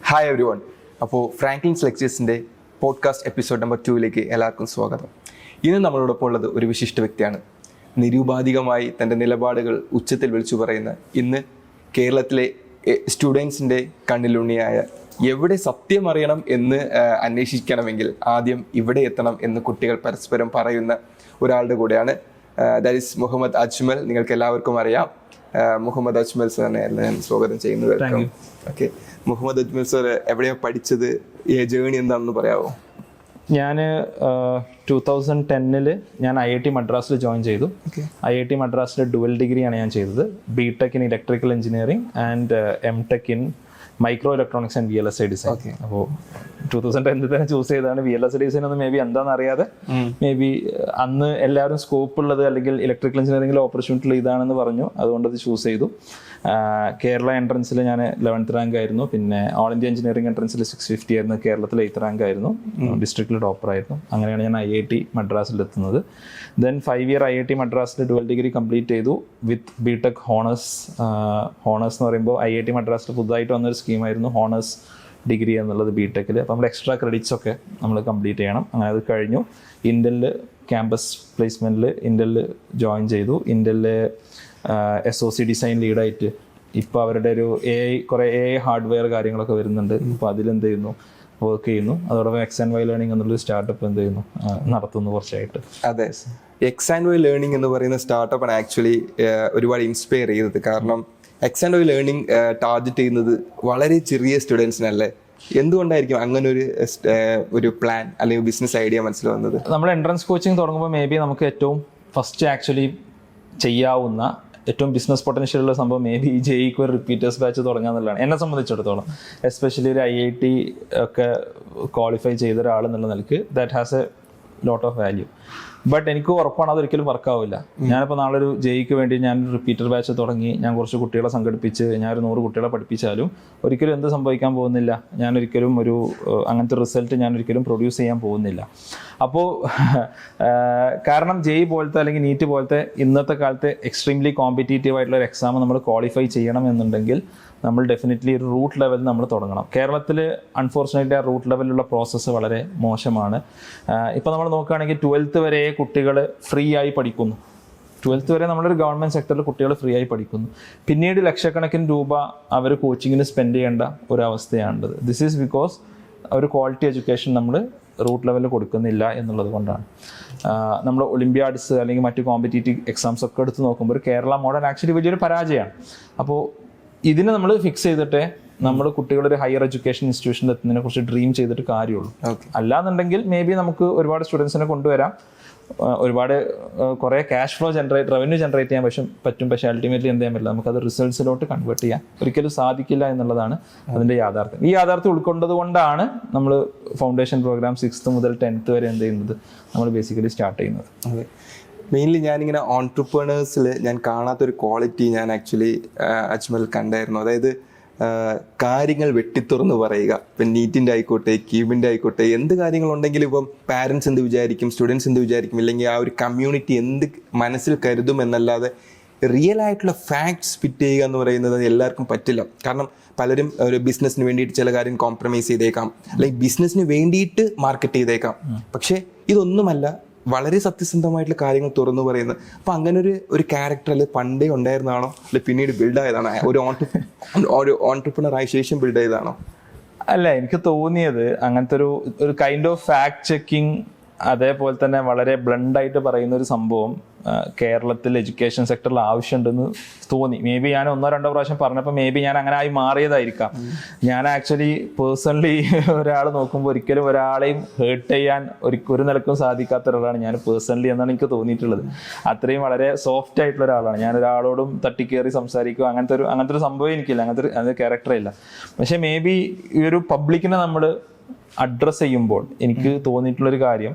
Hi every one. അപ്പോൾ Franklin's ലെക്ചേഴ്സിൻ്റെ podcast episode number 2 എല്ലാവർക്കും സ്വാഗതം. ഇന്ന് നമ്മളോടൊപ്പം ഉള്ളത് ഒരു വിശിഷ്ട വ്യക്തിയാണ്. നിരുപാധികമായി തൻ്റെ നിലപാടുകൾ ഉച്ചത്തിൽ വിളിച്ചു പറയുന്ന, ഇന്ന് കേരളത്തിലെ സ്റ്റുഡൻസിൻ്റെ കണ്ണിലുണ്ണിയായ, എവിടെ സത്യം അറിയണം എന്ന് അന്വേഷിക്കണമെങ്കിൽ ആദ്യം ഇവിടെ എത്തണം എന്ന് കുട്ടികൾ പരസ്പരം പറയുന്ന ഒരാളുടെ കൂടെയാണ്. That is Muhammad Ajmal. നിങ്ങൾക്ക് എല്ലാവർക്കും അറിയാം. മുഹമ്മദ് അജ്മൽ സാറിനെയായിരുന്നു ഞാൻ സ്വാഗതം ചെയ്യുന്നത്. ഓക്കെ, മുഹമ്മദ് അജ്മൽ സാർ എവിടെയാണ് പഠിച്ചത്, ജേണി എന്താണെന്ന് പറയാമോ? ഞാൻ 2010 ഞാൻ IIT മദ്രാസിൽ ജോയിൻ ചെയ്തു. IIT മദ്രാസിലെ ഡുവൽ ഡിഗ്രിയാണ് ഞാൻ ചെയ്തത്. BTech in electrical engineering and MTech in micro electronics and VLSI design. അപ്പോൾ 2010 തന്നെ ചൂസ് ചെയ്തതാണ്. VLSI ഡിസൈൻ ഒന്നും മേ ബി എന്താണെന്ന് അറിയാതെ, മേ ബി അന്ന് എല്ലാവരും സ്കോപ്പ് ഉള്ളത് അല്ലെങ്കിൽ ഇലക്ട്രിക്കൽ എഞ്ചിനീയറിംഗിൽ ഓപ്പർച്യൂണിറ്റി ഇതാണെന്ന് പറഞ്ഞു, അതുകൊണ്ട് അത് ചൂസ് ചെയ്തു. കേരള എൻട്രൻസിൽ ഞാൻ 11th റാങ്ക് ആയിരുന്നു. പിന്നെ ഓൾ ഇന്ത്യ എഞ്ചിനീയറിംഗ് എൻട്രൻസിൽ 650 ആയിരുന്നു. കേരളത്തിൽ 8th റാങ്ക് ആയിരുന്നു. ഡിസ്ട്രിക്റ്റിൽ ടോപ്പർ ആയിരുന്നു. അങ്ങനെയാണ് ഞാൻ IIT മദ്രാസിലെത്തുന്നത്. ദെൻ 5 year IIT മദ്രാസിൽ ഡുവൽ ഡിഗ്രി കംപ്ലീറ്റ് ചെയ്തു വിത്ത് BTech ഹോണേഴ്സ്. ഹോണേഴ്സ് എന്ന് പറയുമ്പോൾ IIT മദ്രാസിൽ പുതുതായിട്ട് വന്നൊരു സ്കീമായിരുന്നു ഹോണേഴ്സ് ഡിഗ്രി എന്നുള്ളത് BTechൽ. അപ്പോൾ നമ്മൾ എക്സ്ട്രാ ക്രെഡിറ്റ്സ് ഒക്കെ നമ്മൾ കംപ്ലീറ്റ് ചെയ്യണം. അങ്ങനെ അത് കഴിഞ്ഞു. ഇന്റലിൽ ക്യാമ്പസ് പ്ലേസ്മെൻറ്റിൽ ഇന്റലിൽ ജോയിൻ ചെയ്തു. ഇന്റലിൽ SOC ഡിസൈൻ ലീഡായിട്ട് ഇപ്പോൾ അവരുടെ ഒരു കുറേ AI ഹാർഡ്വെയർ കാര്യങ്ങളൊക്കെ വരുന്നുണ്ട്. ഇപ്പോൾ അതിലെന്ത് ചെയ്യുന്നു, വർക്ക് ചെയ്യുന്നു. അതോടൊപ്പം XY ലേണിംഗ് എന്നുള്ളൊരു സ്റ്റാർട്ടപ്പ് എന്ത് ചെയ്യുന്നു, നടത്തുന്നു കുറച്ചായിട്ട്. അതെ, XY ലേണിംഗ് എന്ന് പറയുന്ന സ്റ്റാർട്ടപ്പാണ് ആക്ച്വലി ഒരുപാട് ഇൻസ്പയർ ചെയ്തത്. കാരണം XY ലേണിംഗ് ടാർഗറ്റ് ചെയ്യുന്നത് വളരെ ചെറിയ സ്റ്റുഡൻസിനല്ലേ. എന്തുകൊണ്ടായിരിക്കും അങ്ങനെ ഒരു പ്ലാൻ അല്ലെങ്കിൽ ബിസിനസ് ഐഡിയ മനസ്സിൽ വന്നത്? നമ്മൾ എൻട്രൻസ് കോച്ചിങ് തുടങ്ങുമ്പോൾ മേ ബി നമുക്ക് ഏറ്റവും ഫസ്റ്റ് ആക്ച്വലി ചെയ്യാവുന്ന ഏറ്റവും ബിസിനസ് പൊട്ടൻഷ്യൽ ഉള്ള സംഭവം മേ ബി JEEക്ക് ഒരു റിപ്പീറ്റേഴ്സ് ബാച്ച് തുടങ്ങുക എന്നുള്ളതാണ് എന്നെ സംബന്ധിച്ചിടത്തോളം. എസ്പെഷ്യലി ഒരു IIT ഒക്കെ ക്വാളിഫൈ ചെയ്ത ഒരാളെന്നുള്ള നിലയ്ക്ക് that has A lot of value. But എനിക്ക് ഉറപ്പാണ് അതൊരിക്കലും വർക്കാവില്ല. ഞാനിപ്പോൾ നാളെ ഒരു JEEക്ക് വേണ്ടി ഞാൻ റിപ്പീറ്റർ ബാച്ച് തുടങ്ങി, ഞാൻ കുറച്ച് കുട്ടികളെ സംഘടിപ്പിച്ച് ഞാനൊരു 100 കുട്ടികളെ പഠിപ്പിച്ചാലും ഒരിക്കലും എന്ത് സംഭവിക്കാൻ പോകുന്നില്ല, ഞാനൊരിക്കലും അങ്ങനത്തെ റിസൾട്ട് ഞാനൊരിക്കലും പ്രൊഡ്യൂസ് ചെയ്യാൻ പോകുന്നില്ല. അപ്പോൾ കാരണം JEE പോലത്തെ അല്ലെങ്കിൽ NEET പോലത്തെ ഇന്നത്തെ കാലത്തെ എക്സ്ട്രീംലി കോമ്പറ്റീറ്റീവ് ആയിട്ടുള്ള ഒരു എക്സാം നമ്മൾ ക്വാളിഫൈ ചെയ്യണം എന്നുണ്ടെങ്കിൽ നമ്മൾ ഡെഫിനറ്റ്ലി ഒരു റൂട്ട് ലെവലിൽ നമ്മൾ തുടങ്ങണം. കേരളത്തിൽ അൺഫോർച്ചുനേറ്റ്ലി ആ റൂട്ട് ലെവലിലുള്ള പ്രോസസ്സ് വളരെ മോശമാണ്. ഇപ്പോൾ നമ്മൾ നോക്കുകയാണെങ്കിൽ 12th വരെ കുട്ടികൾ ഫ്രീ ആയി പഠിക്കുന്നു. 12th വരെ നമ്മളൊരു ഗവൺമെൻറ് സെക്ടറിൽ കുട്ടികൾ ഫ്രീ ആയി പഠിക്കുന്നു. പിന്നീട് ലക്ഷക്കണക്കിന് രൂപ അവർ കോച്ചിങ്ങിന് സ്പെൻഡ് ചെയ്യേണ്ട ഒരവസ്ഥയാണുള്ളത്. ദിസ് ഈസ് ബിക്കോസ് ഒരു ക്വാളിറ്റി എഡ്യൂക്കേഷൻ നമ്മൾ റൂട്ട് ലെവലിൽ കൊടുക്കുന്നില്ല എന്നുള്ളത് കൊണ്ടാണ്. നമ്മൾ ഒളിമ്പ്യാഡ്സ് അല്ലെങ്കിൽ മറ്റ് കോമ്പറ്റീറ്റീവ് എക്സാംസ് ഒക്കെ എടുത്ത് നോക്കുമ്പോൾ കേരള മോഡൽ ആക്ച്വലി വലിയൊരു പരാജയമാണ്. അപ്പോൾ ഇതിനെ നമ്മൾ ഫിക്സ് ചെയ്തിട്ടേ നമ്മൾ കുട്ടികളൊരു ഹയർ എഡ്യൂക്കേഷൻ ഇൻസ്റ്റിറ്റ്യൂഷനിൽ എത്തുന്നതിനെ കുറിച്ച് ഡ്രീം ചെയ്തിട്ട് കാര്യമുള്ളൂ. അല്ലാന്നുണ്ടെങ്കിൽ മേ ബി നമുക്ക് ഒരുപാട് സ്റ്റുഡൻസിനെ കൊണ്ടുവരാം, ഒരുപാട് കുറേ ക്യാഷ് ഫ്ലോ റവന്യൂ ജനറേറ്റ് ചെയ്യാൻ പറ്റും. പക്ഷേ അൾട്ടിമേറ്റ്ലി എന്ത് ചെയ്യാൻ പറ്റില്ല, നമുക്കത് റിസൾട്ട്സിലോട്ട് കൺവേർട്ട് ചെയ്യാൻ ഒരിക്കലും സാധിക്കില്ല എന്നുള്ളതാണ് അതിൻ്റെ യാഥാർത്ഥ്യം. ഈ യാഥാർത്ഥ്യം ഉൾക്കൊണ്ടത് കൊണ്ടാണ് നമ്മൾ ഫൗണ്ടേഷൻ പ്രോഗ്രാം 6th മുതൽ 10th വരെ എന്ത് ചെയ്യുന്നത്, നമ്മൾ ബേസിക്കലി സ്റ്റാർട്ട് ചെയ്യുന്നത്. അതെ, മെയിൻലി ഞാനിങ്ങനെ ഓൺട്രപ്രണേഴ്സിൽ ഞാൻ കാണാത്തൊരു ക്വാളിറ്റി ഞാൻ ആക്ച്വലി അജ്മൽ കണ്ടായിരുന്നു. അതായത് കാര്യങ്ങൾ വെട്ടിത്തുറന്ന് പറയുക. ഇപ്പം നീറ്റിൻ്റെ ആയിക്കോട്ടെ, ക്യൂബിൻ്റെ ആയിക്കോട്ടെ, എന്ത് കാര്യങ്ങളുണ്ടെങ്കിലും ഇപ്പം പാരൻസ് എന്ത് വിചാരിക്കും, സ്റ്റുഡൻസ് എന്ത് വിചാരിക്കും, ഇല്ലെങ്കിൽ ആ ഒരു കമ്മ്യൂണിറ്റി എന്ത് മനസ്സിൽ കരുതും എന്നല്ലാതെ റിയൽ ആയിട്ടുള്ള ഫാക്ട്സ് സ്പിറ്റ് ചെയ്യുക എന്ന് പറയുന്നത് എല്ലാവർക്കും പറ്റില്ല. കാരണം പലരും ഒരു ബിസിനസ്സിന് വേണ്ടിയിട്ട് ചില കാര്യം കോംപ്രമൈസ് ചെയ്തേക്കാം, അല്ലെങ്കിൽ ബിസിനസ്സിന് വേണ്ടിയിട്ട് മാർക്കറ്റ് ചെയ്തേക്കാം. പക്ഷേ ഇതൊന്നുമല്ല, വളരെ സത്യസന്ധമായിട്ടുള്ള കാര്യങ്ങൾ തുറന്നു പറയുന്നത്. അപ്പം അങ്ങനെ ഒരു ക്യാരക്ടറിൽ പണ്ടേ ഉണ്ടായിരുന്നതാണോ, അല്ലെ പിന്നീട് ബിൽഡ് ആയതാണോ, ഒരു ഓൺട്രപ്രണർ ആയ ശേഷം ബിൽഡ് ചെയ്തതാണോ? അല്ല, എനിക്ക് തോന്നിയത് അങ്ങനത്തെ ഒരു കൈൻഡ് ഓഫ് ഫാക്ട് ചെക്കിങ്, അതേപോലെ തന്നെ വളരെ ബ്ലണ്ടായിട്ട് പറയുന്ന ഒരു സംഭവം കേരളത്തിൽ എഡ്യൂക്കേഷൻ സെക്ടറിൽ ആവശ്യമുണ്ടെന്ന് തോന്നി. മേ ബി ഞാൻ 1-2 പ്രാവശ്യം പറഞ്ഞപ്പോൾ മേ ബി ഞാൻ അങ്ങനെ ആയി മാറിയതായിരിക്കാം. ഞാൻ ആക്ച്വലി പേഴ്സണലി ഒരാൾ നോക്കുമ്പോൾ ഒരിക്കലും ഒരാളെയും ഹേർട്ട് ചെയ്യാൻ ഒരു നിലക്കും സാധിക്കാത്ത ഒരാളാണ് ഞാൻ പേഴ്സണലി എന്നാണ് എനിക്ക് തോന്നിയിട്ടുള്ളത്. അത്രയും വളരെ സോഫ്റ്റ് ആയിട്ടുള്ള ഒരാളാണ് ഞാൻ. ഒരാളോടും തട്ടിക്കേറി സംസാരിക്കുക അങ്ങനത്തെ ഒരു സംഭവം എനിക്കില്ല, അങ്ങനത്തെ ക്യാരക്ടറേ ഇല്ല. പക്ഷേ മേ ബി ഈ ഒരു പബ്ലിക്കിനെ നമ്മൾ അഡ്രസ്സ് ചെയ്യുമ്പോൾ എനിക്ക് തോന്നിയിട്ടുള്ളൊരു കാര്യം,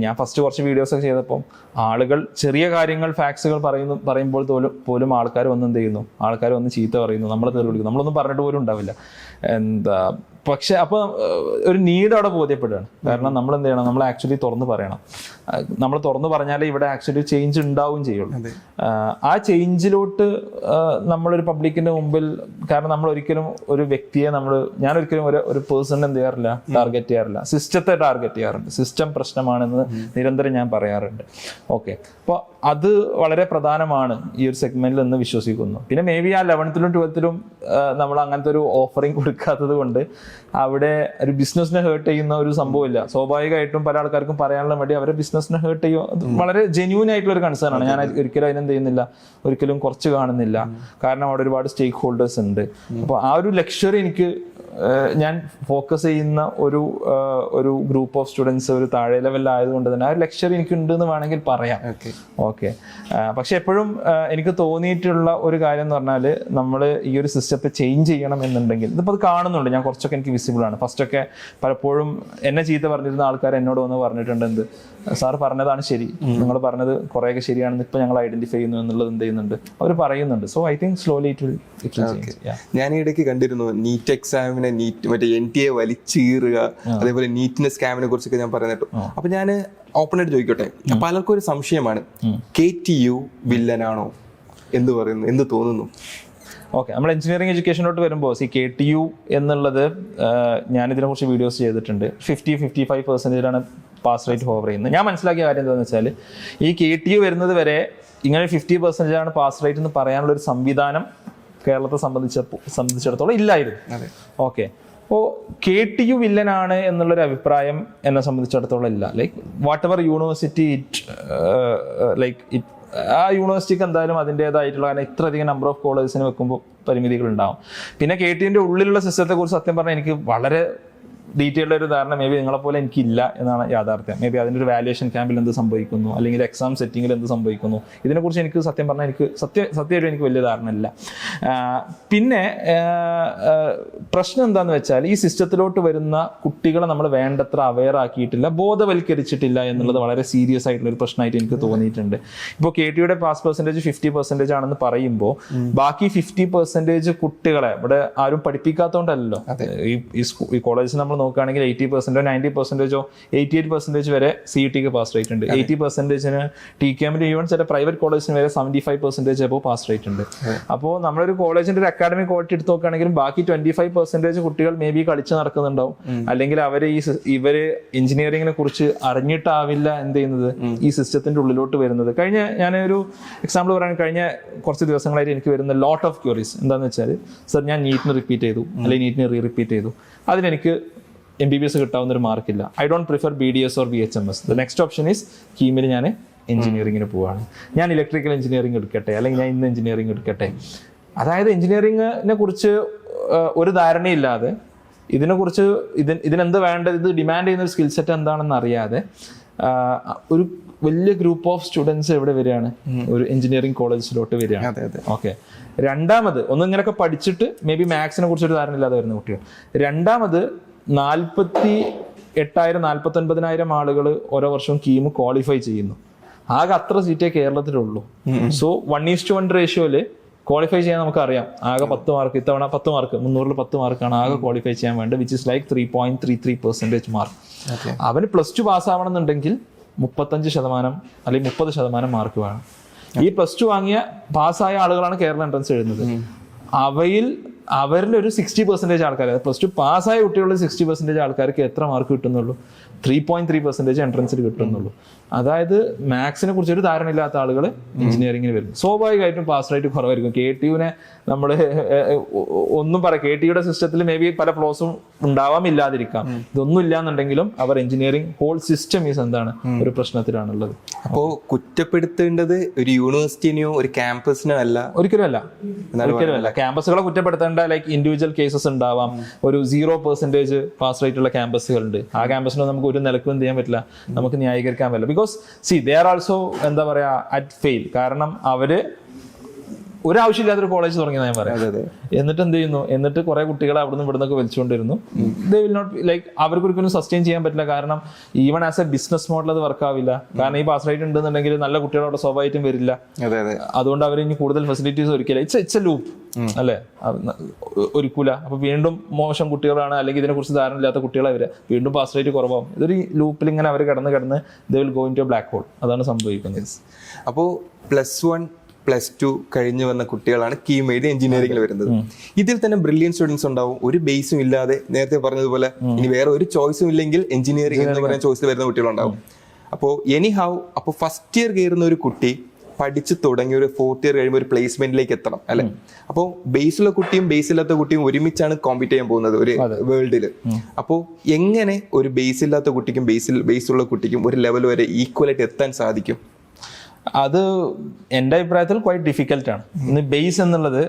ഞാൻ ഫസ്റ്റ് കുറച്ച് വീഡിയോസ് ഒക്കെ ചെയ്തപ്പോൾ ആളുകൾ ചെറിയ കാര്യങ്ങൾ ഫാക്ട്സുകൾ പറയുമ്പോൾ പോലും ആൾക്കാർ വന്ന് എന്ത് ചെയ്യുന്നു, ആൾക്കാർ വന്ന് ചീത്ത പറയുന്നു, നമ്മളെ തെറി വിളിക്കുന്നു, നമ്മളൊന്നും പറഞ്ഞിട്ട് പോലും ഉണ്ടാവില്ല. എന്താ പക്ഷെ അപ്പോൾ ഒരു നീഡ് അവിടെ ബോധ്യപ്പെടുകയാണ്. കാരണം നമ്മൾ എന്ത് ചെയ്യണം, നമ്മൾ ആക്ച്വലി തുറന്ന് പറയണം. നമ്മൾ തുറന്ന് പറഞ്ഞാലേ ഇവിടെ ആക്ച്വലി ചേഞ്ച് ഉണ്ടാവുകയും ചെയ്യുള്ളൂ. ആ ചേഞ്ചിലോട്ട് നമ്മളൊരു പബ്ലിക്കിന്റെ മുമ്പിൽ, കാരണം നമ്മൾ ഒരിക്കലും ഒരു വ്യക്തിയെ ഞാനൊരിക്കലും ഒരു പേഴ്സണിനെ എന്ത് ചെയ്യാറില്ല, ടാർഗറ്റ് ചെയ്യാറില്ല, സിസ്റ്റത്തെ ടാർഗറ്റ് ചെയ്യാറുണ്ട്. സിസ്റ്റം പ്രശ്നമാണെന്ന് നിരന്തരം ഞാൻ പറയാറുണ്ട്. ഓക്കെ, അപ്പോൾ അത് വളരെ പ്രധാനമാണ് ഈ ഒരു സെഗ്മെന്റിൽ എന്ന് വിശ്വസിക്കുന്നു. പിന്നെ മേ ബി ആ 11th ലും 12th ലും നമ്മൾ അങ്ങനത്തെ ഒരു ഓഫറിങ് കൊടുക്കാത്തത് കൊണ്ട് അവിടെ ഒരു ബിസിനസ്സിനെ ഹേർട്ട് ചെയ്യുന്ന ഒരു സംഭവമില്ല. സ്വാഭാവികമായിട്ടും പല ആൾക്കാർക്കും പറയാനുള്ള വേണ്ടി അവരെ ബിസിനസ്സിനെ ഹേർട്ട് ചെയ്യും. അത് വളരെ ജെന്യൂൻ ആയിട്ടുള്ള ഒരു കൺസേൺ ആണ്. ഞാൻ ഒരിക്കലും അതിനെന്ത് ചെയ്യുന്നില്ല, ഒരിക്കലും കുറച്ച് കാണുന്നില്ല. കാരണം അവിടെ ഒരുപാട് സ്റ്റേക്ക് ഹോൾഡേഴ്സ് ഉണ്ട്. അപ്പോൾ ആ ഒരു ലക്ഷറി എനിക്ക് ഞാൻ ഫോക്കസ് ചെയ്യുന്ന ഒരു ഗ്രൂപ്പ് ഓഫ് സ്റ്റുഡൻസ് ഒരു താഴെ ലെവലിലായതുകൊണ്ട് തന്നെ ആ ഒരു ലക്ഷറി എനിക്ക് ഉണ്ട് എന്ന് വേണമെങ്കിൽ പറയാം. ഓക്കെ, പക്ഷെ എപ്പോഴും എനിക്ക് തോന്നിയിട്ടുള്ള ഒരു കാര്യം എന്ന് പറഞ്ഞാൽ നമ്മൾ ഈ ഒരു സിസ്റ്റത്തെ ചേഞ്ച് ചെയ്യണം എന്നുണ്ടെങ്കിൽ, ഇതിപ്പോൾ അത് കാണുന്നുണ്ട്, ഞാൻ കുറച്ചൊക്കെ എനിക്ക് വിസിബിൾ ആണ്. ഫസ്റ്റൊക്കെ പലപ്പോഴും എന്നെ ചീത്ത പറഞ്ഞിരുന്ന ആൾക്കാർ എന്നോട് വന്ന് പറഞ്ഞിട്ടുണ്ട്, എന്ത് സാർ പറഞ്ഞതാണ് ശരി, നിങ്ങൾ പറഞ്ഞത് കുറേയൊക്കെ ശരിയാണെന്ന് ഇപ്പൊ ഞങ്ങൾ ഐഡന്റിഫൈ ചെയ്യുന്നു എന്നുള്ളത് എന്ത് ചെയ്യുന്നുണ്ട്, അവർ പറയുന്നുണ്ട്. So I think slowly it will change. ഞാൻ ഈ ഇടയ്ക്ക് കണ്ടിരുന്നു നീറ്റ് എക്സാമിനെ മറ്റേ NTA വലിച്ചീറുക, അതേപോലെ നീറ്റിന്റെ സ്കാമിനെ കുറിച്ചൊക്കെ ഞാൻ പറയുന്നിട്ടു. അപ്പൊ ഞാൻ ഓപ്പൺ ആയിട്ട് ചോദിക്കട്ടെ, പലർക്കും ഒരു സംശയമാണ്, KTU വില്ലനാണോ എന്ന് പറയുന്നു, എന്ത് തോന്നുന്നു? ഓക്കെ, നമ്മൾ എഞ്ചിനീയറിംഗ് എഡ്യൂക്കേഷനിലോട്ട് വരുമ്പോൾ KTU എന്നുള്ളത് ഞാനിതിനെ കുറിച്ച് വീഡിയോസ് ചെയ്തിട്ടുണ്ട്. 50-55% പാസ് റേറ്റ് ഹോവർ ചെയ്യുന്നത്. ഞാൻ മനസ്സിലാക്കിയ കാര്യം എന്താണെന്ന് വെച്ചാൽ, ഈ KTU വരുന്നത് വരെ ഇങ്ങനെ 50% പാസ് റേറ്റ് എന്ന് പറയാനുള്ള ഒരു സംവിധാനം കേരളത്തെ സംബന്ധിച്ചിടത്തോളം ഇല്ലായിരുന്നു. ഓക്കെ, അപ്പോൾ KTU വില്ലനാണ് എന്നുള്ളൊരു അഭിപ്രായം എന്നെ സംബന്ധിച്ചിടത്തോളം ഇല്ല. ലൈക്ക് വാട്ട് എവർ യൂണിവേഴ്സിറ്റി ആ യൂണിവേഴ്സിറ്റിക്ക് എന്തായാലും അതിൻ്റെതായിട്ടുള്ള, കാരണം ഇത്രയധികം നമ്പർ ഓഫ് കോളേജസിന് വെക്കുമ്പോൾ പരിമിതികൾ ഉണ്ടാവും. പിന്നെ KTUവിൻ്റെ ഉള്ളിലുള്ള സിസ്റ്റത്തെ കുറിച്ച് സത്യം പറഞ്ഞാൽ എനിക്ക് വളരെ ഡീറ്റെയിൽഡ് ഒരു ധാരണ മേ ബി നിങ്ങളെപ്പോലെ എനിക്കില്ല എന്നാണ് യാഥാർത്ഥ്യം. മേ ബി അതിൻ്റെ ഒരു വാല്യുവേഷൻ ക്യാമ്പിൽ എന്ത് സംഭവിക്കുന്നു, അല്ലെങ്കിൽ എക്സാം സെറ്റിങ്ങിൽ എന്ത് സംഭവിക്കുന്നു, ഇതിനെക്കുറിച്ച് എനിക്ക് സത്യം പറഞ്ഞാൽ സത്യമായിട്ടും എനിക്ക് വലിയ ധാരണ ഇല്ല. പിന്നെ പ്രശ്നം എന്താണെന്ന് വെച്ചാൽ, ഈ സിസ്റ്റത്തിലോട്ട് വരുന്ന കുട്ടികളെ നമ്മൾ വേണ്ടത്ര അവെയർ ആക്കിയിട്ടില്ല, ബോധവൽക്കരിച്ചിട്ടില്ല എന്നുള്ളത് വളരെ സീരിയസ് ആയിട്ടുള്ള ഒരു പ്രശ്നമായിട്ട് എനിക്ക് തോന്നിയിട്ടുണ്ട്. ഇപ്പോൾ KTUയുടെ പാസ് പെർസെൻറ്റേജ് 50% ആണെന്ന് പറയുമ്പോൾ ബാക്കി 50% കുട്ടികളെ ഇവിടെ ആരും പഠിപ്പിക്കാത്തതുകൊണ്ടല്ലോ. ഈ കോളേജിൽ നമ്മൾ നോക്കുകയാണെങ്കിൽ 80%, 90%, 88% വരെ CETക്ക് പാസ് റേറ്റ് ഉണ്ട്. 80%-ന് TKMന്, ഈവൻ ചില പ്രൈവറ്റ് കോളേജിന് വരെ 75% അപ്പോൾ പാസ് റേറ്റ് ഉണ്ട്. അപ്പോൾ നമ്മളൊരു കോളേജിന്റെ ഒരു അക്കാഡമിക് ക്വാളിറ്റി എടുത്ത് നോക്കുകയാണെങ്കിലും ബാക്കി 25% കുട്ടികൾ മേ ബി കളിച്ച് നടക്കുന്നുണ്ടാവും, അല്ലെങ്കിൽ ഇവര് എഞ്ചിനീയറിംഗിനെ കുറിച്ച് അറിഞ്ഞിട്ടാവില്ല എന്ത് ചെയ്യുന്നത്, ഈ സിസ്റ്റത്തിന്റെ ഉള്ളിലോട്ട് വരുന്നത്. ഞാനൊരു എക്സാമ്പിൾ പറയാൻ, കഴിഞ്ഞ കുറച്ച് ദിവസങ്ങളായിട്ട് എനിക്ക് വരുന്ന ലോട്ട് ഓഫ് ക്യൂറീസ് എന്താണെന്ന് വെച്ചാൽ, സർ ഞാൻ നീറ്റിന് റിപ്പീറ്റ് ചെയ്തു, അല്ലെങ്കിൽ നീറ്റിന് റിപ്പീറ്റ് ചെയ്തു, അതിനെനിക്ക് MBBS കിട്ടാവുന്ന ഒരു മാർക്കില്ല. I don't prefer BDS or BHMS. The next option is കീമിൽ ഞാൻ എഞ്ചിനീയറിംഗിന് പോവാണ്, ഞാൻ ഇലക്ട്രിക്കൽ എഞ്ചിനീയറിംഗ് എടുക്കട്ടെ, അല്ലെങ്കിൽ ഞാൻ ഇന്ന് എഞ്ചിനീയറിംഗ് എടുക്കട്ടെ. അതായത് എഞ്ചിനീയറിംഗിനെ കുറിച്ച് ഒരു ധാരണയില്ലാതെ, ഇതിനെക്കുറിച്ച് ഇതിനെന്ത് വേണ്ടത്, ഇത് ഡിമാൻഡ് ചെയ്യുന്ന ഒരു സ്കിൽ സെറ്റ് എന്താണെന്ന് അറിയാതെ ഒരു വലിയ ഗ്രൂപ്പ് ഓഫ് സ്റ്റുഡൻസ് എവിടെ വരികയാണ്, ഒരു എഞ്ചിനീയറിംഗ് കോളേജിലോട്ട് വരികയാണ്. ഓക്കെ, രണ്ടാമത് ഇങ്ങനെയൊക്കെ പഠിച്ചിട്ട് മേ ബി മാത്സിനെ കുറിച്ച് ഒരു ധാരണ ഇല്ലാതെ വരുന്ന കുട്ടികൾ. രണ്ടാമത് 48,000-49,000 ആളുകൾ ഓരോ വർഷവും കീം ക്വാളിഫൈ ചെയ്യുന്നു. ആകെ അത്ര സീറ്റേ കേരളത്തിലുള്ളൂ. സോ 1:1 റേഷ്യോയില് ക്വാളിഫൈ ചെയ്യാൻ നമുക്കറിയാം, ആകെ 10 മാർക്ക്, ഇത്തവണ 10 മാർക്ക്, 300-ൽ 10 മാർക്കാണ് ആകെ ക്വാളിഫൈ ചെയ്യാൻ വേണ്ടത്, വിച്ച് ഇസ് ലൈക്ക് 3.33% മാർക്ക്. അവന് +2 പാസ്സാവണമെന്നുണ്ടെങ്കിൽ 35% അല്ലെങ്കിൽ 30% മാർക്ക് വേണം. ഈ +2 വാങ്ങിയ പാസ്സായ ആളുകളാണ് കേരള എൻട്രൻസ് എഴുതുന്നത്. അവരിൽ ഒരു 60% ആൾക്കാർ, +2 പാസ്സായ കുട്ടികളുടെ 60% ആൾക്കാർക്ക് എത്ര മാർക്ക് കിട്ടുന്നുള്ളൂ? 3.3% എൻട്രൻസിൽ കിട്ടുന്നുള്ളൂ. അതായത് മാത്സിനെ കുറിച്ച് ഒരു ധാരണ ഇല്ലാത്ത ആളുകൾ എഞ്ചിനീയറിംഗിന് വരും. സ്വാഭാവികമായിട്ടും പാസ് റേറ്റ് കുറവായിരിക്കും. KTUവിനെ നമ്മൾ ഒന്നും പറയാം, KTUയുടെ സിസ്റ്റത്തിൽ മേ ബി പല ഫ്ലോസും ഉണ്ടാവാം, ഇല്ലാതിരിക്കാം. ഇതൊന്നും ഇല്ലാന്നുണ്ടെങ്കിലും അവർ എഞ്ചിനീയറിംഗ് ഹോൾ സിസ്റ്റം ഈസ് എന്താണ് ഒരു പ്രശ്നത്തിലാണുള്ളത്. അപ്പോൾ കുറ്റപ്പെടുത്തേണ്ടത് ഒരു യൂണിവേഴ്സിറ്റിനെയോ ഒരു ക്യാമ്പസിനോ അല്ല, ഒരിക്കലുമല്ല. ക്യാമ്പസുകളെ കുറ്റപ്പെടുത്തേണ്ട ലൈക്ക് ഇൻഡിവിജ്വൽ കേസസ് ഉണ്ടാവാം. ഒരു 0% പാസ് റേറ്റ് ഉള്ള ക്യാമ്പസുകളുണ്ട്. ആ ക്യാമ്പസിനോ നമുക്ക് ഒരു നിലക്കും എന്ത് ചെയ്യാൻ പറ്റില്ല, നമുക്ക് ന്യായീകരിക്കാൻ പറ്റില്ല. ബിക്കോസ് ദേ ആർ ആൾസോ എന്താ പറയാ അറ്റ് ഫെയിൽ. കാരണം അവര് ഒരാവശ്യമില്ലാത്തൊരു കോളേജ് തുടങ്ങിയെന്ന് ഞാൻ പറയാം. എന്നിട്ട് എന്ത് ചെയ്യുന്നു, എന്നിട്ട് കുറെ കുട്ടികളെ അവിടുന്ന് ഇവിടുന്നൊക്കെ വലിച്ചുകൊണ്ടിരുന്നു. ദേ വിൽ നോട്ട് ലൈക്ക് അവർക്ക് ഒരിക്കലും സസ്റ്റെയിൻ ചെയ്യാൻ പറ്റില്ല. കാരണം even as A business model അത് വർക്ക് ആവില്ല. കാരണം ഈ പാസ് റേറ്റ് ഉണ്ടെന്നുണ്ടെങ്കിൽ നല്ല കുട്ടികളോട് സ്വാഭാവികമായിട്ടും വരില്ല. അതുകൊണ്ട് അവർ ഇനി കൂടുതൽ ഫെസിലിറ്റീസ് ഒരുക്കില്ല. ഇറ്റ്സ് എ ലൂപ്പ് അല്ലേ, ഒരുക്കൂല. അപ്പൊ വീണ്ടും മോശം കുട്ടികളാണ് അല്ലെങ്കിൽ ഇതിനെക്കുറിച്ച് ധാരണ ഇല്ലാത്ത കുട്ടികളെ വരിക, വീണ്ടും പാസ് റേറ്റ് കുറവാകും. ഇതൊരു ലൂപ്പിൽ ഇങ്ങനെ അവർ കിടന്ന് they will go into black hole. അതാണ് സംഭവിക്കുന്നത്. അപ്പോൾ +1 +2 കഴിഞ്ഞു വന്ന കുട്ടികളാണ് കീമേഡ് എഞ്ചിനീയറിംഗിൽ വരുന്നത്. ഇതിൽ തന്നെ ബ്രില്യൻ സ്റ്റുഡൻസ് ഉണ്ടാവും, ഒരു ബേസും ഇല്ലാതെ നേരത്തെ പറഞ്ഞതുപോലെ ഇനി വേറെ ഒരു ചോയ്സും ഇല്ലെങ്കിൽ എഞ്ചിനീയറിംഗ് എന്ന് പറയുന്ന ചോയ്സിൽ വരുന്ന കുട്ടികളുണ്ടാവും. അപ്പോൾ അപ്പോൾ ഫസ്റ്റ് ഇയർ കയറുന്ന ഒരു കുട്ടി പഠിച്ചു തുടങ്ങി ഒരു 4th ഇയർ കഴിയുമ്പോൾ ഒരു പ്ലേസ്മെന്റിലേക്ക് എത്തണം അല്ലെ. അപ്പോൾ ബേസുള്ള കുട്ടിയും ബേസ് ഇല്ലാത്ത കുട്ടിയും ഒരുമിച്ചാണ് കോമ്പീറ്റ് ചെയ്യാൻ പോകുന്നത് ഒരു വേൾഡിൽ. അപ്പോൾ എങ്ങനെ ഒരു ബേസ് ഇല്ലാത്ത കുട്ടിക്കും ബേസുള്ള കുട്ടിക്കും ഒരു ലെവൽ വരെ ഈക്വലായിട്ട് എത്താൻ സാധിക്കും? അത് എൻ്റെ അഭിപ്രായത്തിൽ ക്വൈറ്റ് ഡിഫിക്കൽട്ടാണ് ഇന്ന് ബേസ് എന്നുള്ളത്.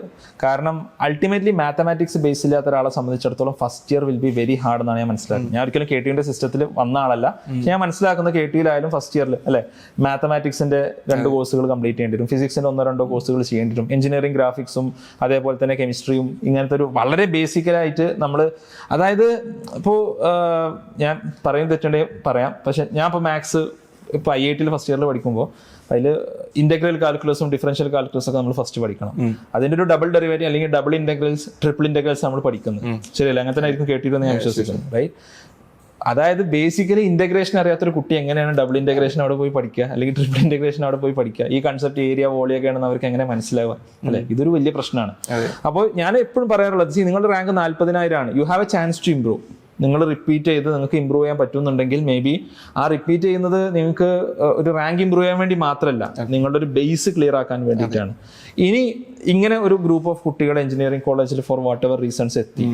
കാരണം അൾട്ടിമേറ്റ്ലി മാത്തമാറ്റിക്സ് ബേസ് ഇല്ലാത്ത ഒരാളെ സംബന്ധിച്ചിടത്തോളം first year will be very hard എന്നാണ് ഞാൻ മനസ്സിലാക്കുന്നത്. ഞാൻ ഒരിക്കലും KTUവിന്റെ സിസ്റ്റത്തിൽ വന്ന ആളല്ല. ഞാൻ മനസ്സിലാക്കുന്ന KTUവിലായാലും ഫസ്റ്റ് ഇയറിൽ അല്ലെ മാത്തമാറ്റിക്സിന്റെ 2 കോഴ്സുകൾ കംപ്ലീറ്റ് ചെയ്യേണ്ടി വരും, ഫിസിക്സിന്റെ 1-2 കോഴ്സുകൾ ചെയ്യേണ്ടി വരും, എഞ്ചിനീയറിംഗ് ഗ്രാഫിക്സും അതേപോലെ തന്നെ കെമിസ്ട്രിയും. ഇങ്ങനത്തെ ഒരു വളരെ ബേസിക്കലായിട്ട് നമ്മൾ, അതായത് ഇപ്പോൾ ഞാൻ പറയുന്നത് തെറ്റുണ്ടെങ്കിൽ പറയാം, പക്ഷെ ഞാൻ ഇപ്പോൾ മാത്സ് ഇപ്പോൾ IIT ഫസ്റ്റ് ഇയറിൽ പഠിക്കുമ്പോൾ അതിൽ ഇന്റഗ്രൽ കാൽക്കുലസും ഡിഫറൻഷ്യൽ കാൽക്കുലസും ഒക്കെ നമ്മൾ ഫസ്റ്റ് പഠിക്കണം. അതിന്റെ ഒരു ഡബിൾ ഡെറിവേറ്റീവ് അല്ലെങ്കിൽ ഡബിൾ ഇന്റഗ്രൽസ്, ട്രിപ്പിൾ ഇന്റഗ്രൽസ് നമ്മൾ പഠിക്കുന്നത്. ശരിയല്ല, അങ്ങനെ തന്നെ ആയിരിക്കും കേട്ടിരുന്നത് ഞാൻ വിശ്വസിക്കുന്നു. റൈറ്റ്, അതായത് ബേസിക്കലി ഇന്റഗ്രേഷൻ അറിയാത്തൊരു കുട്ടി എങ്ങനെയാണ് ഡബിൾ ഇന്റഗ്രേഷൻ അവിടെ പോയി പഠിക്കുക അല്ലെങ്കിൽ ട്രിപ്പിൾ ഇന്റഗ്രേഷൻ അവിടെ പോയി പഠിക്കുക? ഈ കൺസെപ്റ്റ് ഏരിയ വോളിയൊക്കെ ആണെന്ന് അവർക്ക് എങ്ങനെ മനസ്സിലാവുക അല്ലെ? ഇതൊരു വലിയ പ്രശ്നമാണ്. അപ്പോൾ ഞാൻ എപ്പോഴും പറയാറുള്ളത്, നിങ്ങളുടെ റാങ്ക് 40,000 ആണ്, you have a chance to improve. നിങ്ങൾ റിപ്പീറ്റ് ചെയ്ത് നിങ്ങൾക്ക് ഇമ്പ്രൂവ് ചെയ്യാൻ പറ്റുന്നുണ്ടെങ്കിൽ മേ ബി ആ റിപ്പീറ്റ് ചെയ്യുന്നത് നിങ്ങൾക്ക് ഒരു റാങ്ക് ഇമ്പ്രൂവ് ചെയ്യാൻ വേണ്ടി മാത്രമല്ല, നിങ്ങളുടെ ഒരു ബേസ് ക്ലിയർ ആക്കാൻ വേണ്ടിയിട്ടാണ്. ഇനി ഇങ്ങനെ ഒരു ഗ്രൂപ്പ് ഓഫ് കുട്ടികൾ എഞ്ചിനീയറിംഗ് കോളേജിൽ ഫോർ വാട്ട് എവർ റീസൺസ് എത്തി,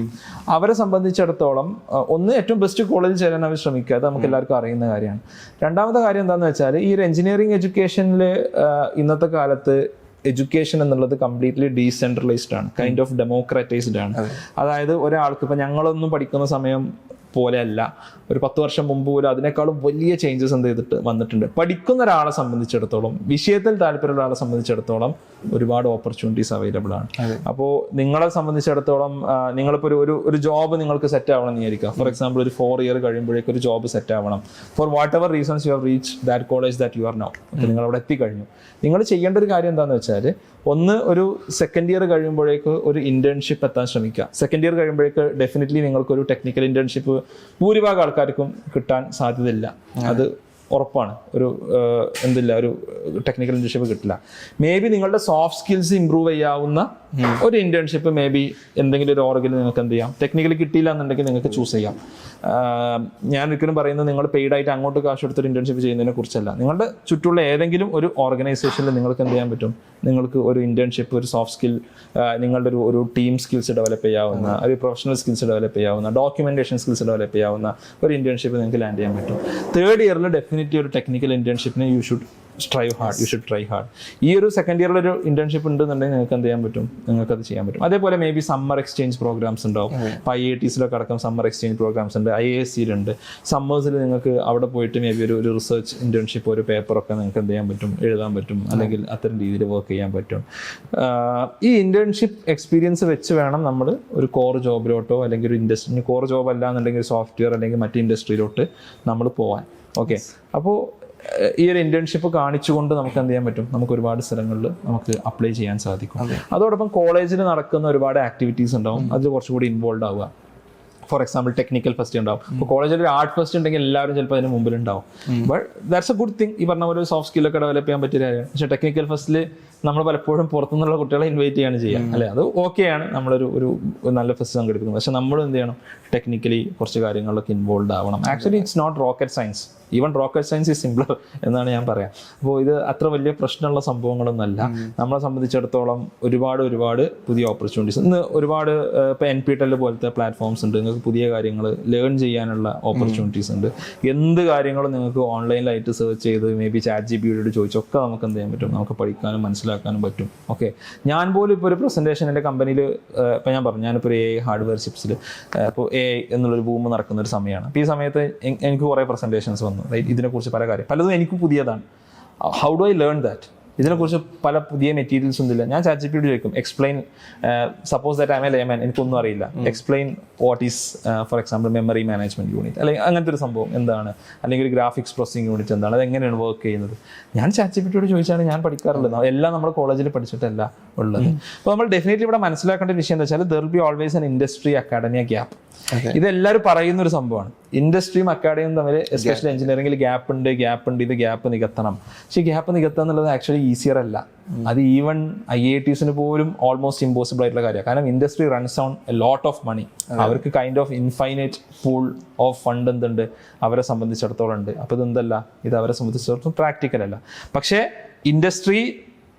അവരെ സംബന്ധിച്ചിടത്തോളം ഒന്ന് ഏറ്റവും ബെസ്റ്റ് കോളേജിൽ ചേരാൻ അവർ ശ്രമിക്കുക. അത് നമുക്ക് എല്ലാവർക്കും അറിയുന്ന കാര്യമാണ്. രണ്ടാമത്തെ കാര്യം എന്താണെന്ന് വെച്ചാൽ, ഈ ഒരു എഞ്ചിനീയറിംഗ് എഡ്യൂക്കേഷനിൽ ഇന്നത്തെ കാലത്ത് എഡ്യൂക്കേഷൻ എന്നുള്ളത് കംപ്ലീറ്റ്ലി ഡീസെൻട്രലൈസ്ഡ് ആണ്, കൈൻഡ് ഓഫ് ഡെമോക്രാറ്റൈസ്ഡ് ആണ്. അതായത് ഒരാൾക്ക് ഇപ്പം ഞങ്ങളൊന്നും പഠിക്കുന്ന സമയം പോലെയല്ല, ഒരു 10 വർഷം മുമ്പ് പോലും അതിനേക്കാളും വലിയ ചേഞ്ചസ് എന്ത് ചെയ്തിട്ട് വന്നിട്ടുണ്ട്. പഠിക്കുന്ന ഒരാളെ സംബന്ധിച്ചിടത്തോളം, വിഷയത്തിൽ താല്പര്യമുള്ള ഒരാളെ സംബന്ധിച്ചിടത്തോളം ഒരുപാട് ഓപ്പർച്യൂണിറ്റീസ് അവൈലബിൾ ആണ്. അപ്പോൾ നിങ്ങളെ സംബന്ധിച്ചിടത്തോളം നിങ്ങളിപ്പോൾ ഒരു ജോബ് നിങ്ങൾക്ക് സെറ്റ് ആവണം എന്ന് വിചാരിക്കുക. ഫോർ എക്സാമ്പിൾ ഒരു 4 ഇയർ കഴിയുമ്പോഴേക്കും ഒരു ജോബ് സെറ്റ് ആവണം. For whatever reasons you have reach that college that you are now. നിങ്ങൾ അവിടെ എത്തിക്കഴിഞ്ഞു. നിങ്ങൾ ചെയ്യേണ്ട ഒരു കാര്യം എന്താണെന്ന് വെച്ചാൽ, ഒന്ന് ഒരു 2nd ഇയർ കഴിയുമ്പോഴേക്ക് ഒരു ഇന്റേൺഷിപ്പ് എത്താൻ ശ്രമിക്കുക. 2nd ഇയർ കഴിയുമ്പോഴേക്ക് ഡെഫിനറ്റ്ലി നിങ്ങൾക്കൊരു ടെക്നിക്കൽ ഇന്റേൺഷിപ്പ് ഭൂരിഭാഗം ആൾക്കാർക്കും കിട്ടാൻ സാധ്യതയില്ല, അത് ഉറപ്പാണ്. ഒരു ഒരു ടെക്നിക്കൽ ഇന്റേൺഷിപ്പ് കിട്ടില്ല. മേ ബി നിങ്ങളുടെ സോഫ്റ്റ് സ്കിൽസ് ഇമ്പ്രൂവ് ചെയ്യാവുന്ന ഒരു ഇന്റേൺഷിപ്പ് മേ ബി എന്തെങ്കിലും ഒരു ഓർഗിൽ നിങ്ങൾക്ക് എന്ത് ചെയ്യാം. ടെക്നിക്കലി കിട്ടിയില്ല എന്നുണ്ടെങ്കിൽ നിങ്ങൾക്ക് ചൂസ് ചെയ്യാം. ഞാൻ ഒരിക്കലും പറയുന്നത് നിങ്ങൾ പെയ്ഡായിട്ട് അങ്ങോട്ട് കാശ് എടുത്തൊരു ഇന്റേൺഷിപ്പ് ചെയ്യുന്നതിനെ കുറിച്ചല്ല. നിങ്ങളുടെ ചുറ്റുള്ള ഏതെങ്കിലും ഒരു ഓർഗനൈസേഷനിൽ നിങ്ങൾക്ക് എന്ത് ചെയ്യാൻ പറ്റും, നിങ്ങൾക്ക് ഒരു ഇന്റേൺഷിപ്പ്, ഒരു സോഫ്റ്റ് സ്കിൽ, നിങ്ങളുടെ ഒരു ടീം സ്കിൽസ് ഡെവലപ്പ് ചെയ്യാവുന്ന, ഒരു പ്രൊഫഷണൽ സ്കിൽസ് ഡെവലപ്പ് ചെയ്യാവുന്ന, ഡോക്യുമെന്റേഷൻ സ്കിൽസ് ഡെവലപ്പ് ചെയ്യാവുന്ന ഒരു ഇന്റേൺഷിപ്പ് നിങ്ങൾക്ക് ലാൻഡ് ചെയ്യാൻ പറ്റും. 3rd ഇയറിൽ ഡെഫിനറ്റ്ലി ഒരു ടെക്നിക്കൽ ഇന്റേൺഷിപ്പിന് you should strive hard, you should try hard. ഈ ഒരു 2nd ഇയറിലൊരു ഇന്റേൺഷിപ്പ് ഉണ്ടെന്നുണ്ടെങ്കിൽ നിങ്ങൾക്ക് എന്ത് ചെയ്യാൻ പറ്റും, നിങ്ങൾക്ക് അത് ചെയ്യാൻ പറ്റും. അതേപോലെ maybe summer exchange programs ഉണ്ടാവും. ഇപ്പോൾ IITസിലൊക്കെ അടക്കം സമ്മർ എക്സ്ചേഞ്ച് പ്രോഗ്രാംസ് ഉണ്ട്, IIScയിലുണ്ട്. സമ്മേഴ്സിൽ നിങ്ങൾക്ക് അവിടെ പോയിട്ട് മേ ബി ഒരു റിസർച്ച് ഇന്റേൺഷിപ്പ്, ഒരു പേപ്പറൊക്കെ നിങ്ങൾക്ക് എന്ത് ചെയ്യാൻ പറ്റും, എഴുതാൻ പറ്റും, അല്ലെങ്കിൽ അത്തരം രീതിയിൽ വർക്ക് ചെയ്യാൻ പറ്റും. ഈ ഇന്റേൺഷിപ്പ് എക്സ്പീരിയൻസ് വെച്ച് വേണം നമ്മൾ ഒരു കോർ ജോബിലോട്ടോ അല്ലെങ്കിൽ ഒരു ഇൻഡസ്ട്രി, കോർ ജോബ് അല്ല എന്നുണ്ടെങ്കിൽ സോഫ്റ്റ്വെയർ അല്ലെങ്കിൽ മറ്റ് ഇൻഡസ്ട്രിയിലോട്ട് നമ്മൾ പോകാൻ. ഓക്കെ, അപ്പോൾ ഈ ഒരു ഇന്റേൺഷിപ്പ് കാണിച്ചുകൊണ്ട് നമുക്ക് എന്ത് ചെയ്യാൻ പറ്റും, നമുക്ക് ഒരുപാട് സ്ഥലങ്ങളിൽ നമുക്ക് അപ്ലൈ ചെയ്യാൻ സാധിക്കും. അതോടൊപ്പം കോളേജിൽ നടക്കുന്ന ഒരുപാട് ആക്ടിവിറ്റീസ് ഉണ്ടാവും, അതിൽ കുറച്ചുകൂടി ഇൻവോൾവ് ആവുക. ഫോർ എക്സാമ്പിൾ ടെക്നിക്കൽ ഫെസ്റ്റ് ഉണ്ടാവും. ഇപ്പോൾ കോളേജിൽ ഒരു ആർട്ട് ഫെസ്റ്റ് ഉണ്ടെങ്കിൽ എല്ലാവരും ചിലപ്പോൾ അതിന് മുമ്പിൽ ഉണ്ടാവും. But that's A good thing. ഈ പറഞ്ഞ പോലെ സോഫ്റ്റ് സ്കില്ലൊക്കെ ഡെവലപ്പ് ചെയ്യാൻ പറ്റിയ കാര്യമാണ്. പക്ഷേ ടെക്നിക്കൽ ഫെസ്റ്റിൽ നമ്മൾ പലപ്പോഴും പുറത്തുനിന്നുള്ള കുട്ടികളെ ഇൻവൈറ്റ് ചെയ്യാണ് ചെയ്യുക അല്ലേ. അത് ഓക്കെയാണ്, നമ്മളൊരു നല്ല ഫെസ്റ്റ് സംഘടിപ്പിക്കുന്നത്. പക്ഷെ നമ്മൾ എന്ത് ചെയ്യണം, ടെക്നിക്കലി കുറച്ച് കാര്യങ്ങളിലൊക്കെ ഇൻവോൾവ് ആവണം. Actually it's not rocket science, even rocket science is simpler എന്നാണ് ഞാൻ പറയാം. അപ്പോൾ ഇത് അത്ര വലിയ പ്രശ്നമുള്ള സംഭവങ്ങളൊന്നുമല്ല. നമ്മളെ സംബന്ധിച്ചിടത്തോളം ഒരുപാട് പുതിയ ഓപ്പർച്യൂണിറ്റീസ് ഇന്ന് ഒരുപാട് ഇപ്പോൾ NPTEL പോലത്തെ പ്ലാറ്റ്ഫോംസ് ഉണ്ട്. നിങ്ങൾക്ക് പുതിയ കാര്യങ്ങൾ ലേൺ ചെയ്യാനുള്ള ഓപ്പർച്യൂണിറ്റീസ് ഉണ്ട്. എന്ത് കാര്യങ്ങളും നിങ്ങൾക്ക് ഓൺലൈനിലായിട്ട് സെർച്ച് ചെയ്ത് മേ ബി ChatGPTയോട് ചോദിച്ചൊക്കെ നമുക്ക് എന്ത് ചെയ്യാൻ പറ്റും, നമുക്ക് പഠിക്കാനും മനസ്സിലാക്കാനും പറ്റും. ഓക്കെ, ഞാൻ പോലും ഇപ്പോൾ ഒരു പ്രസൻറ്റേഷൻ എൻ്റെ കമ്പനിയിൽ, ഇപ്പോൾ ഞാൻ പറഞ്ഞു ഞാനിപ്പോൾ ഒരു AI ഹാർഡ്വെയർ ചിപ്സിൽ ഇപ്പോൾ AI എന്നുള്ളൊരു ബൂം നടക്കുന്ന ഒരു സമയമാണ്. അപ്പോൾ ഈ സമയത്ത് എനിക്ക് കുറേ പ്രസൻറ്റേഷൻസ് വന്നു. ഇതിനെക്കുറിച്ച് പലതും എനിക്ക് പുതിയതാണ്. How do I learn that? ഇതിനെക്കുറിച്ച് പല പുതിയ മെറ്റീരിയൽസ് ഒന്നുമില്ല. ഞാൻ ChatGPT ചോദിക്കും explain, suppose that I M A layman, എനിക്കൊന്നും അറിയില്ല, explain what is for example memory management unit, അല്ലെങ്കിൽ അങ്ങനത്തെ ഒരു സംഭവം എന്താണ്, അല്ലെങ്കിൽ ഒരു ഗ്രാഫിക്സ് പ്രോസസ്സിംഗ് യൂണിറ്റ് എന്താണ്, അത് എങ്ങനെയാണ് വർക്ക് ചെയ്യുന്നത്. ഞാൻ ChatGPT ചോദിച്ചാണ് ഞാൻ പഠിക്കാറുള്ളത്. എല്ലാം നമ്മുടെ കോളേജിൽ പഠിച്ചിട്ടല്ല ഉള്ളത്. അപ്പോൾ നമ്മൾ ഡെഫിനറ്റ്ലി ഇവിടെ മനസ്സിലാക്കേണ്ട ഒരു വിഷയം എന്താ വെച്ചാൽ there will be always an industry academia gap. ഇതെല്ലാവരും പറയുന്ന ഒരു സംഭവമാണ്. ഇൻഡസ്ട്രിയും അക്കാഡമിയും തമ്മിൽ എസ്പെഷ്യലി എഞ്ചിനീയറിംഗിൽ ഗ്യാപ്പ് ഉണ്ട്, ഇത് ഗ്യാപ്പ് നികത്തണം. പക്ഷേ ഗ്യാപ്പ് നികത്തുക എന്നുള്ളത് ആക്ച്വലി ഈസിയർ അല്ല. അത് ഈവൻ IITsന് പോലും ഓൾമോസ്റ്റ് ഇമ്പോസിബിൾ ആയിട്ടുള്ള കാര്യമാണ്. കാരണം industry runs on a lot of money. അവർക്ക് kind of infinite pool of fund എന്തുണ്ട് അവരെ സംബന്ധിച്ചിടത്തോളം ഉണ്ട്. അപ്പോൾ ഇതെന്തല്ല, ഇത് അവരെ സംബന്ധിച്ചിടത്തോളം പ്രാക്ടിക്കൽ അല്ല. പക്ഷേ ഇൻഡസ്ട്രി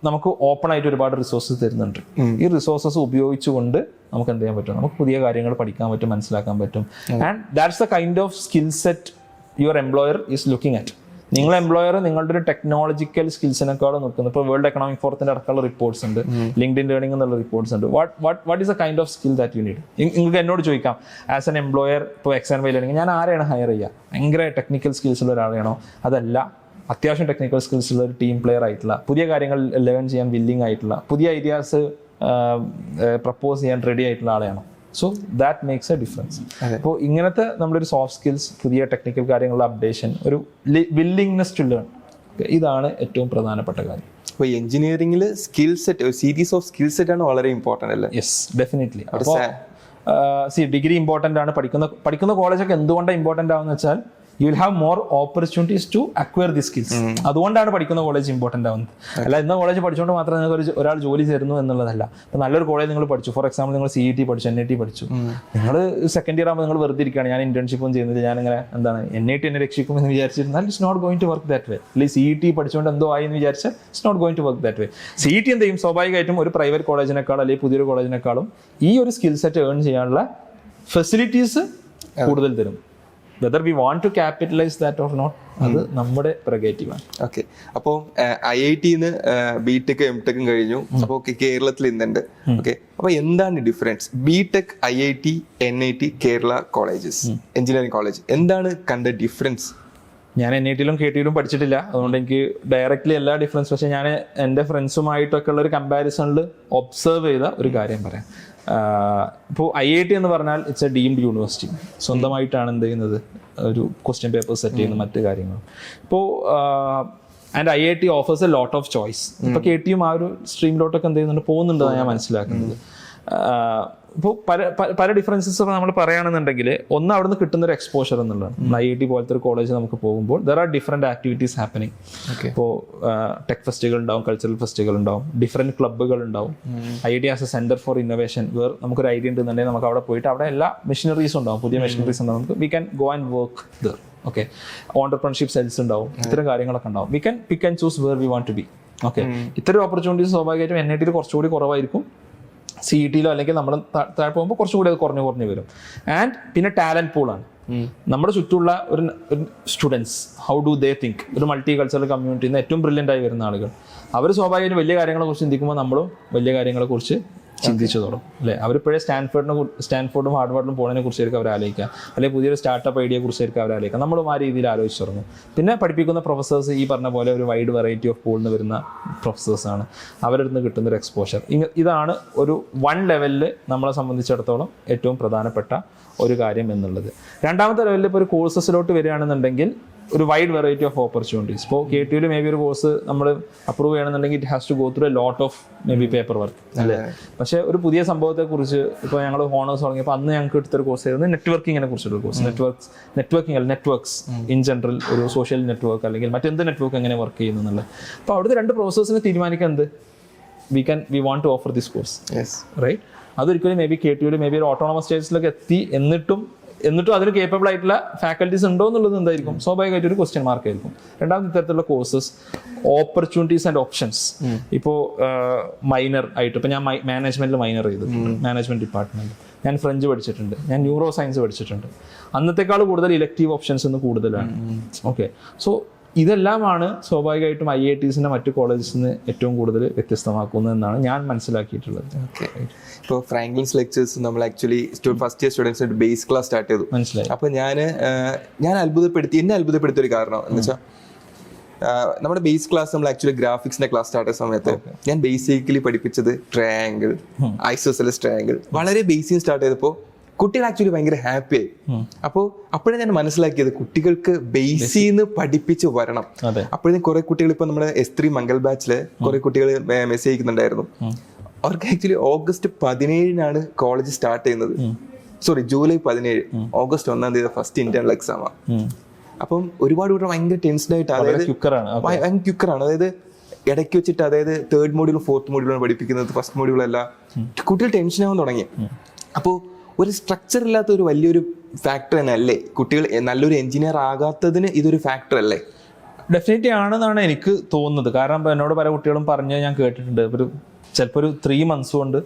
നമുക്ക് ഓപ്പൺ ആയിട്ട് ഒരുപാട് റിസോഴ്സസ് തരുന്നുണ്ട്. ഈ റിസോഴ്സസ് ഉപയോഗിച്ചുകൊണ്ട് നമുക്ക് എന്ത് ചെയ്യാൻ പറ്റും, നമുക്ക് പുതിയ കാര്യങ്ങൾ പഠിക്കാൻ പറ്റും, മനസ്സിലാക്കാൻ പറ്റും. And that's the kind of skill set your employer is looking at. നിങ്ങളുടെ എംപ്ലോയർ നിങ്ങളുടെ ഒരു ടെക്നോളജിക്കൽ സ്കിൽസിനേക്കാളും നോക്കുന്നത്. ഇപ്പോൾ വേൾഡ് എക്കണോമിക് ഫോറത്തിന്റെ അടക്കമുള്ള റിപ്പോർട്ട്സ് ഉണ്ട്, ലിങ്ക്ഡിൻ ലേണിംഗ് എന്നുള്ള റിപ്പോർട്ട്സ് ഉണ്ട്. What is A kind of skill that you need? നിങ്ങൾക്ക് എന്നോട് ചോദിക്കാം ആസ് എൻ എംപ്ലോയർ, ഇപ്പോൾ XNY ലേണിംഗ് ഞാൻ ആരെയാണ് ഹയർ ചെയ്യുക? ഭയങ്കര ടെക്നിക്കൽ സ്കിൽസ് ഉള്ള ഒരാളെയാണോ? അതല്ല, അത്യാവശ്യം ടെക്നിക്കൽ സ്കിൽസ് ഉള്ള ഒരു ടീം പ്ലെയർ ആയിട്ടുള്ള, പുതിയ കാര്യങ്ങൾ ലേൺ ചെയ്യാൻ വില്ലിംഗ് ആയിട്ടുള്ള, പുതിയ ഐഡിയാസ് പ്രപ്പോസ് ചെയ്യാൻ റെഡി ആയിട്ടുള്ള ആളെയാണോ? So that makes a difference. അപ്പോൾ ഇങ്ങനത്തെ നമ്മളൊരു സോഫ്റ്റ് സ്കിൽസ്, പുതിയ ടെക്നിക്കൽ കാര്യങ്ങളുടെ അപ്ഡേഷൻ, ഒരു വില്ലിംഗ്നെസ് ടു ലേൺ, ഇതാണ് ഏറ്റവും പ്രധാനപ്പെട്ട കാര്യം. അപ്പോൾ എഞ്ചിനീയറിംഗിൽ സ്കിൽ സെറ്റ്, ഒരു സീരീസ് ഓഫ് സ്കിൽ സെറ്റ് ആണ് വളരെ ഇമ്പോർട്ടൻ്റ് അല്ലേ? Yes, definitely. അപ്പോൾ ഡിഗ്രി ഇമ്പോർട്ടൻ്റ് ആണ്. പഠിക്കുന്ന കോളേജൊക്കെ എന്തുകൊണ്ടാണ് ഇമ്പോർട്ടൻ്റ് ആവുമെന്ന് വെച്ചാൽ you will have more opportunities to acquire these skills. അതുകൊണ്ടാണ് പഠിക്കുന്ന കോളേജ് ഇമ്പോർട്ടൻ്റ് ആവുന്നത്. അല്ല ഇന്ന കോളേജ് പഠിച്ചുകൊണ്ട് മാത്രമേ നിങ്ങൾക്ക് ഒരാൾ ജോലി തരുന്നു എന്നുള്ളതല്ല. ഇപ്പം നല്ലൊരു കോളേജ് നിങ്ങൾ പഠിച്ചു, ഫോർ എക്സാമ്പിൾ നിങ്ങൾ CET പഠിച്ചു, NIT പഠിച്ചു, നിങ്ങൾ സെക്കൻഡ് ഇയർ ആകുമ്പോൾ നിങ്ങൾ വെറുതെ ഇരിക്കുകയാണ്, ഞാൻ ഇന്റേൺഷിപ്പും ചെയ്യുന്നത്, ഞാനിങ്ങനെ എന്താണ് NIT എന്നെ രക്ഷിക്കും എന്ന് വിചാരിച്ചിരുന്നാൽ it's not going to work that way. അല്ലെങ്കിൽ CET പഠിച്ചുകൊണ്ട് എന്തോ ആയി എന്ന് വിചാരിച്ചാൽ it's not going to work that way. CET എന്ത് ചെയ്യും, സ്വാഭാവികമായിട്ടും ഒരു പ്രൈവറ്റ് കോളേജിനേക്കാളും അല്ലെങ്കിൽ പുതിയൊരു കോളേജിനേക്കാളും ഈ ഒരു സ്കിൽ സെറ്റ് ഏൺ ചെയ്യാനുള്ള ഫെസിലിറ്റീസ് കൂടുതൽ തരും. Whether we want to capitalize that or not, അത് നമ്മുടെ പ്രൊഗേറ്റീവാണ്. ഓക്കെ, അപ്പോൾ IITന്ന് BTech MTech കഴിഞ്ഞു, അപ്പോൾ കേരളത്തിൽ ഇന്നുണ്ട്. ഓക്കെ, അപ്പോൾ എന്താണ് difference BTech, IIT, NIT, Kerala colleges, engineering college, എന്താണ് കണ്ട ഡിഫറൻസ്? ഞാൻ NITയിലും KTയിലും പഠിച്ചിട്ടില്ല, അതുകൊണ്ട് എനിക്ക് ഡയറക്റ്റ്ലി എല്ലാ ഡിഫറൻസ്, പക്ഷേ ഞാൻ എൻ്റെ ഫ്രണ്ട്സുമായിട്ടൊക്കെ ഉള്ള ഒരു കമ്പാരിസണിൽ ഒബ്സർവ് ചെയ്ത ഒരു കാര്യം പറയാം. ഇപ്പോൾ IIT എന്ന് പറഞ്ഞാൽ ഇറ്റ്സ് എ ഡീംഡ് യൂണിവേഴ്സിറ്റി. സ്വന്തമായിട്ടാണ് എന്ത് ചെയ്യുന്നത്, ഒരു ക്വസ്റ്റ്യൻ പേപ്പർ സെറ്റ് ചെയ്യുന്ന മറ്റ് കാര്യങ്ങൾ. ഇപ്പോൾ and IIT offers A lot of choice. ഇപ്പോൾ KTയും ആ ഒരു സ്ട്രീമിലോട്ടൊക്കെ എന്ത് ചെയ്യുന്നുണ്ട്, പോകുന്നുണ്ടെന്നാണ് ഞാൻ മനസ്സിലാക്കുന്നത്. ഇപ്പോൾ പല ഡിഫറൻസസ് നമ്മൾ പറയുകയാണെന്നുണ്ടെങ്കിൽ, ഒന്ന് അവിടെ നിന്ന് കിട്ടുന്ന ഒരു എക്സ്പോഷർ എന്നുള്ളതാണ്. IIT പോലത്തെ ഒരു കോളേജ് നമുക്ക് പോകുമ്പോൾ there are different activities happening. ഇപ്പോൾ ടെക് ഫെസ്റ്റുകൾ ഉണ്ടാവും, കൾച്ചറൽ ഫെസ്റ്റുകൾ ഉണ്ടാവും, ഡിഫറെൻറ്റ് ക്ലബ്ബുകൾ ഉണ്ടാവും. IIT as a centre for innovation, where നമുക്കൊരു ഐഡിയ ഉണ്ടെന്നുണ്ടെങ്കിൽ നമുക്ക് അവിടെ പോയിട്ട് അവിടെ എല്ലാ മെഷീനറീസും ഉണ്ടാവും, പുതിയ മെഷീനറീസ് ഉണ്ടാവും, നമുക്ക് we can go and work there. Okay, entrepreneurship cells ഉണ്ടാവും, ഇത്തരം കാര്യങ്ങളൊക്കെ ഉണ്ടാവും. We can pick and choose where we want to be. Okay, ഇത്തരം ഓപ്പർച്യൂണിറ്റീസ് സ്വാഭാവികമായിട്ടും NITയിൽ കുറച്ചുകൂടി കുറവായിരിക്കും, CETയിലോ അല്ലെങ്കിൽ നമ്മൾ താഴെ പോകുമ്പോൾ കുറച്ചുകൂടി അത് കുറഞ്ഞു വരും. ആൻഡ് പിന്നെ ടാലന്റ് പൂളാണ്. നമ്മുടെ ചുറ്റുമുള്ള ഒരു students, how do they think, ഒരു മൾട്ടി കൾച്ചറൽ കമ്മ്യൂണിറ്റിയിൽ നിന്ന് ഏറ്റവും ബ്രില്യൻ്റ് ആയി വരുന്ന ആളുകൾ, അവർ സ്വാഭാവികമായിട്ടും വലിയ കാര്യങ്ങളെക്കുറിച്ച് ചിന്തിക്കുമ്പോൾ നമ്മളും വലിയ കാര്യങ്ങളെക്കുറിച്ച് ചിന്തിച്ചു തുടങ്ങും അല്ലേ. അവരിപ്പോഴേ സ്റ്റാൻഫോർഡും ഹാർഡ്വാർഡിലും പോകുന്നതിനെ കുറിച്ചായിരിക്കും അവർ ആലോചിക്കുക, അല്ലെങ്കിൽ പുതിയൊരു സ്റ്റാർട്ടപ്പ് ഐഡിയയെ കുറിച്ചായിരിക്കും അവർ ആലോചിക്കുക. നമ്മളും ആ രീതിയിൽ ആലോചിച്ച് തുടങ്ങും. പിന്നെ പഠിപ്പിക്കുന്ന പ്രൊഫസേഴ്സ് ഈ പറഞ്ഞ പോലെ ഒരു വൈഡ് വെറൈറ്റി ഓഫ് പൂളിൽ നിന്ന് വരുന്ന പ്രൊഫസേഴ്സാണ്, അവരുടെ നിന്ന് കിട്ടുന്നൊരു എക്സ്പോഷർ. ഇതാണ് ഒരു വൺ ലെവലിൽ നമ്മളെ സംബന്ധിച്ചിടത്തോളം ഏറ്റവും പ്രധാനപ്പെട്ട ഒരു കാര്യം എന്നുള്ളത്. രണ്ടാമത്തെ ലെവലിൽ ഇപ്പോൾ ഒരു കോഴ്സസിലോട്ട് വരികയാണെന്നുണ്ടെങ്കിൽ ഒരു വൈഡ് വെറൈറ്റി ഓഫ് ഓപ്പർച്യൂണിറ്റീസ്. ഇപ്പോൾ KTയിൽ മേ ബി ഒരു കോഴ്സ് നമ്മൾ അപ്രൂവ് ചെയ്യണമെന്നുണ്ടെങ്കിൽ it has to go through a lot of maybe paperwork അല്ലേ. പക്ഷേ ഒരു പുതിയ സംഭവത്തെക്കുറിച്ച് ഇപ്പോൾ ഞങ്ങൾ ഹോണേഴ്സ് തുടങ്ങിയപ്പോൾ അന്ന് ഞങ്ങൾക്ക് എടുത്തൊരു കോഴ്സ് ആയിരുന്നു നെറ്റ്വർക്കിങ്ങിനെ കുറിച്ചുള്ള കോഴ്സ്. നെറ്റ്വർക്ക്സ് ഇൻ ജനറൽ, ഒരു സോഷ്യൽ നെറ്റ്വർക്ക് അല്ലെങ്കിൽ മറ്റെന്ത് നെറ്റ്വർക്ക് എങ്ങനെ വർക്ക് ചെയ്യുന്നു എന്നുള്ളത്. അപ്പോൾ അവിടുത്തെ രണ്ട് പ്രൊഫസേഴ്സിനെ തീരുമാനിക്കാൻ എന്ത് we want to offer this course, right. അതൊരിക്കലും മേ ബി KTയിൽ മേ ബി ഒരു ഓട്ടോണമസ് സ്റ്റേജസിലൊക്കെ എത്തി, എന്നിട്ടും അതിന് കേപ്പബിൾ ആയിട്ടുള്ള ഫാക്കൽറ്റീസ് ഉണ്ടോ എന്നുള്ളത് എന്തായിരിക്കും, സ്വാഭാവികമായിട്ട് ഒരു ക്വസ്റ്റ്യൻ മാർക്ക് ആയിരിക്കും. രണ്ടാമത്തെ ഇത്തരത്തിലുള്ള കോഴ്സസ്, ഓപ്പർച്യൂണിറ്റീസ് ആൻഡ് ഓപ്ഷൻസ്. ഇപ്പോൾ മൈനർ ആയിട്ട് ഇപ്പോൾ ഞാൻ മാനേജ്മെന്റിൽ മൈനർ ചെയ്തിട്ടുണ്ട്, മാനേജ്മെന്റ് ഡിപ്പാർട്ട്മെന്റ്. ഞാൻ ഫ്രഞ്ച് പഠിച്ചിട്ടുണ്ട്, ഞാൻ ന്യൂറോ സയൻസ് പഠിച്ചിട്ടുണ്ട്. അന്നത്തെക്കാൾ കൂടുതൽ ഇലക്റ്റീവ് ഓപ്ഷൻസ് ഇന്ന് കൂടുതലാണ്. ഓക്കെ, സോ ഇതെല്ലാമാണ് സ്വാഭാവികമായിട്ടും IITസിന്റെ മറ്റു കോളേജസിൽ നിന്ന് ഏറ്റവും കൂടുതൽ വ്യത്യസ്തമാക്കുന്നതെന്നാണ് ഞാൻ മനസ്സിലാക്കിയിട്ടുള്ളത്. ഓക്കെ, ഇപ്പോൾ ഫ്രാങ്ക്ലിൻസ് ലെക്ചേഴ്സ് നമ്മൾ ആക്ച്വലി ഫസ്റ്റ് ഇയർ സ്റ്റുഡൻസിന് ബേസ് ക്ലാസ് സ്റ്റാർട്ട് ചെയ്തു. മനസ്സിലായി. അപ്പോൾ എന്നെ അത്ഭുതപ്പെടുത്തിയ ഒരു കാരണം എന്ന് വെച്ചാൽ നമ്മുടെ ബേസ് ക്ലാസ് നമ്മൾ ആക്ച്വലി ഗ്രാഫിക്സിന്റെ ക്ലാസ് സ്റ്റാർട്ട് ചെയ്ത സമയത്ത് ഞാൻ ബേസിക്കലി പഠിപ്പിച്ചത് ട്രയാങ്കിൾ, ഐസോസെലസ് ട്രയാങ്കിൾ, വളരെ ബേസിക് സ്റ്റാർട്ട് ചെയ്തപ്പോൾ കുട്ടികൾ ആക്ച്വലി ഭയങ്കര ഹാപ്പി ആയി. അപ്പോഴാണ് ഞാൻ മനസ്സിലാക്കിയത് കുട്ടികൾക്ക് ബേസിന്ന് പഠിപ്പിച്ച് വരണം. അപ്പോഴേ കുറെ കുട്ടികൾ ഇപ്പൊ നമ്മുടെ S3 മംഗൽ ബാച്ചില് കുറെ കുട്ടികൾ മെസ്സേജ് അയക്കുന്നുണ്ടായിരുന്നു. അവർക്ക് ആക്ച്വലി ഓഗസ്റ്റ് 17 കോളേജ് സ്റ്റാർട്ട് ചെയ്യുന്നത്. ജൂലൈ 17, ഓഗസ്റ്റ് 1 ഫസ്റ്റ് ഇന്റേണൽ എക്സാമാണ്. അപ്പം ഒരുപാട് കൂടെ ഭയങ്കര ടെൻഷനായിട്ട്, അതായത് ക്യുക്കറാണ്. അതായത് ഇടയ്ക്ക് വെച്ചിട്ട്, അതായത് 3rd മോഡ്യൂളും 4th മോഡ്യൂളാണ് പഠിപ്പിക്കുന്നത്, ഫസ്റ്റ് മോഡ്യൂളല്ല. കുട്ടികൾ ടെൻഷനാവാൻ തുടങ്ങി. അപ്പോൾ ഒരു സ്ട്രക്ചർ ഇല്ലാത്ത ഒരു വലിയൊരു ഫാക്ടർ തന്നെ അല്ലേ കുട്ടികൾ നല്ലൊരു എഞ്ചിനീയർ ആകാത്തതിന് ഇതൊരു ഫാക്ടർ അല്ലേ? ഡെഫിനറ്റ്ലി ആണെന്നാണ് എനിക്ക് തോന്നുന്നത്. കാരണം എന്നോട് പല കുട്ടികളും പറഞ്ഞ് ഞാൻ കേട്ടിട്ടുണ്ട്, ചിലപ്പോൾ ഒരു 3 months കൊണ്ട്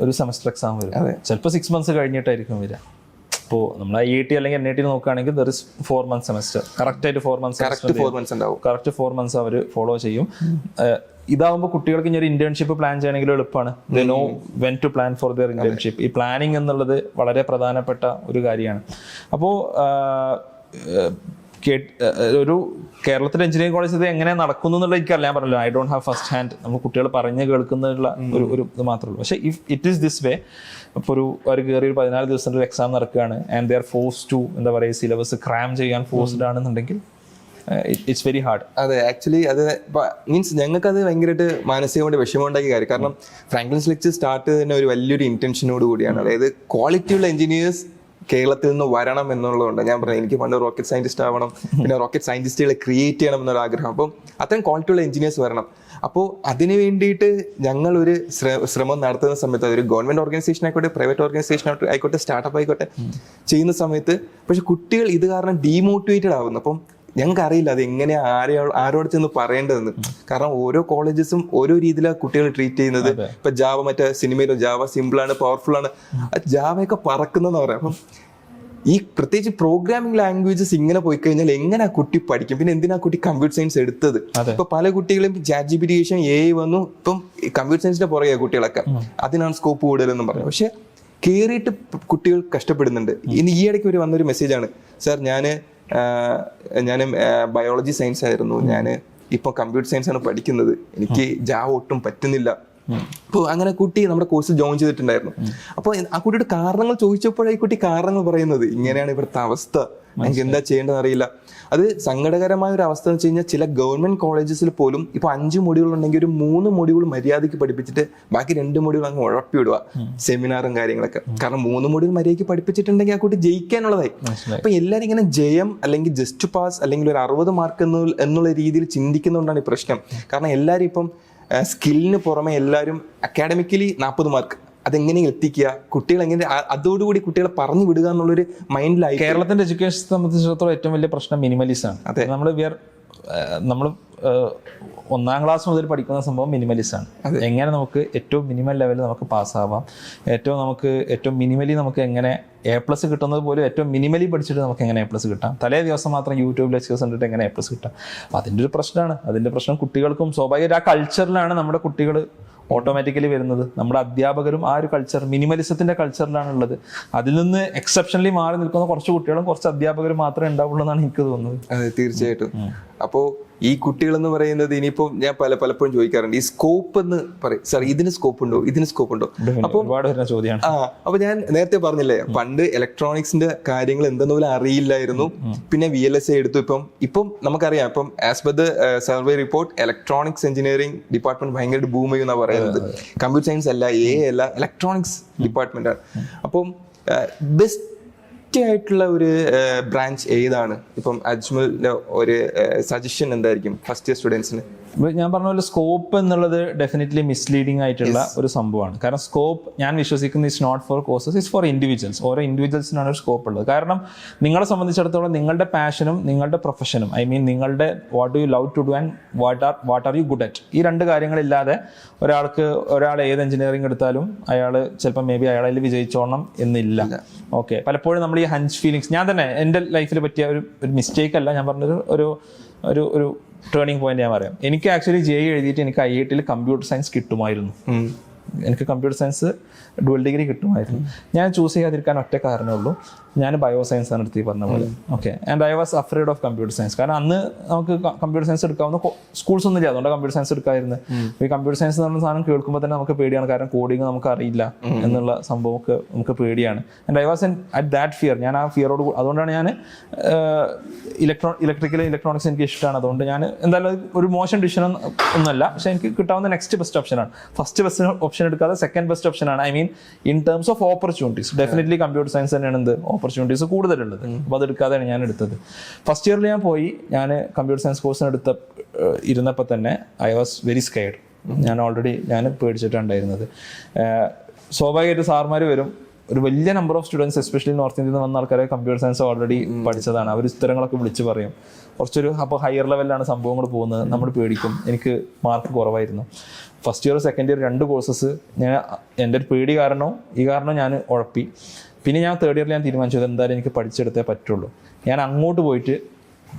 ഒരു സെമസ്റ്റർ എക്സാം വരും, ചിലപ്പോൾ 6 months കഴിഞ്ഞിട്ടായിരിക്കും വരിക. ഇപ്പോൾ നമ്മൾ IIT അല്ലെങ്കിൽ NIT നോക്കുകയാണെങ്കിൽ ദർ ഇസ് 4 month സെമസ്റ്റർ, കറക്റ്റായിട്ട് 4 months ഉണ്ടാവും. കറക്റ്റ് 4 months അവർ ഫോളോ ചെയ്യും. ഇതാവുമ്പോൾ കുട്ടികൾക്ക് ഇനി ഒരു ഇന്റേൺഷിപ്പ് പ്ലാൻ ചെയ്യണമെങ്കിൽ എളുപ്പമാണ്. They know when to plan for their internship. ഈ പ്ലാനിങ് എന്നുള്ളത് വളരെ പ്രധാനപ്പെട്ട ഒരു കാര്യമാണ്. അപ്പോൾ ഒരു കേരളത്തിലെ എഞ്ചിനീയറിംഗ് കോളേജ് ഇത് എങ്ങനെ നടക്കുന്നു എന്നുള്ളത് എനിക്കറിയാം. ഞാൻ പറഞ്ഞല്ലോ, I don't have first hand. നമ്മൾ കുട്ടികൾ പറഞ്ഞ് കേൾക്കുന്നതിനുള്ള ഒരു ഇത് മാത്രമേ ഉള്ളൂ. പക്ഷേ if it is this way, ഇപ്പോൾ ഒരു കയറി ഒരു 14 ദിവസത്തിൻ്റെ ഒരു എക്സാം നടക്കുകയാണ്, and they are force to എന്താ പറയുക സിലബസ് ക്രാം ചെയ്യാൻ ഫോഴ്സ്ഡ് ആണെന്നുണ്ടെങ്കിൽ ഇറ്റ്സ് വെരി ഹാർഡ്. അതെ, ആക്ച്വലി അത് മീൻസ് ഞങ്ങൾക്ക് അത് ഭയങ്കരമായിട്ട് മാനസികമായിട്ട് വിഷമമുണ്ടാക്കിയ കാര്യം. കാരണം ഫ്രാങ്ക്ലിൻസ് ലെക്ചർ സ്റ്റാർട്ട് ചെയ്തതിന് ഒരു വലിയൊരു ഇന്റൻഷനോട് കൂടിയാണ്. അതായത് ക്വാളിറ്റിയുള്ള എഞ്ചിനീയേഴ്സ് കേരളത്തിൽ നിന്ന് വരണം എന്നുള്ളതുകൊണ്ട് ഞാൻ പറഞ്ഞു എനിക്ക് പണ്ട് റോക്കറ്റ് സയന്റിസ്റ്റ് ആവണം, പിന്നെ റോക്കറ്റ് സയന്റിസ്റ്റുകളെ ക്രിയേറ്റ് ചെയ്യണം എന്നൊരു ആഗ്രഹം. അപ്പം അത്രയും ക്വാളിറ്റിയുള്ള എഞ്ചിനീയേഴ്സ് വരണം. അപ്പോൾ അതിന് വേണ്ടിയിട്ട് ഞങ്ങൾ ഒരു ശ്രമം നടത്തുന്ന സമയത്ത്, അതൊരു ഗവൺമെന്റ് ഓർഗനൈസേഷൻ ആയിക്കോട്ടെ, പ്രൈവറ്റ് ഓർഗനൈസേഷൻ ആയിക്കോട്ടെ, സ്റ്റാർട്ടപ്പ് ആയിക്കോട്ടെ, ചെയ്യുന്ന സമയത്ത് പക്ഷെ കുട്ടികൾ ഇത് കാരണം ഡീമോട്ടിവേറ്റഡ് ആവുന്നു. അപ്പം ഞങ്ങൾക്ക് അറിയില്ല അത് എങ്ങനെ ആരോട് ചെന്ന് പറയേണ്ടതെന്ന്. കാരണം ഓരോ കോളേജസും ഓരോ രീതിയിലാണ് കുട്ടികൾ ട്രീറ്റ് ചെയ്യുന്നത്. ഇപ്പൊ ജാവ, മറ്റേ സിനിമയിലോ ജാവ സിമ്പിളാണ്, പവർഫുൾ ആണ്, ജാവയൊക്കെ പറക്കുന്നതെന്ന് പറയാം. അപ്പം ഈ പ്രത്യേകിച്ച് പ്രോഗ്രാമിംഗ് ലാംഗ്വേജസ് ഇങ്ങനെ പോയി കഴിഞ്ഞാൽ എങ്ങനെ ആ കുട്ടി പഠിക്കും? പിന്നെ എന്തിനാ കുട്ടി കമ്പ്യൂട്ടർ സയൻസ് എടുത്തത്? ഇപ്പൊ പല കുട്ടികളും ChatGPT ശേഷം AI വന്നു, ഇപ്പം കമ്പ്യൂട്ടർ സയൻസിന്റെ പുറകെ കുട്ടികളൊക്കെ, അതിനാണ് സ്കോപ്പ് കൂടുതലെന്നും പറഞ്ഞു. പക്ഷെ കയറിയിട്ട് കുട്ടികൾ കഷ്ടപ്പെടുന്നുണ്ട്. ഇനി ഈ ഇടയ്ക്ക് വന്നൊരു മെസ്സേജാണ്, സാർ ഞാൻ ബയോളജി സയൻസ് ആയിരുന്നു, ഞാൻ ഇപ്പൊ കമ്പ്യൂട്ടർ സയൻസ് ആണ് പഠിക്കുന്നത്, എനിക്ക് ജാവ ഒട്ടും പറ്റുന്നില്ല. അപ്പോൾ അങ്ങനെ കുട്ടി നമ്മുടെ കോഴ്സിൽ ജോയിൻ ചെയ്തിട്ടുണ്ടായിരുന്നു. അപ്പോൾ ആ കുട്ടിയുടെ കാരണങ്ങൾ ചോദിച്ചപ്പോഴാണ് ഈ കുട്ടി കാരണങ്ങൾ പറയുന്നത്, ഇങ്ങനെയാണ് ഇവിടുത്തെ അവസ്ഥ, എനിക്ക് എന്താ ചെയ്യേണ്ടതെന്ന് അറിയില്ല. അത് സങ്കടകരമായ ഒരു അവസ്ഥ എന്ന് വെച്ച് കഴിഞ്ഞാൽ ചില ഗവൺമെന്റ് കോളേജസിൽ പോലും ഇപ്പൊ 5 മൊഡ്യൂൾ ഉണ്ടെങ്കിൽ ഒരു 3 മൊഡ്യൂൾ മര്യാദയ്ക്ക് പഠിപ്പിച്ചിട്ട് ബാക്കി 2 മൊഡ്യൂൾ അങ്ങ് ഉഴപ്പിവിടുക, സെമിനാറും കാര്യങ്ങളൊക്കെ. കാരണം 3 മൊഡ്യൂൾ മര്യാദയ്ക്ക് പഠിപ്പിച്ചിട്ടുണ്ടെങ്കിൽ ആ കുട്ടി ജയിക്കാനുള്ളതായി. അപ്പൊ എല്ലാവരും ഇങ്ങനെ ജയം അല്ലെങ്കിൽ ജസ്റ്റ് പാസ് അല്ലെങ്കിൽ ഒരു 60 മാർക്ക് എന്നുള്ള രീതിയിൽ ചിന്തിക്കുന്നതുകൊണ്ടാണ് ഈ പ്രശ്നം. കാരണം എല്ലാവരും ഇപ്പം സ്കില്ലിന് പുറമെ എല്ലാവരും അക്കാഡമിക്കലി 40 മാർക്ക് അതെങ്ങനെ എത്തിക്കുക, കുട്ടികൾ എങ്ങനെ അതോടുകൂടി കുട്ടികളെ പറഞ്ഞു വിടുക എന്നുള്ളൊരു മൈൻഡിലായി. കേരളത്തിന്റെ എഡ്യൂക്കേഷൻ സംബന്ധിച്ചിടത്തോളം ഏറ്റവും വലിയ പ്രശ്നം മിനിമലിസം ആണ്. നമ്മൾ 1ാം ക്ലാസ് മുതൽ പഠിക്കുന്ന സംഭവം മിനിമലിസം ആണ്. എങ്ങനെ നമുക്ക് ഏറ്റവും മിനിമൽ ലെവലിൽ നമുക്ക് പാസ്സാവാം, ഏറ്റവും മിനിമലി നമുക്ക് എങ്ങനെ A+ കിട്ടുന്നത് പോലും ഏറ്റവും മിനിമലി പഠിച്ചിട്ട് നമുക്ക് എങ്ങനെ A+ കിട്ടാം. തലേ ദിവസം മാത്രം യൂട്യൂബ് ലെക്ചേഴ്സ് കണ്ടിട്ട് എങ്ങനെ A+ കിട്ടാം. അപ്പം അതിൻ്റെ ഒരു പ്രശ്നമാണ്. അതിൻ്റെ പ്രശ്നം കുട്ടികൾക്കും സ്വാഭാവികമായിട്ട് ആ കൾച്ചറിലാണ് നമ്മുടെ കുട്ടികൾ ഓട്ടോമാറ്റിക്കലി വരുന്നത്. നമ്മുടെ അധ്യാപകരും ആ ഒരു കൾച്ചർ, മിനിമലിസത്തിന്റെ കൾച്ചറിലാണ് ഉള്ളത്. അതിൽ നിന്ന് എക്സെപ്ഷനലി മാറി നിൽക്കുന്ന കുറച്ച് കുട്ടികളും കുറച്ച് അധ്യാപകരും മാത്രമേ ഉണ്ടാവുള്ളൂ എന്നാണ് എനിക്ക് തോന്നുന്നത്. അതെ, തീർച്ചയായിട്ടും. അപ്പോൾ ഈ കുട്ടികൾ എന്ന് പറയുന്നത് ഇനിയിപ്പോ ഞാൻ പലപ്പോഴും ചോദിക്കാറുണ്ട്, ഈ സ്കോപ്പ് എന്ന് പറയും, സാർ ഇതിന് സ്കോപ്പ് ഉണ്ടോ, ഇതിന് സ്കോപ്പ് ഉണ്ടോ? അപ്പോൾ ഒരുപാട് വരുന്ന ചോദ്യമാണ്. അപ്പൊ ഞാൻ നേരത്തെ പറഞ്ഞില്ലേ, പണ്ട് ഇലക്ട്രോണിക്സിന്റെ കാര്യങ്ങൾ എന്തെന്ന് പോലും അറിയില്ലായിരുന്നു. പിന്നെ VLSI എടുത്തു. ഇപ്പം നമുക്കറിയാം, ഇപ്പം as per the survey report electronics engineering department ഭയങ്കര ബൂം ചെയ്യുന്ന പറയുന്നത്. കമ്പ്യൂട്ടർ സയൻസ് അല്ല, അല്ല, ഇലക്ട്രോണിക്സ് ഡിപ്പാർട്ട്മെന്റ് ആണ്. അപ്പം ബെസ്റ്റ് ആയിട്ടുള്ള ഒരു ബ്രാഞ്ച് ഏതാണ്? ഇപ്പം അജ്മലിന്റെ ഒരു സജഷൻ എന്തായിരിക്കും ഫസ്റ്റ് ഇയർ സ്റ്റുഡൻസിന്? ഞാൻ പറഞ്ഞ പോലെ സ്കോപ്പ് എന്നുള്ളത് ഡെഫിനറ്റ്ലി മിസ്ലീഡിംഗ് ആയിട്ടുള്ള ഒരു സംഭവമാണ്. കാരണം സ്കോപ്പ് ഞാൻ വിശ്വസിക്കുന്നത് it's not for courses, it's for individuals. ഓരോ ഇൻഡിവിജ്വൽസിനാണ് ഒരു സ്കോപ്പ് ഉള്ളത്. കാരണം നിങ്ങളെ സംബന്ധിച്ചിടത്തോളം നിങ്ങളുടെ പാഷനും നിങ്ങളുടെ പ്രൊഫഷനും, ഐ മീൻ നിങ്ങളുടെ what do you love to do and what are you good at, ഈ 2 കാര്യങ്ങളില്ലാതെ ഒരാൾ ഏത് എഞ്ചിനീയറിംഗ് എടുത്താലും അയാൾ ചിലപ്പോൾ മേ ബി അയാളിൽ വിജയിച്ചോണം എന്നില്ല. ഓക്കെ, പലപ്പോഴും നമ്മൾ ഈ ഹഞ്ച് ഫീലിങ്സ്, ഞാൻ തന്നെ എൻ്റെ ലൈഫിൽ പറ്റിയ ഒരു മിസ്റ്റേക്ക് അല്ല, ഞാൻ പറഞ്ഞൊരു ഒരു ടേണിംഗ് പോയിന്റ് ഞാൻ പറയാം. എനിക്ക് ആക്ച്വലി JEE എഴുതിയിട്ട് എനിക്ക് IIT കമ്പ്യൂട്ടർ സയൻസ് കിട്ടുമായിരുന്നു. എനിക്ക് കമ്പ്യൂട്ടർ സയൻസ് ഡുവൽ ഡിഗ്രി കിട്ടുമായിരുന്നു. ഞാൻ ചൂസ് ചെയ്യാതിരിക്കാൻ ഒറ്റ കാരണമേ ഉള്ളൂ, ഞാൻ ബയോ സയൻസ് ആണ് എടുത്ത് പറഞ്ഞ പോലെ. Okay, and I was afraid of computer science. കാരണം അന്ന് നമുക്ക് കമ്പ്യൂട്ടർ സയൻസ് എടുക്കാവുന്ന സ്കൂൾസ് ഒന്നും ഇല്ല, അതുകൊണ്ട് കമ്പ്യൂട്ടർ സയൻസ് എടുക്കാമായിരുന്നു. ഈ കമ്പ്യൂട്ടർ സയൻസ് എന്ന് പറഞ്ഞ സാധനം കേൾക്കുമ്പോൾ തന്നെ നമുക്ക് പേടിയാണ്, കാരണം കോഡിങ് നമുക്ക് അറിയില്ല എന്നുള്ള സംഭവമൊക്കെ നമുക്ക് പേടിയാണ്. And I was at that fear. ഞാൻ ആ ഫിയറോട്, അതുകൊണ്ടാണ് ഞാൻ ഇലക്ട്രോണിക്സ് എനിക്ക് ഇഷ്ടമാണ്. അതുകൊണ്ട് ഞാൻ എന്തായാലും ഒരു മോശം ഡിസിഷൻ ഒന്നുമല്ല, പക്ഷെ എനിക്ക് കിട്ടാവുന്ന നെക്സ്റ്റ് ബെസ്റ്റ് ഓപ്ഷനാണ്. ഫസ്റ്റ് ബെസ്റ്റ് ഓപ്ഷൻ എടുക്കാതെ സെക്കൻഡ് ബെസ്റ്റ് ഓപ്ഷനാണ്. I mean in terms of opportunities definitely computer science തന്നെയാണ് എന്ത് ഓപ്പർച്യൂണിറ്റീസ് കൂടുതലുള്ളത്. അപ്പോൾ അതെടുക്കാതെയാണ് ഞാൻ എടുത്തത്. ഫസ്റ്റ് ഇയറിൽ ഞാൻ പോയി, ഞാൻ കമ്പ്യൂട്ടർ സയൻസ് കോഴ്സിന് ഇരുന്നപ്പോൾ തന്നെ ഐ വാസ് വെരി സ്കെയർഡ്. ഞാൻ പേടിച്ചിട്ടുണ്ടായിരുന്നത്. സ്വാഭാവികമായിട്ട് സാർമാർ വരും, ഒരു വലിയ number of students especially north ഇന്ത്യയിൽ നിന്ന് വന്ന ആൾക്കാരെ കമ്പ്യൂട്ടർ സയൻസ് ഓൾറെഡി പഠിച്ചതാണ്. അവർ ഉത്തരങ്ങളൊക്കെ വിളിച്ച് പറയും. അപ്പോൾ ഹയർ ലെവലിലാണ് സംഭവങ്ങൾ പോകുന്നത്, നമ്മൾ പേടിക്കും. എനിക്ക് മാർക്ക് കുറവായിരുന്നു. First year second year 2 courses ഞാൻ എൻ്റെ ഒരു പേടി കാരണവും ഈ കാരണം ഞാൻ ഉഴപ്പി. പിന്നെ ഞാൻ തേർഡ് ഇയറിൽ ഞാൻ തീരുമാനിച്ചത് എന്തായാലും എനിക്ക് പഠിച്ചെടുത്തേ പറ്റുള്ളൂ. ഞാൻ അങ്ങോട്ട് പോയിട്ട്,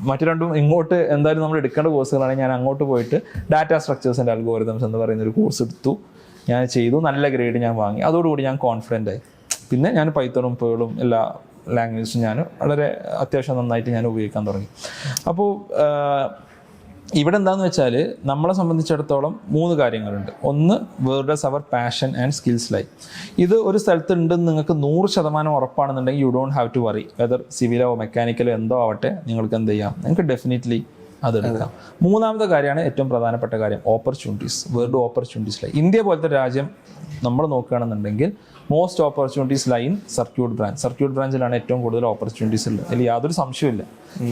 മറ്റു രണ്ടും ഇങ്ങോട്ട് എന്തായാലും നമ്മൾ എടുക്കേണ്ട കോഴ്സുകളാണെങ്കിൽ ഞാൻ അങ്ങോട്ട് പോയിട്ട് ഡാറ്റ സ്ട്രക്ചേഴ്സ് ആൻഡ് അൽഗോരിതംസ് എന്ന് പറയുന്ന ഒരു കോഴ്സ് എടുത്തു. ഞാൻ ചെയ്തു, നല്ല ഗ്രേഡ് ഞാൻ വാങ്ങി. അതോടുകൂടി ഞാൻ കോൺഫിഡൻ്റ് ആയി. പിന്നെ ഞാൻ പൈത്തണും പേളും എല്ലാ ലാംഗ്വേജസും ഞാൻ വളരെ അത്യാവശ്യം നന്നായിട്ട് ഞാൻ ഉപയോഗിക്കാൻ തുടങ്ങി. അപ്പോൾ ഇവിടെ എന്താണെന്ന് വെച്ചാൽ നമ്മളെ സംബന്ധിച്ചിടത്തോളം 3 കാര്യങ്ങളുണ്ട്. ഒന്ന്, where does our passion and skills lie. ഇത് ഒരു സ്ഥലത്ത് ഉണ്ടെന്ന് നിങ്ങൾക്ക് 100% ഉറപ്പാണെന്നുണ്ടെങ്കിൽ you don't have to worry. Whether സിവിലോ മെക്കാനിക്കലോ എന്തോ ആവട്ടെ, നിങ്ങൾക്ക് എന്ത് ചെയ്യാം, നിങ്ങൾക്ക് ഡെഫിനറ്റ്ലി അതെടുക്കാം. 3ാമത്തെ കാര്യമാണ് ഏറ്റവും പ്രധാനപ്പെട്ട കാര്യം, opportunities. Where do opportunities lie. India പോലത്തെ രാജ്യം നമ്മൾ നോക്കുകയാണെന്നുണ്ടെങ്കിൽ most opportunities lie in circuit branch. Circuit ബ്രാഞ്ചിലാണ് ഏറ്റവും കൂടുതൽ ഓപ്പർച്യൂണിറ്റീസ് ഉള്ളത്. അതിൽ യാതൊരു സംശയമില്ല.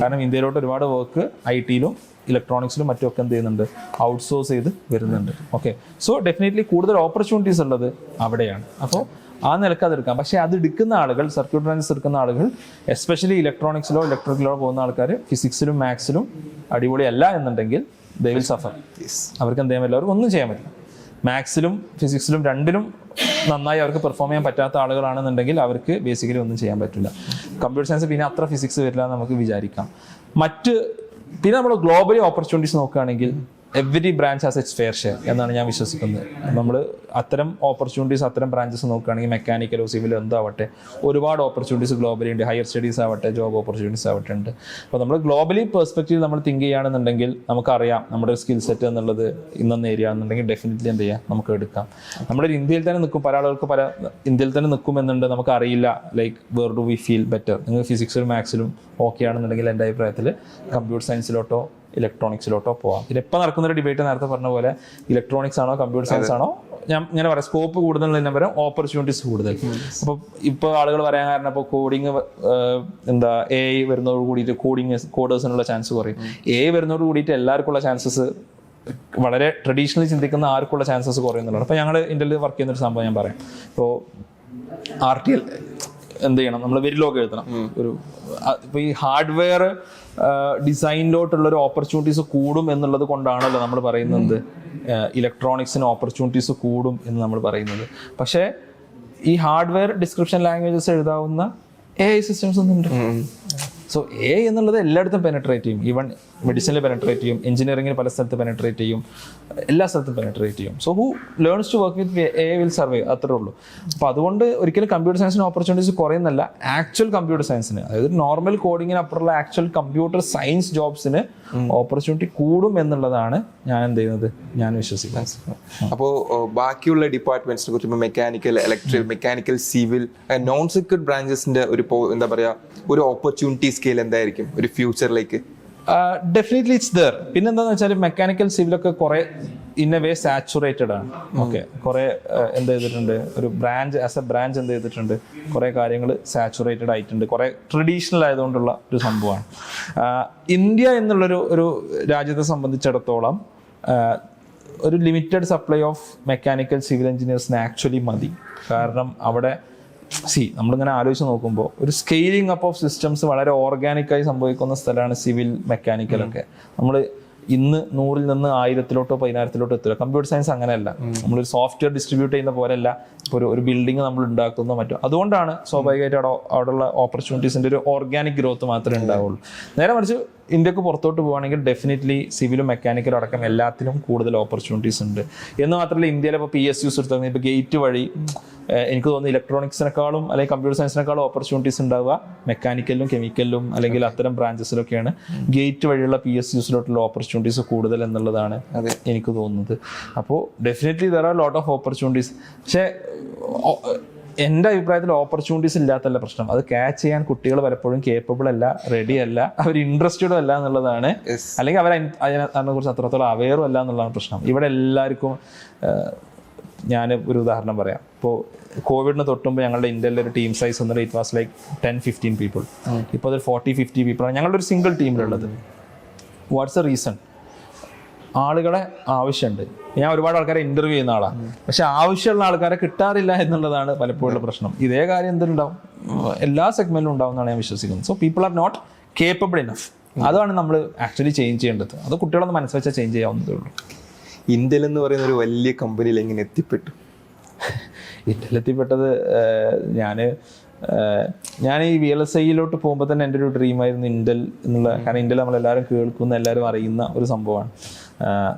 കാരണം ഇന്ത്യയിലോട്ട് ഒരുപാട് വർക്ക് IT-യിലും ഇലക്ട്രോണിക്സിലും മറ്റുമൊക്കെ എന്ത് ചെയ്യുന്നുണ്ട്, ഔട്ട്സോഴ്സ് ചെയ്ത് വരുന്നുണ്ട്. ഓക്കെ, സോ ഡെഫിനറ്റ്ലി കൂടുതൽ ഓപ്പർച്യൂണിറ്റീസ് ഉള്ളത് അവിടെയാണ്. അപ്പോൾ ആ നിലക്ക് അതെടുക്കാം. പക്ഷേ അത് എടുക്കുന്ന ആളുകൾ, സർക്യൂട്ട് ബ്രാഞ്ചസ് എടുക്കുന്ന ആളുകൾ, എസ്പെഷ്യലി ഇലക്ട്രോണിക്സിലോ ഇലക്ട്രിക്കലോ പോകുന്ന ആൾക്കാർ ഫിസിക്സിലും മാത്സിലും അടിപൊളിയല്ല എന്നുണ്ടെങ്കിൽ ദേ വിൽ സഫർ. അവർക്ക് എന്ത് ചെയ്യാൻ പറ്റില്ല, അവർക്ക് ഒന്നും ചെയ്യാൻ പറ്റില്ല. മാത്സിലും ഫിസിക്സിലും രണ്ടിലും നന്നായി അവർക്ക് പെർഫോം ചെയ്യാൻ പറ്റാത്ത ആളുകളാണെന്നുണ്ടെങ്കിൽ അവർക്ക് ബേസിക്കലി ഒന്നും ചെയ്യാൻ പറ്റില്ല. കമ്പ്യൂട്ടർ സയൻസ് പിന്നെ അത്ര ഫിസിക്സ് വരില്ല എന്ന് നമുക്ക് വിചാരിക്കാം. പിന്നെ നമ്മൾ ഗ്ലോബലി ഓപ്പർച്യൂണിറ്റീസ് നോക്കുകയാണെങ്കിൽ every branch has it's fair share എന്നാണ് ഞാൻ വിശ്വസിക്കുന്നത്. നമ്മൾ അത്തരം ഓപ്പർച്യൂണിറ്റീസ്, അത്തരം ബ്രാഞ്ചസ് നോക്കുകയാണെങ്കിൽ മെക്കാനിക്കലോ സിവിലോ എന്താവട്ടെ, ഒരുപാട് ഓപ്പർച്യൂണിറ്റീസ് ഗ്ലോബലി ഉണ്ട്. ഹയർ സ്റ്റഡീസ് ആവട്ടെ, ജോബ് ഓപ്പർച്യൂണിറ്റീസ് ആവട്ടെ ഉണ്ട്. അപ്പോൾ നമ്മൾ ഗ്ലോബലി പെർസ്പെക്റ്റീവ് നമ്മൾ തിങ്ക് ചെയ്യുകയാണെന്നുണ്ടെങ്കിൽ നമുക്കറിയാം നമ്മുടെ സ്കിൽ സെറ്റ് എന്നുള്ളത് ഇന്നൊന്ന് ഏരിയ ആണെന്നുണ്ടെങ്കിൽ ഡെഫിനറ്റ്ലി എന്ത് ചെയ്യാം, നമുക്ക് എടുക്കാം. നമ്മുടെ ഇന്ത്യയിൽ തന്നെ നിൽക്കും, പല ആളുകൾക്ക് ഇന്ത്യയിൽ തന്നെ നിൽക്കുമെന്നുണ്ട്, നമുക്കറിയില്ല. Like where do we feel better. നിങ്ങൾ ഫിസിക്സിലും മാത്സിലും ഓക്കെ ആണെന്നുണ്ടെങ്കിൽ എൻ്റെ അഭിപ്രായത്തിൽ കമ്പ്യൂട്ടർ സയൻസിലോട്ടോ ഇലക്ട്രോണിക്സിലോട്ടോ പോവാം. ഇതിപ്പോൾ നടക്കുന്നൊരു ഡിബേറ്റ് നേരത്തെ പറഞ്ഞ പോലെ ഇലക്ട്രോണിക്സ് ആണോ കമ്പ്യൂട്ടർ സയൻസ് ആണോ, ഞാൻ ഇങ്ങനെ പറയാം, സ്കോപ്പ് കൂടുതലുള്ളതിന് പകരം ഓപ്പർച്യൂണിറ്റീസ് കൂടുതൽ. അപ്പോൾ ഇപ്പോൾ ആളുകൾ പറയാൻ കാരണം ഇപ്പോൾ കോഡിങ് AI വരുന്നതോട് കൂടിയിട്ട് കോഡേഴ്സിനുള്ള ചാൻസ് കുറയും. AI വരുന്നതോട് കൂടിയിട്ട് എല്ലാവർക്കുള്ള ചാൻസസ്, വളരെ ട്രഡീഷണലി ചിന്തിക്കുന്ന ആർക്കുള്ള ചാൻസസ് കുറയുന്നുള്ളതാണ്. അപ്പോൾ ഞങ്ങൾ ഇന്ത്യയിൽ വർക്ക് ചെയ്യുന്നൊരു സംഭവം ഞാൻ പറയാം. ഇപ്പോൾ RTL എന്ത് ചെയ്യണം, നമ്മൾ വെരിലോഗ് എഴുതണം. ഇപ്പോൾ ഈ ഹാർഡ്വെയർ ഡിസൈനിലോട്ടുള്ളൊരു ഓപ്പർച്യൂണിറ്റീസ് കൂടും എന്നുള്ളത് കൊണ്ടാണല്ലോ നമ്മൾ പറയുന്നത് ഇലക്ട്രോണിക്സിന് ഓപ്പർച്യൂണിറ്റീസ് കൂടും എന്ന് നമ്മൾ പറയുന്നത്. പക്ഷേ ഈ ഹാർഡ്വെയർ ഡിസ്ക്രിപ്ഷൻ ലാംഗ്വേജസ് എഴുതാവുന്ന AI സിസ്റ്റംസ് ഒന്നുണ്ട്. സോ AI എന്നുള്ളത് എല്ലായിടത്തും പെനട്രേറ്റ് ചെയ്യും. ഈവൺ മെഡിസിനിൽ പെനട്രേറ്റ് ചെയ്യും, എഞ്ചിനീയറിംഗിൽ പല സ്ഥലത്ത് പെനട്രേറ്റ് ചെയ്യും, എല്ലാ സ്ഥലത്തും പെനട്രേറ്റ് ചെയ്യും. So who learns to work with AI will survive, അത്രേ ഉള്ളൂ. അപ്പോൾ അതുകൊണ്ട് ഒരിക്കലും കമ്പ്യൂട്ടർ സയൻസിന് ഓപ്പർച്യൂണിറ്റീസ് കുറയുന്നല്ല. ആക്ച്വൽ കമ്പ്യൂട്ടർ സയൻസിന്, അതായത് നോർമൽ കോഡിങ്ങിന് അപ്പുറമുള്ള ആക്ച്വൽ കമ്പ്യൂട്ടർ സയൻസ് ജോബ്സിന് ഓപ്പർച്യൂണിറ്റി കൂടും എന്നുള്ളതാണ് ഞാൻ എന്ത് ചെയ്യുന്നത്, ഞാൻ വിശ്വസിക്കുന്നത്. അപ്പോൾ ബാക്കിയുള്ള ഡിപ്പാർട്ട്മെന്റ്സിനെ കുറിച്ച് mechanical, electrical, mechanical, civil, non secured ബ്രാഞ്ചസിന്റെ ഒരു എന്താ പറയാ, ഒരു ഓപ്പർച്യൂണിറ്റി സ്കെയിൽ എന്തായിരിക്കും ഒരു ഫ്യൂച്ചറിലേക്ക്? Definitely it's there. പിന്നെന്താന്ന് വെച്ചാൽ മെക്കാനിക്കൽ സിവിലൊക്കെ കുറെ ഇൻ എ വേ സാച്ചുറേറ്റഡ് ആണ്. ഓക്കെ, കുറെ എന്ത് ചെയ്തിട്ടുണ്ട്, ഒരു ബ്രാഞ്ച് ആസ് എ ബ്രാഞ്ച് എന്ത് ചെയ്തിട്ടുണ്ട്, കുറെ കാര്യങ്ങൾ സാച്ചുറേറ്റഡ് ആയിട്ടുണ്ട്, കുറെ ട്രഡീഷണൽ ആയതുകൊണ്ടുള്ള ഒരു സംഭവമാണ്. ഇന്ത്യ എന്നുള്ളൊരു രാജ്യത്തെ സംബന്ധിച്ചിടത്തോളം ഒരു limited supply of mechanical civil എഞ്ചിനീയേഴ്സിന് ആക്ച്വലി മതി. കാരണം അവിടെ നമ്മളിങ്ങനെ ആലോചിച്ച് നോക്കുമ്പോൾ ഒരു സ്കെയിലിംഗ് അപ്പ് ഓഫ് സിസ്റ്റംസ് വളരെ ഓർഗാനിക്കായി സംഭവിക്കുന്ന സ്ഥലമാണ് സിവിൽ മെക്കാനിക്കലൊക്കെ. നമ്മൾ ഇന്ന് 100-ൽ നിന്ന് 1000-ലോട്ടോ 10,000-ലോട്ടോ എത്തില്ല. കമ്പ്യൂട്ടർ സയൻസ് അങ്ങനെയല്ല. നമ്മളൊരു സോഫ്റ്റ്വെയർ ഡിസ്ട്രിബ്യൂട്ട് ചെയ്യുന്ന പോലെയല്ല ഇപ്പോൾ ഒരു ബിൽഡിംഗ് നമ്മൾ ഉണ്ടാക്കുന്നോ മറ്റോ. അതുകൊണ്ടാണ് സ്വാഭാവികമായിട്ട് അവിടെയുള്ള ഓപ്പർച്യൂണിറ്റീസിൻ്റെ ഒരു ഓർഗാനിക് ഗ്രോത്ത് മാത്രമേ ഉണ്ടാവുള്ളൂ. നേരെ മറിച്ച് ഇന്ത്യക്ക് പുറത്തോട്ട് പോകുകയാണെങ്കിൽ ഡെഫിനറ്റ്ലി സിവിലും മെക്കാനിക്കലും അടക്കം എല്ലാത്തിലും കൂടുതൽ ഓപ്പർച്യൂണിറ്റീസ് ഉണ്ട്. എന്ന് മാത്രമല്ല ഇന്ത്യയിലെ ഇപ്പോൾ PSUs എടുത്താൽ ഇപ്പോൾ ഗേറ്റ് വഴി എനിക്ക് തോന്നുന്നു ഇലക്ട്രോണിക്സിനെക്കാളും അല്ലെങ്കിൽ കമ്പ്യൂട്ടർ സയൻസിനേക്കാളും ഓപ്പർച്യൂണിറ്റീസ് ഉണ്ടാവുക മെക്കാനിക്കലിലും കെമിക്കലിലും അല്ലെങ്കിൽ അത്തരം ബ്രാഞ്ചസിലൊക്കെയാണ്. ഗേറ്റ് വഴിയുള്ള PSUസിലോട്ടുള്ള ഓപ്പർച്യൂണിറ്റീസ് കൂടുതൽ എന്നുള്ളതാണ് എനിക്ക് തോന്നുന്നത്. അപ്പോൾ definitely there are lot of opportunities. പക്ഷേ എൻ്റെ അഭിപ്രായത്തിൽ ഓപ്പർച്യൂണിറ്റീസ് ഇല്ലാത്തല്ല പ്രശ്നം, അത് ക്യാച്ച് ചെയ്യാൻ കുട്ടികൾ പലപ്പോഴും കേപ്പബിൾ അല്ല, റെഡി അല്ല, അവർ ഇൻട്രസ്റ്റഡും അല്ല എന്നുള്ളതാണ്. അല്ലെങ്കിൽ അവർ അതിനെ കുറിച്ച് അത്രത്തോളം അവെയറും അല്ല എന്നുള്ളതാണ് പ്രശ്നം. ഇവിടെ എല്ലാവർക്കും ഞാൻ ഒരു ഉദാഹരണം പറയാം. ഇപ്പോൾ കോവിഡിന് തൊട്ടുമ്പോൾ ഞങ്ങളുടെ ഇന്ത്യയിലെ ഒരു ടീം സൈസ് എന്നത് ഇറ്റ് വാസ് ലൈക്ക് 10-15 പീപ്പിൾ. ഇപ്പോൾ അതൊരു 40-50 പീപ്പിളാണ് ഞങ്ങളുടെ ഒരു സിംഗിൾ ടീമിലുള്ളത്. What's a reason? ആളുകളെ ആവശ്യമുണ്ട്. ഞാൻ ഒരുപാട് ആൾക്കാരെ ഇന്റർവ്യൂ ചെയ്യുന്ന ആളാണ്, പക്ഷെ ആവശ്യമുള്ള ആൾക്കാരെ കിട്ടാറില്ല എന്നുള്ളതാണ് പലപ്പോഴും പ്രശ്നം. ഇതേ കാര്യം എന്തുണ്ടാവും, എല്ലാ സെഗ്മെന്റിലും ഉണ്ടാവും എന്നാണ് ഞാൻ വിശ്വസിക്കുന്നത്. So people are not capable enough. അതാണ് നമ്മൾ ആക്ച്വലി ചേഞ്ച് ചെയ്യേണ്ടത്. അത് കുട്ടികളൊന്ന് മനസ്സുവെച്ചാൽ ചേഞ്ച് ചെയ്യാവുന്നതേ ഉള്ളൂ. ഇന്റൽ എന്ന് പറയുന്ന ഒരു വലിയ കമ്പനിയിൽ എങ്ങനെ എത്തിപ്പെട്ടു? ഇന്റലെത്തിപ്പെട്ടത് ഞാൻ ഈ VLSIയിലോട്ട് പോകുമ്പോൾ തന്നെ എൻ്റെ ഒരു ഡ്രീമായിരുന്നു ഇന്റൽ എന്നുള്ള. കാരണം ഇന്റൽ നമ്മളെല്ലാവരും കേൾക്കുന്ന, എല്ലാവരും അറിയുന്ന ഒരു സംഭവമാണ്.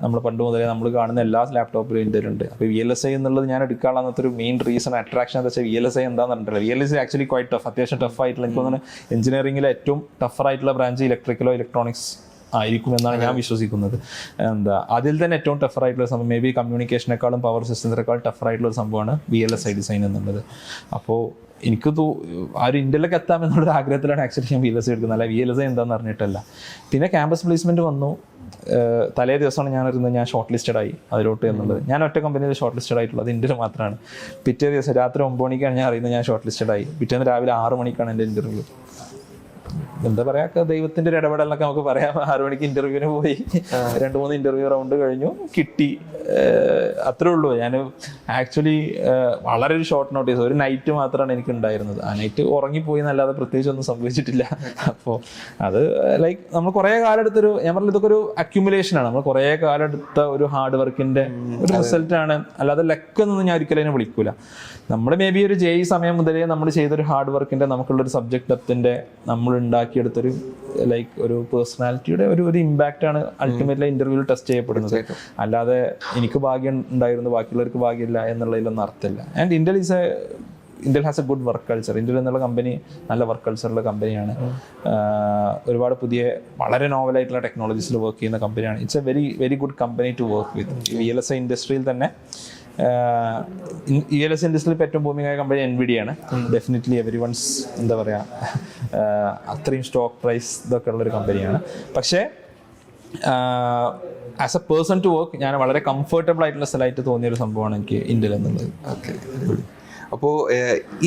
നമ്മൾ പണ്ട് മുതലേ നമ്മൾ കാണുന്ന എല്ലാ ലാപ്ടോപ്പിലും ഇന്റൽ ഉണ്ട്. അപ്പോൾ VLSI എന്നുള്ളത് ഞാൻ എടുക്കാനുള്ള ഒരു മെയിൻ റീസൺ, അട്രാക്ഷൻ എന്താ വെച്ചാൽ VLSI എന്താണെന്ന് പറഞ്ഞിട്ടില്ല. VLSI ആക്ച്വലി ക്വൈറ്റ് ടഫ്, അത്യാവശ്യം ടഫ് ആയിട്ടുള്ള, എനിക്ക് തോന്നുന്നു എഞ്ചിനീയറിംഗിലെ ഏറ്റവും ടഫറായിട്ടുള്ള ബ്രാഞ്ച് ഇലക്ട്രിക്കലോ ഇലക്ട്രോണിക്സ് ആയിരിക്കും എന്നാണ് ഞാൻ വിശ്വസിക്കുന്നത്. അതിൽ തന്നെ ഏറ്റവും ടഫറായിട്ടുള്ള സംഭവം മേ ബി കമ്മ്യൂണിക്കേഷനേക്കാളും പവർ സിസ്റ്റത്തിനേക്കാളും ടഫറായിട്ടുള്ള ഒരു സംഭവമാണ് VLSI ഡിസൈൻ എന്നുള്ളത്. അപ്പോൾ എനിക്ക് ആ ഒരു ഇന്ത്യയിലേക്ക് എത്താമെന്നുള്ളൊരു ആഗ്രഹത്തിലാണ് ആക്ച്വലി ഞാൻ VLSI എടുക്കുന്നത്, അല്ല VLSI എന്താണെന്ന് അറിഞ്ഞിട്ടല്ല. പിന്നെ ക്യാമ്പസ് പ്ലേസ്മെൻറ്റ് വന്നു. തലേ ദിവസമാണ് ഞാൻ ഷോർട്ട് ലിസ്റ്റഡ് ആയി അതിലോട്ട് എന്നുള്ളത്. ഞാൻ ഒറ്റ കമ്പനിയിൽ ഷോർട്ട് ലിസ്റ്റഡ് ആയിട്ടുള്ളത് ഇന്ത്യയിൽ മാത്രമാണ്. പിറ്റേ ദിവസം രാത്രി 9 മണിക്കാണ് ഞാൻ അറിയുന്നത് ഞാൻ ഷോർട്ട് ലിസ്റ്റഡ് ആയി. പിറ്റേന്ന് രാവിലെ 6 മണിക്കാണ് എൻ്റെ ഇൻ്റർവ്യൂ. എന്താ പറയാ, ദൈവത്തിന്റെ ഒരു ഇടപെടലൊക്കെ നമുക്ക് പറയാം. 6 മണിക്ക് ഇന്റർവ്യൂവിന് പോയി, 2-3 ഇന്റർവ്യൂ റൗണ്ട് കഴിഞ്ഞു, കിട്ടി. അത്രേ ഉള്ളൂ. ഞാൻ ആക്ച്വലി വളരെ ഒരു ഷോർട്ട് നോട്ടീസ്, ഒരു നൈറ്റ് മാത്രമാണ് എനിക്ക് ഉണ്ടായിരുന്നത്. ആ നൈറ്റ് ഉറങ്ങിപ്പോയി എന്നല്ലാതെ പ്രത്യേകിച്ച് ഒന്നും സംഭവിച്ചിട്ടില്ല. അപ്പോൾ അത് ലൈക്ക് നമ്മൾ കുറേ കാലം എടുത്തൊരു, ഞാൻ പറഞ്ഞത് ഇതൊക്കെ ഒരു അക്യുമുലേഷനാണ്. നമ്മൾ കുറേ കാലം എടുത്ത ഒരു ഹാർഡ് വർക്കിന്റെ ഒരു റിസൾട്ടാണ്. അല്ലാതെ ലക്കെന്നൊന്നും ഞാൻ ഒരിക്കലും അതിനെ വിളിക്കൂല. നമ്മൾ മേ ബി ഒരു JEE സമയം മുതലേ നമ്മൾ ചെയ്തൊരു ഹാർഡ് വർക്കിന്റെ, നമുക്കുള്ളൊരു സബ്ജക്ട് ഡെപ്തിന്റെ, നമ്മൾ ഉണ്ടാക്കിയെടുത്തൊരു ലൈക്ക് ഒരു പേഴ്സണാലിറ്റിയുടെ ഒരു ഇമ്പാക്റ്റ് ആണ് അൾട്ടിമേറ്റ്ലി ഇന്റർവ്യൂവിൽ ടെസ്റ്റ് ചെയ്യപ്പെടുന്നത്. അല്ലാതെ എനിക്ക് ഭാഗ്യം ഉണ്ടായിരുന്നു ബാക്കിയുള്ളവർക്ക് ഭാഗ്യമില്ല എന്നുള്ളതിലൊന്നും അർത്ഥമില്ല. ആൻഡ് ഇന്ത്യൽ has a good work culture. ഇന്ത്യൽ എന്നുള്ള കമ്പനി നല്ല വർക്ക് കൾച്ചറുള്ള കമ്പനിയാണ്. ഒരുപാട് പുതിയ വളരെ നോവലായിട്ടുള്ള ടെക്നോളജീസിൽ വർക്ക് ചെയ്യുന്ന കമ്പനിയാണ്. It's a very very good company to work with. VLSI ഇൻഡസ്ട്രിയിൽ തന്നെ VLSI ഇൻഡസ്ട്രിയിൽ ഏറ്റവും ബൂമിംഗ് ആയ കമ്പനി NVIDIA ആണ്. ഡെഫിനറ്റ്ലി എവരി വൺസ് എന്താ പറയുക, അത്രയും സ്റ്റോക്ക് പ്രൈസ് ഇതൊക്കെ ഉള്ളൊരു കമ്പനിയാണ്. പക്ഷേ as a person to work ഞാൻ വളരെ കംഫർട്ടബിൾ ആയിട്ടുള്ള സ്ഥലമായിട്ട് തോന്നിയൊരു സംഭവമാണ് എനിക്ക് ഇന്ത്യയിൽ എന്നുള്ളത്. ഓക്കെ. അപ്പോൾ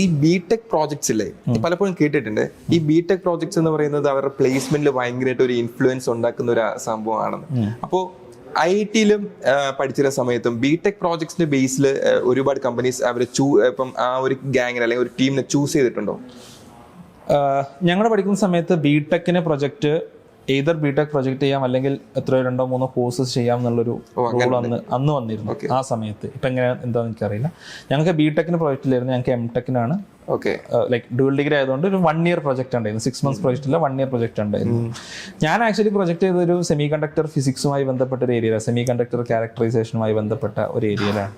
ഈ BTech പ്രോജക്ട്സ് ഇല്ലേ, പലപ്പോഴും കേട്ടിട്ടുണ്ട് ഈ BTech പ്രോജക്ട്സ് എന്ന് പറയുന്നത് അവരുടെ പ്ലേസ്മെന്റിൽ ഭയങ്കരമായിട്ട് ഒരു ഇൻഫ്ലുവൻസ് ഉണ്ടാക്കുന്ന ഒരു സംഭവമാണെന്ന്. അപ്പോൾ IIT-ലും പഠിച്ചിരുന്ന സമയത്തും BTech പ്രോജക്ട്സിന്റെ ബേസിൽ ഒരുപാട് കമ്പനീസ് അവർ ഇപ്പം ആ ഒരു ഗ്യാങ്ങിനെ അല്ലെങ്കിൽ ഒരു ടീമിനെ ചൂസ് ചെയ്തിട്ടുണ്ടോ? ഞങ്ങൾ പഠിക്കുന്ന സമയത്ത് BTech-ന് പ്രൊജക്ട് ഏതർ BTech പ്രൊജക്ട് ചെയ്യാം, അല്ലെങ്കിൽ 2-3 കോഴ്സസ് ചെയ്യാം എന്നുള്ളൊരു റൂൾ അന്ന് വന്നിരുന്നു ആ സമയത്ത്. ഇപ്പം എങ്ങനെ എന്താണെന്ന് എനിക്കറിയില്ല. ഞങ്ങൾക്ക് BTech-ന് പ്രൊജക്റ്റിലായിരുന്നു, ഞങ്ങൾക്ക് MTech-നാണ്. ലൈക്ക് ഡ്യൂൽ ഡിഗ്രി ആയതുകൊണ്ട് ഒരു 1 ഇയർ പ്രൊജക്ട് ഉണ്ടായിരുന്നു. 6 months പ്രൊജക്ട് ഇല്ല, 1 ഇയർ പ്രൊജക്ട് ഉണ്ടായിരുന്നു. ഞാൻ ആക്ച്വലി പ്രൊജക്ട് ചെയ്തൊരു സെമി കണ്ടക്ടർ ഫിസിക്സുമായി ബന്ധപ്പെട്ട ഒരു ഏരിയയിലാണ്, സെമി കണ്ടക്ടർ ക്യാരക്ടറൈസേഷനുമായി ബന്ധപ്പെട്ട ഒരു ഏരിയയിലാണ്.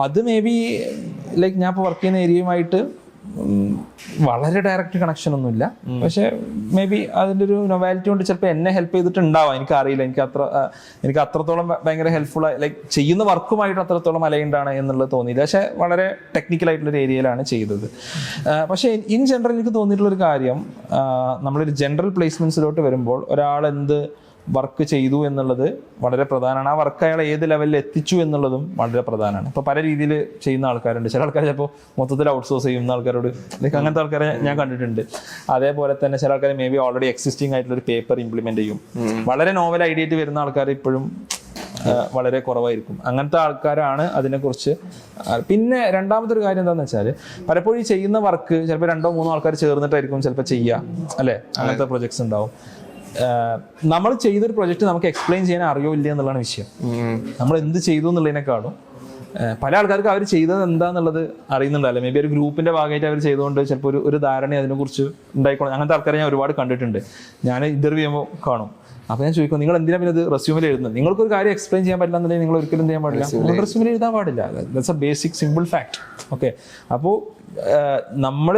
അത് മേ ബി ലൈക്ക് ഞാൻ ഇപ്പോൾ വർക്ക് ചെയ്യുന്ന ഏരിയയുമായിട്ട് വളരെ ഡയറക്റ്റ് കണക്ഷൻ ഒന്നുമില്ല. പക്ഷെ മേ ബി അതിൻ്റെ ഒരു നൊവാലിറ്റി കൊണ്ട് ചിലപ്പോൾ എന്നെ ഹെൽപ്പ് ചെയ്തിട്ടുണ്ടാവാം, എനിക്കറിയില്ല. എനിക്ക് അത്രത്തോളം ഭയങ്കര ഹെൽപ്ഫുൾ ആയി ലൈക്ക് ചെയ്യുന്ന വർക്കുമായിട്ട് അത്രത്തോളം അലൈൻഡാണ് എന്നുള്ളത് തോന്നിയില്ല. പക്ഷെ വളരെ ടെക്നിക്കലായിട്ടുള്ളൊരു ഏരിയയിലാണ് ചെയ്തത്. പക്ഷേ ഇൻ ജനറൽ എനിക്ക് തോന്നിയിട്ടുള്ളൊരു കാര്യം, നമ്മളൊരു ജനറൽ പ്ലേസ്മെന്റ്സിലോട്ട് വരുമ്പോൾ ഒരാൾ എന്ത് വർക്ക് ചെയ്തു എന്നുള്ളത് വളരെ പ്രധാനമാണ്. ആ വർക്ക് അയാൾ ഏത് ലെവലിൽ എത്തിച്ചു എന്നുള്ളതും വളരെ പ്രധാനമാണ്. ഇപ്പോൾ പല രീതിയിൽ ചെയ്യുന്ന ആൾക്കാരുണ്ട്. ചില ആൾക്കാർ ചിലപ്പോൾ മൊത്തത്തിൽ ഔട്ട്സോഴ്സ് ചെയ്യുന്ന ആൾക്കാരോട് ലൈക്ക് അങ്ങനത്തെ ആൾക്കാരെ ഞാൻ കണ്ടിട്ടുണ്ട്. അതേപോലെ തന്നെ ചില ആൾക്കാർ മേ ബി ഓൾറെഡി എക്സിസ്റ്റിംഗ് ആയിട്ടുള്ളൊരു പേപ്പർ ഇംപ്ലിമെന്റ് ചെയ്യും. വളരെ നോവൽ ഐഡിയ ആയിട്ട് വരുന്ന ആൾക്കാർ ഇപ്പോഴും വളരെ കുറവായിരിക്കും. അങ്ങനത്തെ ആൾക്കാരാണ് അതിനെക്കുറിച്ച്. പിന്നെ രണ്ടാമത്തെ ഒരു കാര്യം എന്താണെന്ന് വെച്ചാൽ, പലപ്പോഴും ചെയ്യുന്ന വർക്ക് ചിലപ്പോൾ 2-3 ആൾക്കാർ ചേർന്നിട്ടായിരിക്കും ചിലപ്പോൾ ചെയ്യുക, അല്ലേ? അങ്ങനത്തെ പ്രൊജക്ട്സ് ഉണ്ടാവും. നമ്മൾ ചെയ്തൊരു പ്രൊജക്ട് നമുക്ക് എക്സ്പ്ലെയിൻ ചെയ്യാൻ അറിയോ ഇല്ല എന്നുള്ളതാണ് വിഷയം. നമ്മൾ എന്ത് ചെയ്തു എന്നുള്ളതിനേക്കാളും പല ആൾക്കാർക്ക് അവർ ചെയ്തത് എന്താണെന്നുള്ളത് അറിയുന്നുണ്ടല്ലോ. മേ ബി ഒരു ഗ്രൂപ്പിന്റെ ഭാഗമായിട്ട് അവർ ചെയ്തുകൊണ്ട് ചിലപ്പോൾ ഒരു ധാരണ അതിനെക്കുറിച്ച് ഉണ്ടായിക്കോളും. അങ്ങനത്തെ ആൾക്കാരെ ഞാൻ ഒരുപാട് കണ്ടിട്ടുണ്ട്. ഞാൻ ഇന്റർവ്യൂ ചെയ്യുമ്പോൾ കാണും. അപ്പോൾ ഞാൻ ചോദിക്കും, നിങ്ങൾ എന്തിനാ പിന്നെ ഇത് റെസ്യൂമിൽ എഴുതുന്നത്? നിങ്ങൾക്കൊരു കാര്യം എക്സ്പ്ലെയിൻ ചെയ്യാൻ പറ്റില്ല എന്നുണ്ടെങ്കിൽ നിങ്ങൾ ഒരിക്കലും ചെയ്യാൻ പാടില്ല, നിങ്ങൾ റെസ്യൂമിൽ എഴുതാൻ പാടില്ല. That's A basic simple fact. Okay, അപ്പോൾ നമ്മൾ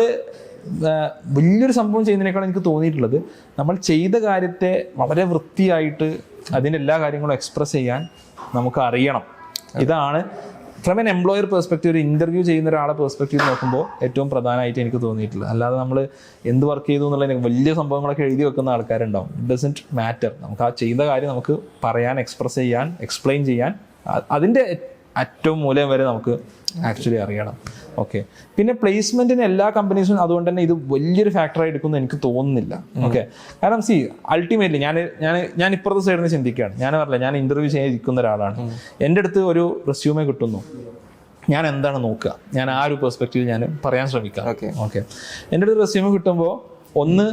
വലിയൊരു സംഭവം ചെയ്യുന്നതിനേക്കാൾ എനിക്ക് തോന്നിയിട്ടുള്ളത് നമ്മൾ ചെയ്ത കാര്യത്തെ വളരെ വൃത്തിയായിട്ട് അതിൻ്റെ എല്ലാ കാര്യങ്ങളും എക്സ്പ്രസ് ചെയ്യാൻ നമുക്ക് അറിയണം. ഇതാണ് ഫ്രം എൻ എംപ്ലോയർ പെർസ്പെക്റ്റീവ്, ഒരു ഇൻ്റർവ്യൂ ചെയ്യുന്ന ഒരാളെ പെർസ്പെക്റ്റീവ് നോക്കുമ്പോൾ ഏറ്റവും പ്രധാനമായിട്ട് എനിക്ക് തോന്നിയിട്ടുള്ളത്. അല്ലാതെ നമ്മൾ എന്ത് വർക്ക് ചെയ്തു എന്നുള്ള വലിയ സംഭവങ്ങളൊക്കെ എഴുതി വെക്കുന്ന ആൾക്കാരുണ്ടാവും. It doesn't matter. നമുക്ക് ആ ചെയ്ത കാര്യം നമുക്ക് പറയാൻ, എക്സ്പ്രസ് ചെയ്യാൻ, എക്സ്പ്ലെയിൻ ചെയ്യാൻ, അതിൻ്റെ ഏറ്റവും മൂലം വരെ നമുക്ക് ആക്ച്വലി അറിയണം. ഓക്കെ, പിന്നെ പ്ലേസ്മെന്റിന് എല്ലാ കമ്പനീസും അതുകൊണ്ട് തന്നെ ഇത് വലിയൊരു ഫാക്ടറായി എടുക്കുമെന്ന് എനിക്ക് തോന്നുന്നില്ല. ഓക്കെ, കാരണം സി അൾട്ടിമേറ്റ്ലി ഞാൻ ഇപ്പുറത്തെ സൈഡിൽ നിന്ന് ചിന്തിക്കുകയാണ്. ഞാൻ പറഞ്ഞില്ല, ഞാൻ ഇന്റർവ്യൂ ചെയ്തിരിക്കുന്ന ഒരാളാണ്. എൻ്റെ അടുത്ത് ഒരു റെസ്യൂമേ കിട്ടുന്നു, ഞാൻ എന്താണ് നോക്കുക, ഞാൻ ആ ഒരു പെർസ്പെക്റ്റീവ് ഞാൻ പറയാൻ ശ്രമിക്കാം. ഓക്കെ, എൻ്റെ അടുത്ത് റെസ്യൂമേ കിട്ടുമ്പോൾ ഒന്ന്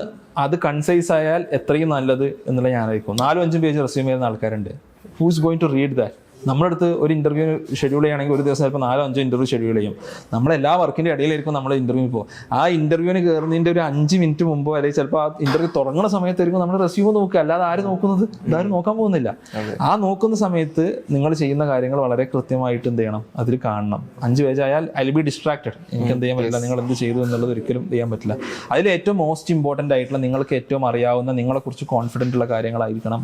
അത് കൺസൈസ് ആയാൽ എത്രയും നല്ലത് എന്നുള്ളത് ഞാൻ ആയിരിക്കും. 4-5 പേജ് റെസ്യൂമേ ചെയ്യുന്ന ആൾക്കാരുണ്ട്. Who is going to read that? നമ്മുടെ അടുത്ത് ഒരു ഇൻ്റർവ്യൂ ഷെഡ്യൂൾ ചെയ്യുകയാണെങ്കിൽ ഒരു ദിവസം ചിലപ്പോൾ 4-5 ഇൻ്റർവ്യൂ ഷെഡ്യൂൾ ചെയ്യും. നമ്മളെല്ലാ വർക്കിൻ്റെ ഇടയിലായിരിക്കും നമ്മൾ ഇൻ്റർവ്യൂ പോകും. ആ ഇൻ്റർവ്യൂവിന് കയറുന്നതിൻ്റെ ഒരു 5 മിനിറ്റ് മുമ്പോ അല്ലെങ്കിൽ ചിലപ്പോൾ ആ ഇൻ്റർവ്യൂ തുടങ്ങുന്ന സമയത്തായിരിക്കും നമ്മൾ റെസ്യൂം നോക്കുക. അല്ലാതെ ആര് നോക്കുന്നത്? ഇതാരും നോക്കാൻ പോകുന്നില്ല. ആ നോക്കുന്ന സമയത്ത് നിങ്ങൾ ചെയ്യുന്ന കാര്യങ്ങൾ വളരെ കൃത്യമായിട്ട് എന്ത് ചെയ്യണം, അതിൽ കാണണം. 5 പേജ് ആയാൽ ഐ വിൽ ബി ഡിസ്ട്രാക്റ്റഡ്, എനിക്ക് എന്ത് ചെയ്യാൻ പറ്റില്ല, നിങ്ങൾ എന്ത് ചെയ്തു എന്നുള്ളത് ഒരിക്കലും ചെയ്യാൻ പറ്റില്ല. അതിൽ ഏറ്റവും മോസ്റ്റ് ഇമ്പോർട്ടൻ്റ് ആയിട്ടുള്ള, നിങ്ങൾക്ക് ഏറ്റവും അറിയാവുന്ന, നിങ്ങളെക്കുറിച്ച് കോൺഫിഡൻ്റ് ഉള്ള കാര്യങ്ങളായിരിക്കണം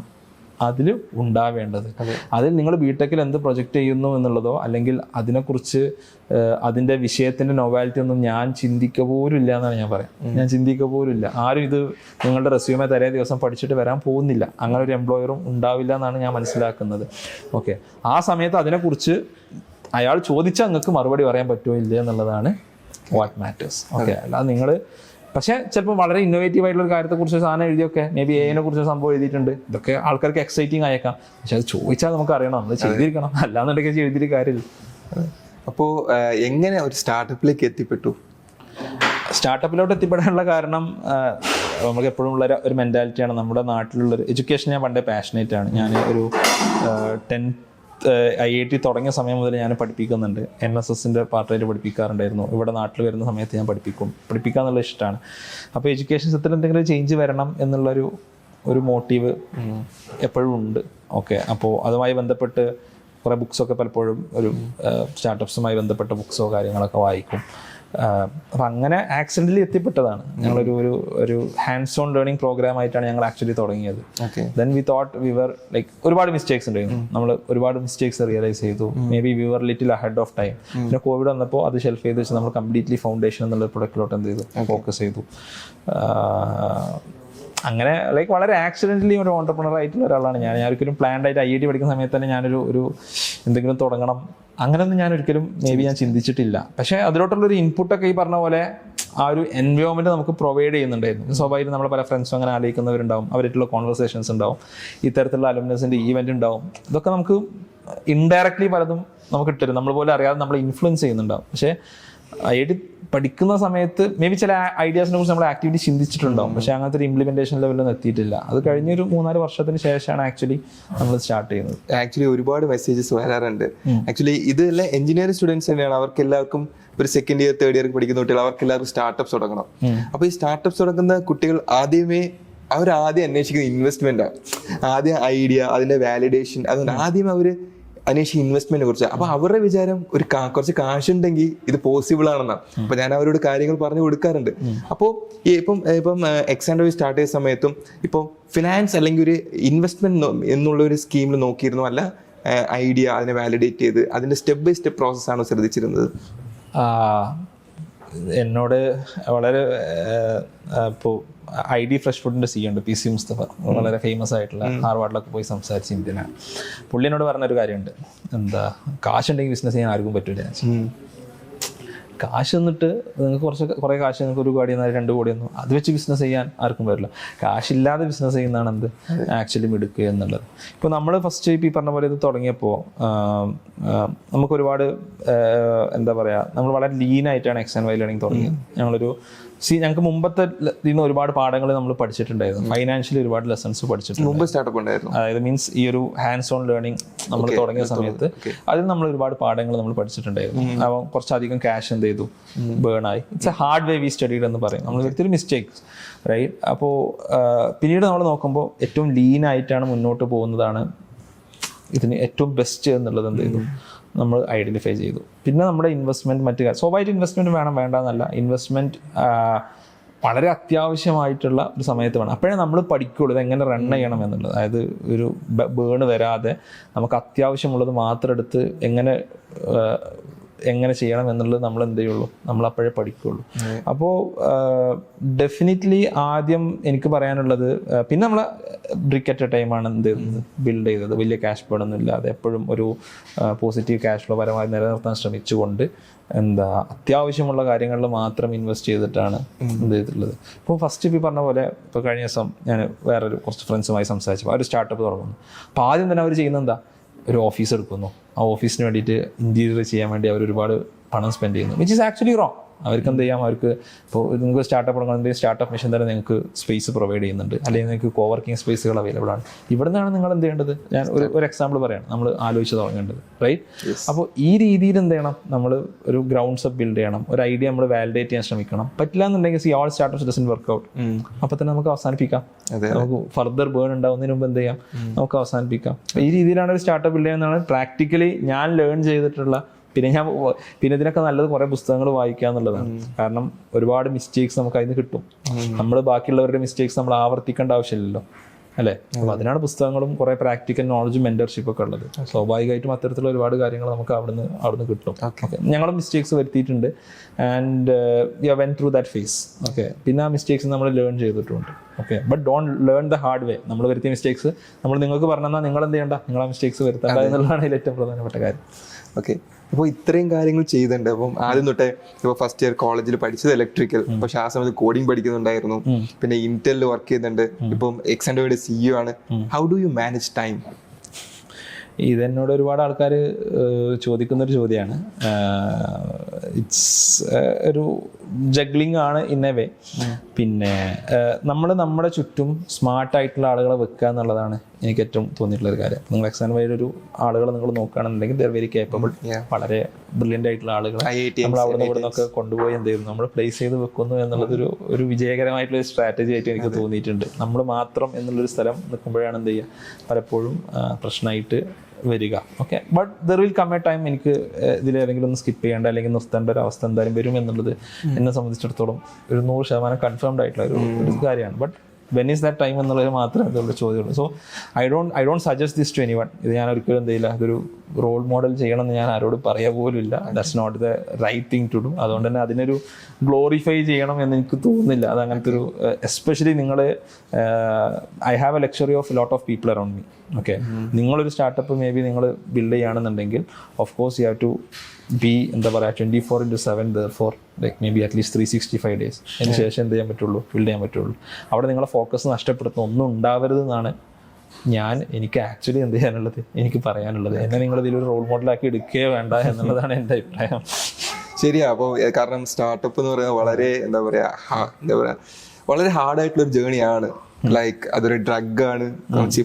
അതിൽ ഉണ്ടാവേണ്ടത്. അതിൽ നിങ്ങൾ ബിടെക്കിൽ എന്ത് പ്രൊജക്റ്റ് ചെയ്യുന്നു എന്നുള്ളതോ അല്ലെങ്കിൽ അതിനെക്കുറിച്ച് അതിൻ്റെ വിഷയത്തിൻ്റെ നൊവാലിറ്റി ഒന്നും ഞാൻ ചിന്തിക്കുക പോലും ഇല്ല എന്നാണ് ഞാൻ പറയാം. ഞാൻ ചിന്തിക്കുക പോലും ഇല്ല. ആരും ഇത് നിങ്ങളുടെ റെസ്യൂമേ തലേ ദിവസം പഠിച്ചിട്ട് വരാൻ പോകുന്നില്ല. അങ്ങനെ ഒരു എംപ്ലോയറും ഉണ്ടാവില്ല എന്നാണ് ഞാൻ മനസ്സിലാക്കുന്നത്. ഓക്കെ, ആ സമയത്ത് അതിനെക്കുറിച്ച് അയാൾ ചോദിച്ചാൽ നിങ്ങൾക്ക് മറുപടി പറയാൻ പറ്റുമോ ഇല്ല എന്നുള്ളതാണ് വാട്ട് മാറ്റേഴ്സ്. ഓക്കെ, അല്ലാതെ നിങ്ങൾ പക്ഷേ ചിലപ്പോൾ വളരെ ഇന്നോവേറ്റീവ് ആയിട്ടുള്ള ഒരു കാര്യത്തെക്കുറിച്ച് സാധനം എഴുതിയൊക്കെ മേ ബി എനെ കുറിച്ച് സംഭവം എഴുതിയിട്ടുണ്ട്. ഇതൊക്കെ ആൾക്കാർക്ക് എക്സൈറ്റിംഗ് ആയേക്കാം. പക്ഷെ അത് ചോദിച്ചാൽ നമുക്ക് അറിയണം, നമ്മൾ ചെയ്തിരിക്കണം. അല്ലാന്നുണ്ടെങ്കിൽ എഴുതിയിട്ട് കാര്യമില്ല. അപ്പോൾ എങ്ങനെ ഒരു സ്റ്റാർട്ടപ്പിലേക്ക് എത്തിപ്പെട്ടു? സ്റ്റാർട്ടപ്പിലോട്ട് എത്തിപ്പെടാനുള്ള കാരണം നമുക്ക് എപ്പോഴും ഉള്ള ഒരു മെൻറ്റാലിറ്റിയാണ്. നമ്മുടെ നാട്ടിലുള്ളൊരു എഡ്യൂക്കേഷൻ ഞാൻ പണ്ടേ പാഷനേറ്റ് ആണ്. ഞാൻ ഒരു 10th IIT തുടങ്ങിയ സമയം മുതൽ ഞാൻ പഠിപ്പിക്കുന്നുണ്ട്. NSSൻ്റെ പാർട്ടായിട്ട് പഠിപ്പിക്കാറുണ്ടായിരുന്നു. ഇവിടെ നാട്ടിൽ വരുന്ന സമയത്ത് ഞാൻ പഠിപ്പിക്കുക എന്നുള്ള ഇഷ്ടമാണ്. അപ്പോൾ എഡ്യൂക്കേഷൻ സിസ്റ്റത്തിൽ എന്തെങ്കിലും ചേഞ്ച് വരണം എന്നുള്ളൊരു മോട്ടീവ് എപ്പോഴും ഉണ്ട്. ഓക്കെ, അപ്പോൾ അതുമായി ബന്ധപ്പെട്ട് കുറേ ബുക്സൊക്കെ പലപ്പോഴും ഒരു സ്റ്റാർട്ടപ്സുമായി ബന്ധപ്പെട്ട ബുക്സോ കാര്യങ്ങളൊക്കെ വായിക്കും. അപ്പം അങ്ങനെ ആക്സിഡൻ്റലി എത്തിപ്പെട്ടതാണ്. ഞങ്ങളൊരു ഹാൻഡ്സ് ഓൺ ലേണിംഗ് പ്രോഗ്രാം ആയിട്ടാണ് ഞങ്ങൾ ആക്ച്വലി തുടങ്ങിയത്. Then we thought we were like ഒരുപാട് മിസ്റ്റേക്സ് ഉണ്ടായിരുന്നു. നമ്മൾ ഒരുപാട് മിസ്റ്റേക്സ് റിയലൈസ് ചെയ്തു. Maybe we were little ahead of time. പിന്നെ കോവിഡ് വന്നപ്പോൾ അത് ഷെൽഫ് ചെയ്ത് വെച്ച് നമ്മൾ കംപ്ലീറ്റ്ലി ഫൗണ്ടേഷൻ എന്നുള്ള പ്രൊഡക്റ്റിലോട്ട് എന്ത് ചെയ്തു, ഫോക്കസ് ചെയ്തു. അങ്ങനെ ലൈക്ക് വളരെ ആക്സിഡൻ്റലി ഒരു ഓൺടർപ്രണർ ആയിട്ടുള്ള ഒരാളാണ് ഞാൻ. ഒരിക്കലും പ്ലാൻഡ് ആയിട്ട് IIT പഠിക്കുന്ന സമയത്ത് തന്നെ ഞാനൊരു എന്തെങ്കിലും തുടങ്ങണം അങ്ങനെയൊന്നും ഞാൻ ഒരിക്കലും മേ ബി ഞാൻ ചിന്തിച്ചിട്ടില്ല. പക്ഷേ അതിലോട്ടുള്ളൊരു ഇൻപുട്ടൊക്കെ ഈ പറഞ്ഞ പോലെ ആ ഒരു എൻവയോൺമെൻറ്റ് നമുക്ക് പ്രൊവൈഡ് ചെയ്യുന്നുണ്ടായിരുന്നു. സ്വാഭാവികം നമ്മൾ പല ഫ്രണ്ട്സും അങ്ങനെ ആലോചിക്കുന്നവരുണ്ടാവും, അവരായിട്ടുള്ള കോൺവെർസേഷൻസ് ഉണ്ടാവും, ഇത്തരത്തിലുള്ള അലുമിനസിൻ്റെ ഈവെൻ്റ് ഉണ്ടാവും. ഇതൊക്കെ നമുക്ക് ഇൻഡയറക്ട്ലി പലതും നമുക്ക് ഇട്ടുതരും, നമ്മൾ പോലും അറിയാതെ നമ്മൾ ഇൻഫ്ലുവൻസ് ചെയ്യുന്നുണ്ടാവും. പക്ഷേ IIT പഠിക്കുന്ന സമയത്ത് മേ ബി ചില ഐഡിയാസിനെ കുറിച്ച് നമ്മൾ ആക്ടിവിറ്റി ചിന്തിച്ചിട്ടുണ്ടാവും. പക്ഷേ അങ്ങനത്തെ ഒരു ഇംപ്ലിമെന്റേഷൻ ലെവലിലൊന്നും എത്തിയിട്ടില്ല. അത് കഴിഞ്ഞൊരു 3-4 വർഷത്തിന് ശേഷമാണ് ആക്ച്വലി നമ്മൾ സ്റ്റാർട്ട് ചെയ്യുന്നത്. ആക്ച്വലി ഒരുപാട് മെസ്സേജസ് വരാറുണ്ട്. ആക്ച്വലി ഇതെല്ലാം എഞ്ചിനീയറിംഗ് സ്റ്റുഡൻസ് തന്നെയാണ്. അവർക്ക് എല്ലാവർക്കും ഒരു 2nd ഇയർ 3rd ഇയർ പഠിക്കുന്ന കുട്ടികൾ, അവർക്ക് എല്ലാവർക്കും സ്റ്റാർട്ടപ്സ് തുടങ്ങണം. അപ്പോൾ ഈ സ്റ്റാർട്ടപ്സ് തുടങ്ങുന്ന കുട്ടികൾ ആദ്യം അന്വേഷിക്കുന്ന ഇൻവെസ്റ്റ്മെന്റ് ആണ്. ആദ്യം ഐഡിയ, അതിന്റെ വാലിഡേഷൻ, അതുകൊണ്ട് ആദ്യം അവർ അന്വേഷിക്കുന്ന ഇൻവെസ്റ്റ്മെന്റിനെ കുറിച്ച്. അപ്പൊ അവരുടെ വിചാരം കുറച്ച് കാശുണ്ടെങ്കിൽ ഇത് പോസിബിൾ ആണെന്നാണ്. അപ്പൊ ഞാൻ അവരോട് കാര്യങ്ങൾ പറഞ്ഞു കൊടുക്കാറുണ്ട്. അപ്പോൾ ഇപ്പം എക്സാൻഡോ സ്റ്റാർട്ട് ചെയ്ത സമയത്തും ഇപ്പോൾ ഫിനാൻസ് അല്ലെങ്കിൽ ഒരു ഇൻവെസ്റ്റ്മെന്റ് എന്നുള്ള ഒരു സ്കീമിൽ നോക്കിയിരുന്നു, അല്ല ഐഡിയ അതിനെ വാലിഡേറ്റ് ചെയ്ത് അതിന്റെ സ്റ്റെപ്പ് ബൈ സ്റ്റെപ്പ് പ്രോസസ്സാണോ ശ്രദ്ധിച്ചിരുന്നത്? എന്നോട് വളരെ ഇപ്പോൾ ID ഫ്രഷ് ഫുഡിൻ്റെ CEO ഉണ്ട്, PC മുസ്തഫ, വളരെ ഫേമസ് ആയിട്ടുള്ള, ഹാർവാർഡിലൊക്കെ പോയി സംസാരിച്ച ഇന്ത്യനാണ്. പുള്ളി എന്നോട് പറഞ്ഞൊരു കാര്യമുണ്ട്, കാശുണ്ടെങ്കിൽ ബിസിനസ് ചെയ്യാൻ ആർക്കും പറ്റില്ല. കാശ് എന്നിട്ട് നിങ്ങൾക്ക് കുറേ കാശ്, നിങ്ങൾക്ക് 1 കോടി 2 കോടിയൊന്നും അത് വെച്ച് ബിസിനസ് ചെയ്യാൻ ആർക്കും പറ്റില്ല. കാശില്ലാതെ ബിസിനസ് ചെയ്യുന്നതാണ് എന്ത് ആക്ച്വലി മിടുക്കുക എന്നുള്ളത്. ഇപ്പോൾ നമ്മൾ ഫസ്റ്റ് ഈ പറഞ്ഞ പോലെ ഇത് തുടങ്ങിയപ്പോൾ നമുക്കൊരുപാട് എന്താ പറയുക, നമ്മൾ വളരെ ലീനായിട്ടാണ് XNY ലേണിംഗ് തുടങ്ങിയത്. ഞങ്ങളൊരു ഞങ്ങൾക്ക് മുമ്പത്തെ നിന്ന് ഒരുപാട് പാഠങ്ങൾ നമ്മൾ പഠിച്ചിട്ടുണ്ടായിരുന്നു. ഫൈനാൻഷ്യലി ഒരുപാട് ലെസൺസ് പഠിച്ചിട്ടുണ്ട്. മുമ്പ് സ്റ്റാർട്ടപ്പ് ഉണ്ടായിരുന്നു. അതായത് മീൻസ് ഈ ഒരു ഹാൻഡ്സ് ഓൺ ലേണിംഗ് നമ്മൾ തുടങ്ങിയ സമയത്ത് അതിൽ നമ്മൾ ഒരുപാട് പാഠങ്ങൾ നമ്മൾ പഠിച്ചിട്ടുണ്ടായിരുന്നു. അപ്പോൾ കുറച്ചധികം ക്യാഷ് എന്ത് ചെയ്തു, ബേൺ ആയി. It's A hard way we studied എന്ന് പറയും. നമ്മൾ ഒത്തിരി മിസ്റ്റേക്സ്, റൈറ്റ്? അപ്പോൾ പിന്നീട് നമ്മൾ നോക്കുമ്പോൾ ഏറ്റവും ലീനായിട്ടാണ് മുന്നോട്ട് പോകുന്നതാണ് ഇതിന് ഏറ്റവും ബെസ്റ്റ് എന്നുള്ളത് എന്ത് ചെയ്തു, നമ്മൾ ഐഡൻറ്റിഫൈ ചെയ്തു. പിന്നെ നമ്മുടെ ഇൻവെസ്റ്റ്മെൻറ്റ് മറ്റു സ്വാഭാവികമായിട്ട് ഇൻവെസ്റ്റ്മെൻറ്റ് വേണ്ടെന്നല്ല, ഇൻവെസ്റ്റ്മെൻറ്റ് വളരെ അത്യാവശ്യമായിട്ടുള്ള ഒരു സമയത്ത് വേണം. അപ്പോഴേ നമ്മൾ പഠിക്കുള്ളൂ ഇത് എങ്ങനെ റൺ ചെയ്യണം എന്നുള്ളത്. അതായത് ഒരു ബേൺ വരാതെ നമുക്ക് അത്യാവശ്യമുള്ളത് മാത്രം എടുത്ത് എങ്ങനെ ചെയ്യണം എന്നുള്ളത് നമ്മൾ എന്ത് ചെയ്യുള്ളൂ, നമ്മൾ അപ്പോഴേ പഠിക്കുകയുള്ളൂ. അപ്പോൾ ഡെഫിനറ്റ്ലി ആദ്യം എനിക്ക് പറയാനുള്ളത്, പിന്നെ നമ്മൾ ബ്രിക്ക് അറ്റ് എ ടൈമാണ് എന്ത് ചെയ്തത്, ബിൽഡ് ചെയ്തത്. വലിയ ക്യാഷ് ബേണൊന്നും ഇല്ലാതെ എപ്പോഴും ഒരു പോസിറ്റീവ് ക്യാഷ് ഫ്ലോ പരമായി നിലനിർത്താൻ ശ്രമിച്ചുകൊണ്ട് അത്യാവശ്യമുള്ള കാര്യങ്ങളിൽ മാത്രം ഇൻവെസ്റ്റ് ചെയ്തിട്ടാണ് എന്ത് ചെയ്തിട്ടുള്ളത്. ഇപ്പോൾ ഫസ്റ്റ് ഇപ്പോൾ പറഞ്ഞ പോലെ ഇപ്പോൾ കഴിഞ്ഞ ദിവസം ഞാൻ വേറൊരു കുറച്ച് ഫ്രണ്ട്സുമായി സംസാരിച്ചപ്പോൾ അവർ സ്റ്റാർട്ടപ്പ് തുടങ്ങുന്നു. അപ്പോൾ ആദ്യം തന്നെ അവർ ചെയ്യുന്നത് എന്താ, ഒരു ഓഫീസ് എടുക്കുന്നു. ആ ഓഫീസിന് വേണ്ടിയിട്ട് ഇൻറ്റീരിയർ ചെയ്യാൻ വേണ്ടി അവർ ഒരുപാട് പണം സ്പെൻഡ് ചെയ്യുന്നു, വിച്ച് ഈസ് ആക്ച്വലി റോങ്. അവർക്ക് എന്ത് ചെയ്യാം, അവർക്ക് ഇപ്പോൾ നിങ്ങൾക്ക് സ്റ്റാർട്ടപ്പ് തുടങ്ങുന്നത് സ്റ്റാർട്ടപ്പ് മിഷൻ തന്നെ നിങ്ങൾക്ക് സ്പേസ് പ്രൊവൈഡ് ചെയ്യുന്നുണ്ട്, അല്ലെങ്കിൽ നിങ്ങൾക്ക് കോവർക്കിംഗ് സ്പേസുകൾ അവൈലബിൾ ആണ്. ഇവിടെ നിന്നാണ് നിങ്ങൾ എന്ത് ചെയ്യേണ്ടത്, ഞാൻ ഒരു എക്സാമ്പിൾ പറയണം, നമ്മൾ ആലോചിച്ച് തുടങ്ങേണ്ടത്, റൈറ്റ്? അപ്പോൾ ഈ രീതിയിൽ എന്ത് ചെയ്യണം, നമ്മൾ ഒരു ഗ്രൗണ്ട്സ് അപ്പ് ബിൽഡ് ചെയ്യണം, ഒരു ഐഡിയ നമ്മൾ വാലിഡേറ്റ് ചെയ്യാൻ ശ്രമിക്കണം. പറ്റില്ല എന്നുണ്ടെങ്കിൽ all startups doesn't work out, അപ്പോൾ തന്നെ നമുക്ക് അവസാനിപ്പിക്കാം. നമുക്ക് ഫർദർ ബേൺ ഉണ്ടാവുന്നതിന് മുമ്പ് എന്ത് ചെയ്യാം, നമുക്ക് അവസാനിപ്പിക്കാം. ഈ രീതിയിലാണ് ഒരു സ്റ്റാർട്ടപ്പ് ബിൽഡ് ചെയ്യുന്നതാണ് പ്രാക്ടിക്കലി ഞാൻ ലേൺ ചെയ്തിട്ടുള്ള. പിന്നെ ഇതിനൊക്കെ നല്ലത് കുറേ പുസ്തകങ്ങൾ വായിക്കുക എന്നുള്ളതാണ്. കാരണം ഒരുപാട് മിസ്റ്റേക്സ് നമുക്ക് അതിന് കിട്ടും. നമ്മൾ ബാക്കിയുള്ളവരുടെ മിസ്റ്റേക്സ് നമ്മൾ ആവർത്തിക്കേണ്ട ആവശ്യമില്ലല്ലോ, അല്ലേ? അപ്പോൾ അതിനാണ് പുസ്തകങ്ങളും കുറേ പ്രാക്ടിക്കൽ നോളജും മെന്റർഷിപ്പ് ഒക്കെ ഉള്ളത്. സ്വാഭാവികമായിട്ടും അത്തരത്തിലുള്ള ഒരുപാട് കാര്യങ്ങൾ നമുക്ക് അവിടുന്ന് കിട്ടും. ഞങ്ങളും മിസ്റ്റേക്സ് വരുത്തിയിട്ടുണ്ട്, and you went through that phase. Okay, പിന്നെ ആ മിസ്റ്റേക്സ് നമ്മൾ ലേൺ ചെയ്തിട്ടുണ്ട്. Okay, but don't learn the hard way. നമ്മൾ വരുത്തിയ മിസ്റ്റേക്സ് നമ്മൾ നിങ്ങൾക്ക് പറഞ്ഞാൽ നിങ്ങൾ എന്ത് ചെയ്യണ്ട, നിങ്ങൾ ആ മിസ്റ്റേക്സ് വരുത്തേണ്ട എന്നുള്ളതാണ് ഇതിൽ ഏറ്റവും പ്രധാനപ്പെട്ട കാര്യം. ഓക്കെ, അപ്പോൾ ഇത്രയും കാര്യങ്ങൾ ചെയ്തിട്ടുണ്ട്. അപ്പം ആദ്യം തൊട്ടേ ഇപ്പോൾ ഫസ്റ്റ് ഇയർ കോളേജിൽ പഠിച്ചത് ഇലക്ട്രിക്കൽ, പക്ഷെ ആ സമയത്ത് കോഡിംഗ് പഠിക്കുന്നുണ്ടായിരുന്നു. പിന്നെ ഇന്റലിൽ വർക്ക് ചെയ്യുന്നുണ്ട്, ഇപ്പം എക്സൻഡോയുടെ CEO ആണ്. How do you manage time? ഇതെന്നോട് ഒരുപാട് ആൾക്കാർ ചോദിക്കുന്നൊരു ചോദ്യമാണ്. ഇറ്റ്സ് ഒരു ജഗ്ലിംഗ് ആണ് ഇൻ എ വേ. പിന്നെ നമ്മൾ നമ്മുടെ ചുറ്റും സ്മാർട്ടായിട്ടുള്ള ആളുകളെ വെക്കുക എന്നുള്ളതാണ് എനിക്ക് ഏറ്റവും തോന്നിയിട്ടുള്ളൊരു കാര്യം. നിങ്ങൾ എക്സാം വഴിയൊരു ആളുകളെ നിങ്ങൾ നോക്കുകയാണെന്നുണ്ടെങ്കിൽ ദർ വെരി കേപ്പബിൾ, വളരെ ബ്രില്യൻ്റ് ആയിട്ടുള്ള ആളുകൾ നമ്മൾ അവിടെ നിന്ന് ഇവിടെ നിന്നൊക്കെ കൊണ്ടുപോയി എന്ത് ചെയ്യുന്നു, നമ്മൾ പ്ലേസ് ചെയ്ത് വെക്കുന്നു എന്നുള്ളതൊരു വിജയകരമായിട്ടുള്ള സ്ട്രാറ്റജി ആയിട്ട് എനിക്ക് തോന്നിയിട്ടുണ്ട്. നമ്മൾ മാത്രം എന്നുള്ളൊരു സ്ഥലം നിൽക്കുമ്പോഴാണ് എന്ത് ചെയ്യുക, പലപ്പോഴും പ്രശ്നമായിട്ട് വരിക. Okay, but there will come a time എനിക്ക് ഇതിലേതെങ്കിലും ഒന്ന് സ്കിപ്പ് ചെയ്യേണ്ട അല്ലെങ്കിൽ നിർത്തേണ്ട ഒരു അവസ്ഥ എന്തായാലും വരും എന്നുള്ളത് എന്നെ സംബന്ധിച്ചിടത്തോളം ഒരു 100% കൺഫേംഡ് ആയിട്ടുള്ള ഒരു കാര്യമാണ്. But when is that time എന്നുള്ളത് മാത്രമേ അതുള്ള ചോദ്യമുള്ളൂ. So I don't suggest this to anyone. ഇത് ഞാൻ ഒരിക്കലും എന്ത് ചെയ്യില്ല, അതൊരു റോൾ മോഡൽ ചെയ്യണമെന്ന് ഞാൻ ആരോട് പറയുക പോലും ഇല്ല. That's not the right thing to do. അതുകൊണ്ട് തന്നെ അതിനൊരു ഗ്ലോറിഫൈ ചെയ്യണം എന്ന് എനിക്ക് തോന്നുന്നില്ല. അത് അങ്ങനത്തെ ഒരു എസ്പെഷ്യലി നിങ്ങൾ I have a luxury of lot of people around me. Okay, നിങ്ങളൊരു സ്റ്റാർട്ടപ്പ് മേ ബി നിങ്ങൾ ബിൽഡ് ചെയ്യുകയാണെന്നുണ്ടെങ്കിൽ of course you have to be എന്താ പറയുക 24/7 therefore like maybe at least 365 days അതിന് ശേഷം എന്ത് ചെയ്യാൻ പറ്റുള്ളൂ, ബിൽഡ് ചെയ്യാൻ പറ്റുള്ളൂ. അവിടെ നിങ്ങളെ ഫോക്കസ് നഷ്ടപ്പെടുത്തുന്ന ഒന്നും ഉണ്ടാവരുത് എന്നാണ് എനിക്ക് ആക്ച്വലി എന്ത് ചെയ്യാനുള്ളത്, എനിക്ക് പറയാനുള്ളത്. എന്നെ നിങ്ങൾ ഇതിലൊരു റോൾ മോഡലാക്കി എടുക്കുകയോ വേണ്ട എന്നുള്ളതാണ് എൻ്റെ അഭിപ്രായം. ശരിയാ. അപ്പോൾ കാരണം സ്റ്റാർട്ടപ്പ് എന്ന് പറയുന്നത് വളരെ വളരെ ഹാർഡായിട്ടുള്ള ഒരു ജേണിയാണ്. ലൈക്ക് അതൊരു ഡ്രഗ് ആണ്.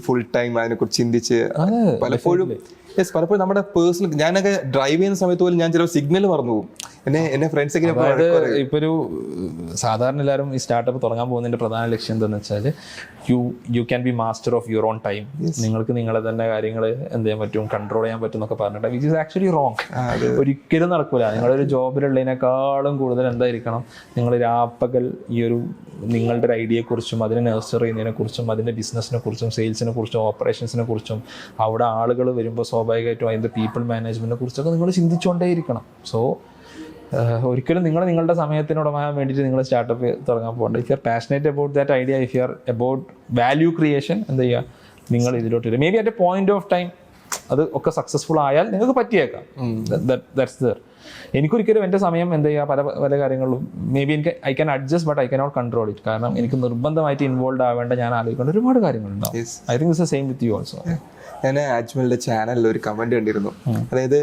ഫുൾ ടൈം അതിനെ കുറിച്ച് ചിന്തിച്ച് പലപ്പോഴും നമ്മുടെ പേഴ്സണൽ, ഞാനൊക്കെ ഡ്രൈവ് ചെയ്യുന്ന സമയത്ത് പോലും ഞാൻ ചില സിഗ്നൽ മറന്നു പോകും. എന്നെ ഫ്രണ്ട്സ് ഒക്കെ ഇപ്പൊ ഒരു സാധാരണ എല്ലാവരും ഈ സ്റ്റാർട്ടപ്പ് തുടങ്ങാൻ പോകുന്നതിന്റെ പ്രധാന ലക്ഷ്യം എന്താണെന്ന് വെച്ചാൽ you can be master of your own time. നിങ്ങൾക്ക് നിങ്ങളെ തന്നെ കാര്യങ്ങൾ എന്ത് ചെയ്യാൻ പറ്റും, കൺട്രോൾ ചെയ്യാൻ പറ്റും എന്നൊക്കെ പറഞ്ഞിട്ട്, വിച്ച് ഈസ് ആക്ച്വലി റോങ്. ഒരിക്കലും നടക്കൂല. നിങ്ങളൊരു ജോബിലുള്ളതിനേക്കാളും കൂടുതൽ എന്തായിരിക്കണം, നിങ്ങൾ രാപ്പകൽ ഈ ഒരു നിങ്ങളുടെ ഒരു ഐഡിയയെക്കുറിച്ചും അതിനെ നഴ്സർ ചെയ്യുന്നതിനെക്കുറിച്ചും അതിൻ്റെ ബിസിനസ്സിനെ കുറിച്ചും സെയിൽസിനെ കുറിച്ചും ഓപ്പറേഷൻസിനെ കുറിച്ചും അവിടെ ആളുകൾ വരുമ്പോൾ സ്വാഭാവികമായിട്ടും അതിൻ്റെ പീപ്പിൾ മാനേജ്മെൻറ്റിനെ കുറിച്ചൊക്കെ നിങ്ങൾ ചിന്തിച്ചുകൊണ്ടേയിരിക്കണം. സോ ഒരിക്കലും നിങ്ങളുടെ സമയത്തിനുടമാകാൻ വേണ്ടിയിട്ട് നിങ്ങൾ സ്റ്റാർട്ടപ്പ് തുടങ്ങാൻ പോകണ്ട. If you R passionate about that idea, if you are about value creation, എന്ത് ചെയ്യുക, നിങ്ങൾ ഇതിലോട്ട് may be at A point of time അത് ഒക്കെ സക്സസ്ഫുൾ ആയാൽ നിങ്ങൾക്ക് പറ്റിയേക്കാം. That's there. എനിക്കൊരിക്കലും എൻ്റെ സമയം എന്ത് ചെയ്യുക, പല പല കാര്യങ്ങളിലും മേ ബി എനിക്ക് I can adjust but I cannot control it. കാരണം എനിക്ക് നിർബന്ധമായിട്ട് ഇൻവോൾവ് ആവേണ്ട, ഞാൻ ആലോചിക്കേണ്ട ഒരുപാട് കാര്യങ്ങളുണ്ടാവും. I think it's the same with you also. ഞാൻ അജ്മലിന്റെ ചാനലിൽ ഒരു കമന്റ് കണ്ടിരുന്നു. അതായത്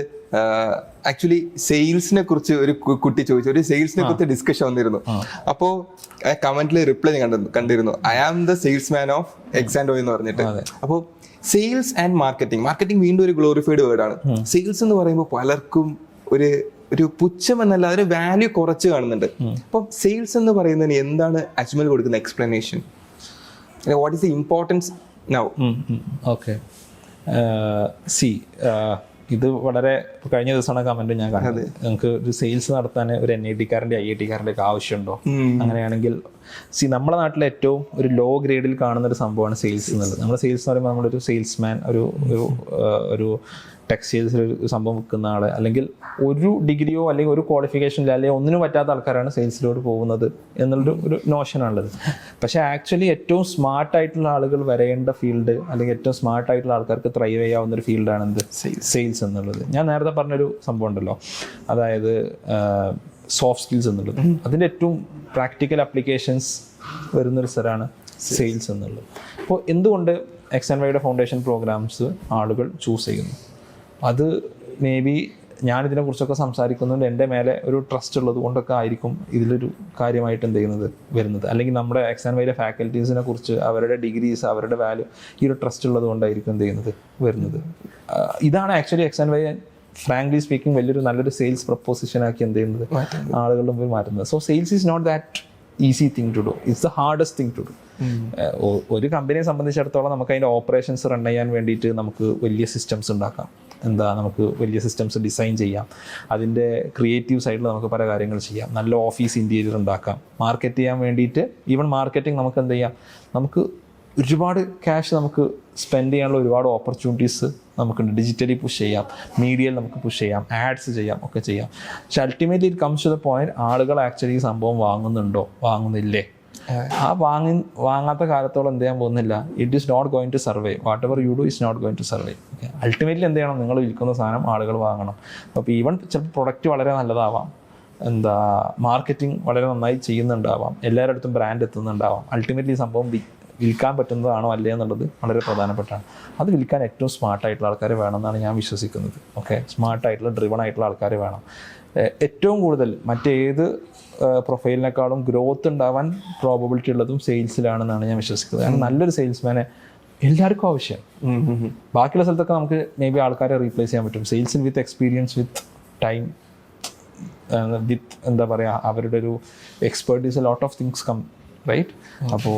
ആക്ച്വലി സെയിൽസിനെ കുറിച്ച് ഒരു കുട്ടി ചോദിച്ചു, ഒരു സെയിൽസിനെ കുറിച്ച് ഡിസ്കഷൻ വന്നിരുന്നു. അപ്പോൾ ആ കമന്റിൽ റിപ്ലൈ കണ്ടിരുന്നു, I am the salesman of X and Y എന്ന് പറഞ്ഞിട്ട്. അപ്പോൾ സെയിൽസ് ആൻഡ് മാർക്കറ്റിംഗ് വീണ്ടും ഒരു ഗ്ലോറിഫൈഡ് വേർഡാണ്. സെയിൽസ് എന്ന് പറയുമ്പോൾ പലർക്കും ഒരു പുച്ഛം എന്നല്ല, ഒരു വാല്യൂ കുറച്ച് കാണുന്നുണ്ട്. അപ്പം സെയിൽസ് എന്ന് പറയുന്നതിന് എന്താണ് അജ്മൽ കൊടുക്കുന്ന explanation? What is the importance now? Okay, ഇത് വളരെ കഴിഞ്ഞ ദിവസമാണ് കമന്റ് ഞാൻ കണ്ടത്. നമുക്ക് ഒരു സെയിൽസ് നടത്താൻ ഒരു NIT-കാരൻ്റെ IIT-കാരൻ്റെ ഒക്കെ ആവശ്യമുണ്ടോ? അങ്ങനെയാണെങ്കിൽ നമ്മുടെ നാട്ടിലെ ഏറ്റവും ഒരു ലോ ഗ്രേഡിൽ കാണുന്ന ഒരു സംഭവമാണ് സെയിൽസ് എന്നുള്ളത്. നമ്മുടെ സെയിൽസ് എന്ന് പറയുമ്പോൾ നമ്മളൊരു സെയിൽസ്മാൻ, ഒരു ടെക്സ്റ്റൈൽസിൽ ഒരു സംഭവം വിൽക്കുന്ന ആൾ, അല്ലെങ്കിൽ ഒരു ഡിഗ്രിയോ അല്ലെങ്കിൽ ഒരു ക്വാളിഫിക്കേഷനിലോ അല്ലെങ്കിൽ ഒന്നിനും പറ്റാത്ത ആൾക്കാരാണ് സെയിൽസിലോട്ട് പോകുന്നത് എന്നുള്ളൊരു നോഷനാണുള്ളത്. പക്ഷേ ആക്ച്വലി ഏറ്റവും സ്മാർട്ടായിട്ടുള്ള ആളുകൾ വരേണ്ട ഫീൽഡ്, അല്ലെങ്കിൽ ഏറ്റവും സ്മാർട്ടായിട്ടുള്ള ആൾക്കാർക്ക് ത്രൈവ് ചെയ്യാവുന്ന ഒരു ഫീൽഡാണ് എന്ത്, സെയിൽസ് എന്നുള്ളത്. ഞാൻ നേരത്തെ പറഞ്ഞൊരു സംഭവം ഉണ്ടല്ലോ, അതായത് സോഫ്റ്റ് സ്കിൽസ് എന്നുള്ളത്, അതിൻ്റെ ഏറ്റവും പ്രാക്ടിക്കൽ അപ്ലിക്കേഷൻസ് വരുന്നൊരു സ്ഥലമാണ് സെയിൽസ് എന്നുള്ളത്. അപ്പോൾ എന്തുകൊണ്ട് എക്സ് ആൻഡ് വൈയുടെ ഫൗണ്ടേഷൻ പ്രോഗ്രാംസ് ആളുകൾ ചൂസ് ചെയ്യുന്നു? അത് മേ ബി ഞാനിതിനെക്കുറിച്ചൊക്കെ സംസാരിക്കുന്നുണ്ട്, എൻ്റെ മേലെ ഒരു ട്രസ്റ്റ് ഉള്ളത് കൊണ്ടൊക്കെ ആയിരിക്കും ഇതിലൊരു കാര്യമായിട്ട് എന്ത് ചെയ്യുന്നത് വരുന്നത്. അല്ലെങ്കിൽ നമ്മുടെ എക്സ് ആൻഡ് വൈയിലെ ഫാക്കൽറ്റീസിനെ കുറിച്ച്, അവരുടെ ഡിഗ്രീസ്, അവരുടെ വാല്യൂ, ഈ ഒരു ട്രസ്റ്റ് ഉള്ളത് കൊണ്ടായിരിക്കും എന്ത് ചെയ്യുന്നത് വരുന്നത്. ഇതാണ് actually X and Y frankly speaking വലിയൊരു നല്ലൊരു സെയിൽസ് പ്രപ്പോസിഷനാക്കി എന്ത് ചെയ്യുന്നത് ആളുകളുടെ മുമ്പിൽ മാറ്റുന്നത്. So sales is not that easy thing to do, it's the hardest thing to do. ഒരു കമ്പനിയെ സംബന്ധിച്ചിടത്തോളം നമുക്ക് അതിൻ്റെ ഓപ്പറേഷൻസ് റൺ ചെയ്യാൻ വേണ്ടിയിട്ട് നമുക്ക് വലിയ സിസ്റ്റംസ് ഉണ്ടാക്കാം. നമുക്ക് വലിയ സിസ്റ്റംസ് ഡിസൈൻ ചെയ്യാം, അതിൻ്റെ ക്രിയേറ്റീവ് സൈഡിൽ നമുക്ക് പല കാര്യങ്ങൾ ചെയ്യാം, നല്ല ഓഫീസ് ഇൻറ്റീരിയർ ഉണ്ടാക്കാം. മാർക്കറ്റ് ചെയ്യാൻ വേണ്ടിയിട്ട്, ഈവൻ മാർക്കറ്റിംഗ് നമുക്ക് എന്ത് ചെയ്യാം, നമുക്ക് ഒരുപാട് ക്യാഷ് നമുക്ക് സ്പെൻഡ് ചെയ്യാനുള്ള ഒരുപാട് ഓപ്പർച്യൂണിറ്റീസ് നമുക്കുണ്ട്. digitally പുഷ് ചെയ്യാം, മീഡിയയിൽ നമുക്ക് പുഷ് ചെയ്യാം, ആഡ്സ് ചെയ്യാം, ഒക്കെ ചെയ്യാം. പക്ഷെ ultimately it comes to the point, ആളുകൾ ആക്ച്വലി ഈ സംഭവം വാങ്ങുന്നുണ്ടോ, വാങ്ങുന്നില്ലേ? വാങ്ങാത്ത കാലത്തോളം എന്ത് ചെയ്യാൻ പോകുന്നില്ല. It is not going to survive. Whatever you do is not going to survive. Ultimately എന്ത് ചെയ്യണം, നിങ്ങൾ വിൽക്കുന്ന സാധനം ആളുകൾ വാങ്ങണം. അപ്പോൾ ഈവൻ ചിലപ്പോൾ പ്രൊഡക്റ്റ് വളരെ നല്ലതാവാം, മാർക്കറ്റിംഗ് വളരെ നന്നായി ചെയ്യുന്നുണ്ടാവാം, എല്ലാവരുടെ അടുത്തും ബ്രാൻഡ് എത്തുന്നുണ്ടാവാം. അൾട്ടിമേറ്റ്ലി ഈ സംഭവം വിൽക്കാൻ പറ്റുന്നതാണോ അല്ലേ എന്നുള്ളത് വളരെ പ്രധാനപ്പെട്ടാണ്. അത് വിൽക്കാൻ ഏറ്റവും സ്മാർട്ടായിട്ടുള്ള ആൾക്കാർ വേണമെന്നാണ് ഞാൻ വിശ്വസിക്കുന്നത്. ഓക്കെ, സ്മാർട്ടായിട്ടുള്ള ഡ്രിവൺ ആയിട്ടുള്ള ആൾക്കാർ വേണം. ഏറ്റവും കൂടുതൽ മറ്റേത് പ്രൊഫൈലിനേക്കാളും ഗ്രോത്ത് ഉണ്ടാവാൻ പ്രോബബിലിറ്റി ഉള്ളതും സെയിൽസിലാണെന്നാണ് ഞാൻ വിശ്വസിക്കുന്നത്. കാരണം നല്ലൊരു സെയിൽസ്മാനെ എല്ലാവർക്കും ആവശ്യം. ബാക്കിയുള്ള സ്ഥലത്തൊക്കെ നമുക്ക് മേ ബി ആൾക്കാരെ റീപ്ലേസ് ചെയ്യാൻ പറ്റും. സെയിൽസിൽ വിത്ത് എക്സ്പീരിയൻസ്, വിത്ത് ടൈം, വിത്ത് എന്താ പറയുക, അവരുടെ ഒരു expertise, lot of things come right. അപ്പോൾ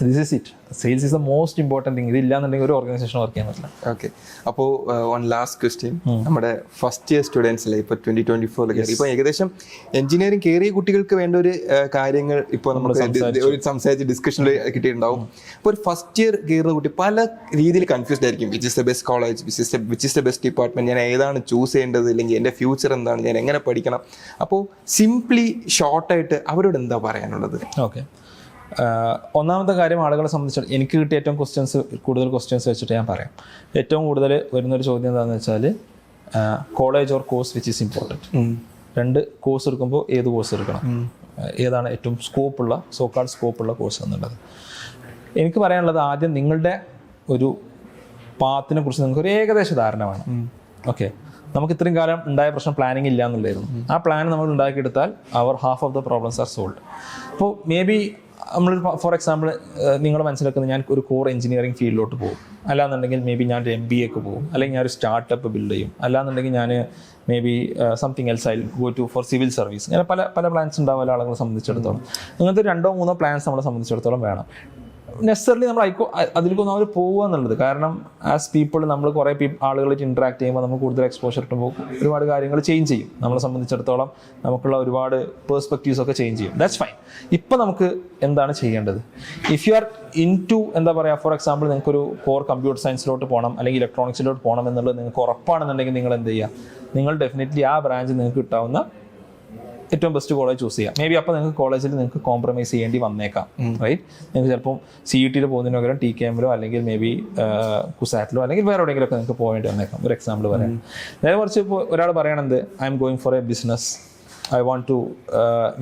this is it. Sales is the most important thing. ഇതില്ലാന്നുണ്ടെങ്കിൽ ഒരു ഓർഗനൈസേഷൻ വർക്ക് ചെയ്യാൻ പറ്റില്ല. ഓക്കെ, അപ്പോൾ വൺ ലാസ്റ്റ് ക്വസ്റ്റ്യൻ. നമ്മുടെ ഫസ്റ്റ് ഇയർ സ്റ്റുഡൻസിലെ ഇപ്പോൾ 2024 കയറി, ഇപ്പോൾ ഏകദേശം എഞ്ചിനീയറിംഗ് കയറിയ കുട്ടികൾക്ക് വേണ്ട ഒരു കാര്യങ്ങൾ ഇപ്പോൾ നമ്മൾ സംസാരിച്ച് ഡിസ്കഷനിൽ കിട്ടിയിട്ടുണ്ടാവും. അപ്പോൾ ഒരു ഫസ്റ്റ് ഇയർ കയറുന്ന കുട്ടി പല രീതിയിൽ കൺഫ്യൂസ്ഡ് ആയിരിക്കും. Which is the best college, which is the best department, ഞാൻ ഏതാണ് ചൂസ് ചെയ്യേണ്ടത്, അല്ലെങ്കിൽ എൻ്റെ ഫ്യൂച്ചർ എന്താണ്, ഞാൻ എങ്ങനെ പഠിക്കണം. അപ്പോൾ സിംപ്ലി ഷോർട്ടായിട്ട് അവരോട് എന്താ പറയാനുള്ളത്? ഓക്കെ, ഒന്നാമത്തെ കാര്യം, ആളുകളെ സംബന്ധിച്ച് എനിക്ക് കിട്ടിയ ഏറ്റവും കൂടുതൽ ക്വസ്റ്റ്യൻസ് വെച്ചിട്ട് ഞാൻ പറയാം. ഏറ്റവും കൂടുതൽ വരുന്നൊരു ചോദ്യം എന്താണെന്ന് വെച്ചാൽ, college or course which is important. രണ്ട് കോഴ്സ് എടുക്കുമ്പോൾ ഏത് കോഴ്സ് എടുക്കണം, ഏതാണ് ഏറ്റവും സ്കോപ്പുള്ള, സോക്കാൾഡ് സ്കോപ്പുള്ള കോഴ്സ് എന്നുള്ളത്. എനിക്ക് പറയാനുള്ളത്, ആദ്യം നിങ്ങളുടെ ഒരു പാത്തിനെ കുറിച്ച് നിങ്ങൾക്ക് ഒരു ഏകദേശ ധാരണ വേണം. ഓക്കെ, നമുക്ക് ഇത്രയും കാലം ഉണ്ടായ പ്രശ്നം പ്ലാനിങ് ഇല്ല എന്നുള്ളായിരുന്നു. ആ പ്ലാൻ നമ്മൾ ഉണ്ടാക്കിയെടുത്താൽ അവർ half of the problems are solve. അപ്പോൾ മേ ബി നമ്മൾ ഫോർ എക്സാമ്പിൾ നിങ്ങൾ മനസ്സിലാക്കുന്നത്, ഞാൻ ഒരു കോർ എഞ്ചിനീയറിംഗ് ഫീൽഡിലോട്ട് പോകും, അല്ലാന്നുണ്ടെങ്കിൽ മേ ബി ഞാൻ ഒരു MBA പോകും, അല്ലെങ്കിൽ ഞാൻ ഒരു സ്റ്റാർട്ടപ്പ് ബിൽഡ് ചെയ്യും, അല്ലാന്നുണ്ടെങ്കിൽ ഞാൻ maybe something else I go to for civil service. അങ്ങനെ പല പല പ്ലാൻസ് ഉണ്ടാവുമല്ലോ ആളുകളെ സംബന്ധിച്ചിടത്തോളം. അങ്ങനത്തെ 2-3 പ്ലാൻസ് നമ്മളെ സംബന്ധിച്ചിടത്തോളം വേണം. നെസസറിലി നമ്മൾ അതിലേക്കൊന്നും അവർ പോകുക എന്നുള്ളത്. കാരണം ആസ് പീപ്പിൾ നമ്മൾ കുറേ ആളുകളായിട്ട് ഇൻട്രാക്ട് ചെയ്യുമ്പോൾ നമുക്ക് കൂടുതൽ എക്സ്പോഷർ കിട്ടുമ്പോൾ ഒരുപാട് കാര്യങ്ങൾ ചേഞ്ച് ചെയ്യും. നമ്മളെ സംബന്ധിച്ചിടത്തോളം നമുക്കുള്ള ഒരുപാട് പേഴ്സ്പെക്റ്റീവ്സ് ഒക്കെ ചേഞ്ച് ചെയ്യും. That's fine. ഇപ്പം നമുക്ക് എന്താണ് ചെയ്യേണ്ടത്? If you are into എന്താ പറയുക, ഫോർ എക്സാമ്പിൾ നിങ്ങൾക്കൊരു കോർ കമ്പ്യൂട്ടർ സയൻസിലോട്ട് പോകണം, അല്ലെങ്കിൽ ഇലക്ട്രോണിക്സിലോട്ട് പോകണം എന്നുള്ളത് നിങ്ങൾക്ക് ഉറപ്പാണെന്നുണ്ടെങ്കിൽ നിങ്ങൾ എന്ത് ചെയ്യുക, നിങ്ങൾ ഡെഫിനറ്റ്ലി ആ ബ്രാഞ്ച് നിങ്ങൾക്ക് കിട്ടാവുന്ന ഏറ്റവും ബെസ്റ്റ് കോളേജ് ചൂസ് ചെയ്യാം. മേ ബി അപ്പോൾ നിങ്ങൾക്ക് കോളേജിൽ നിങ്ങൾക്ക് കോംപ്രമൈസ് ചെയ്യേണ്ടി വന്നേക്കാം, റൈറ്റ്? നിങ്ങൾക്ക് ചിലപ്പം CET പോകുന്നതിന് പകരം TKM അല്ലെങ്കിൽ മേ ബി കുസാറ്റിലോ അല്ലെങ്കിൽ വേറെ എവിടെയെങ്കിലുമൊക്കെ നിങ്ങൾക്ക് പോകേണ്ടി വന്നേക്കാം. ഒരു എക്സാമ്പിൾ പറയാം. നേരെ കുറച്ച് ഇപ്പോൾ ഒരാൾ പറയണത് I'm going for a business, I want to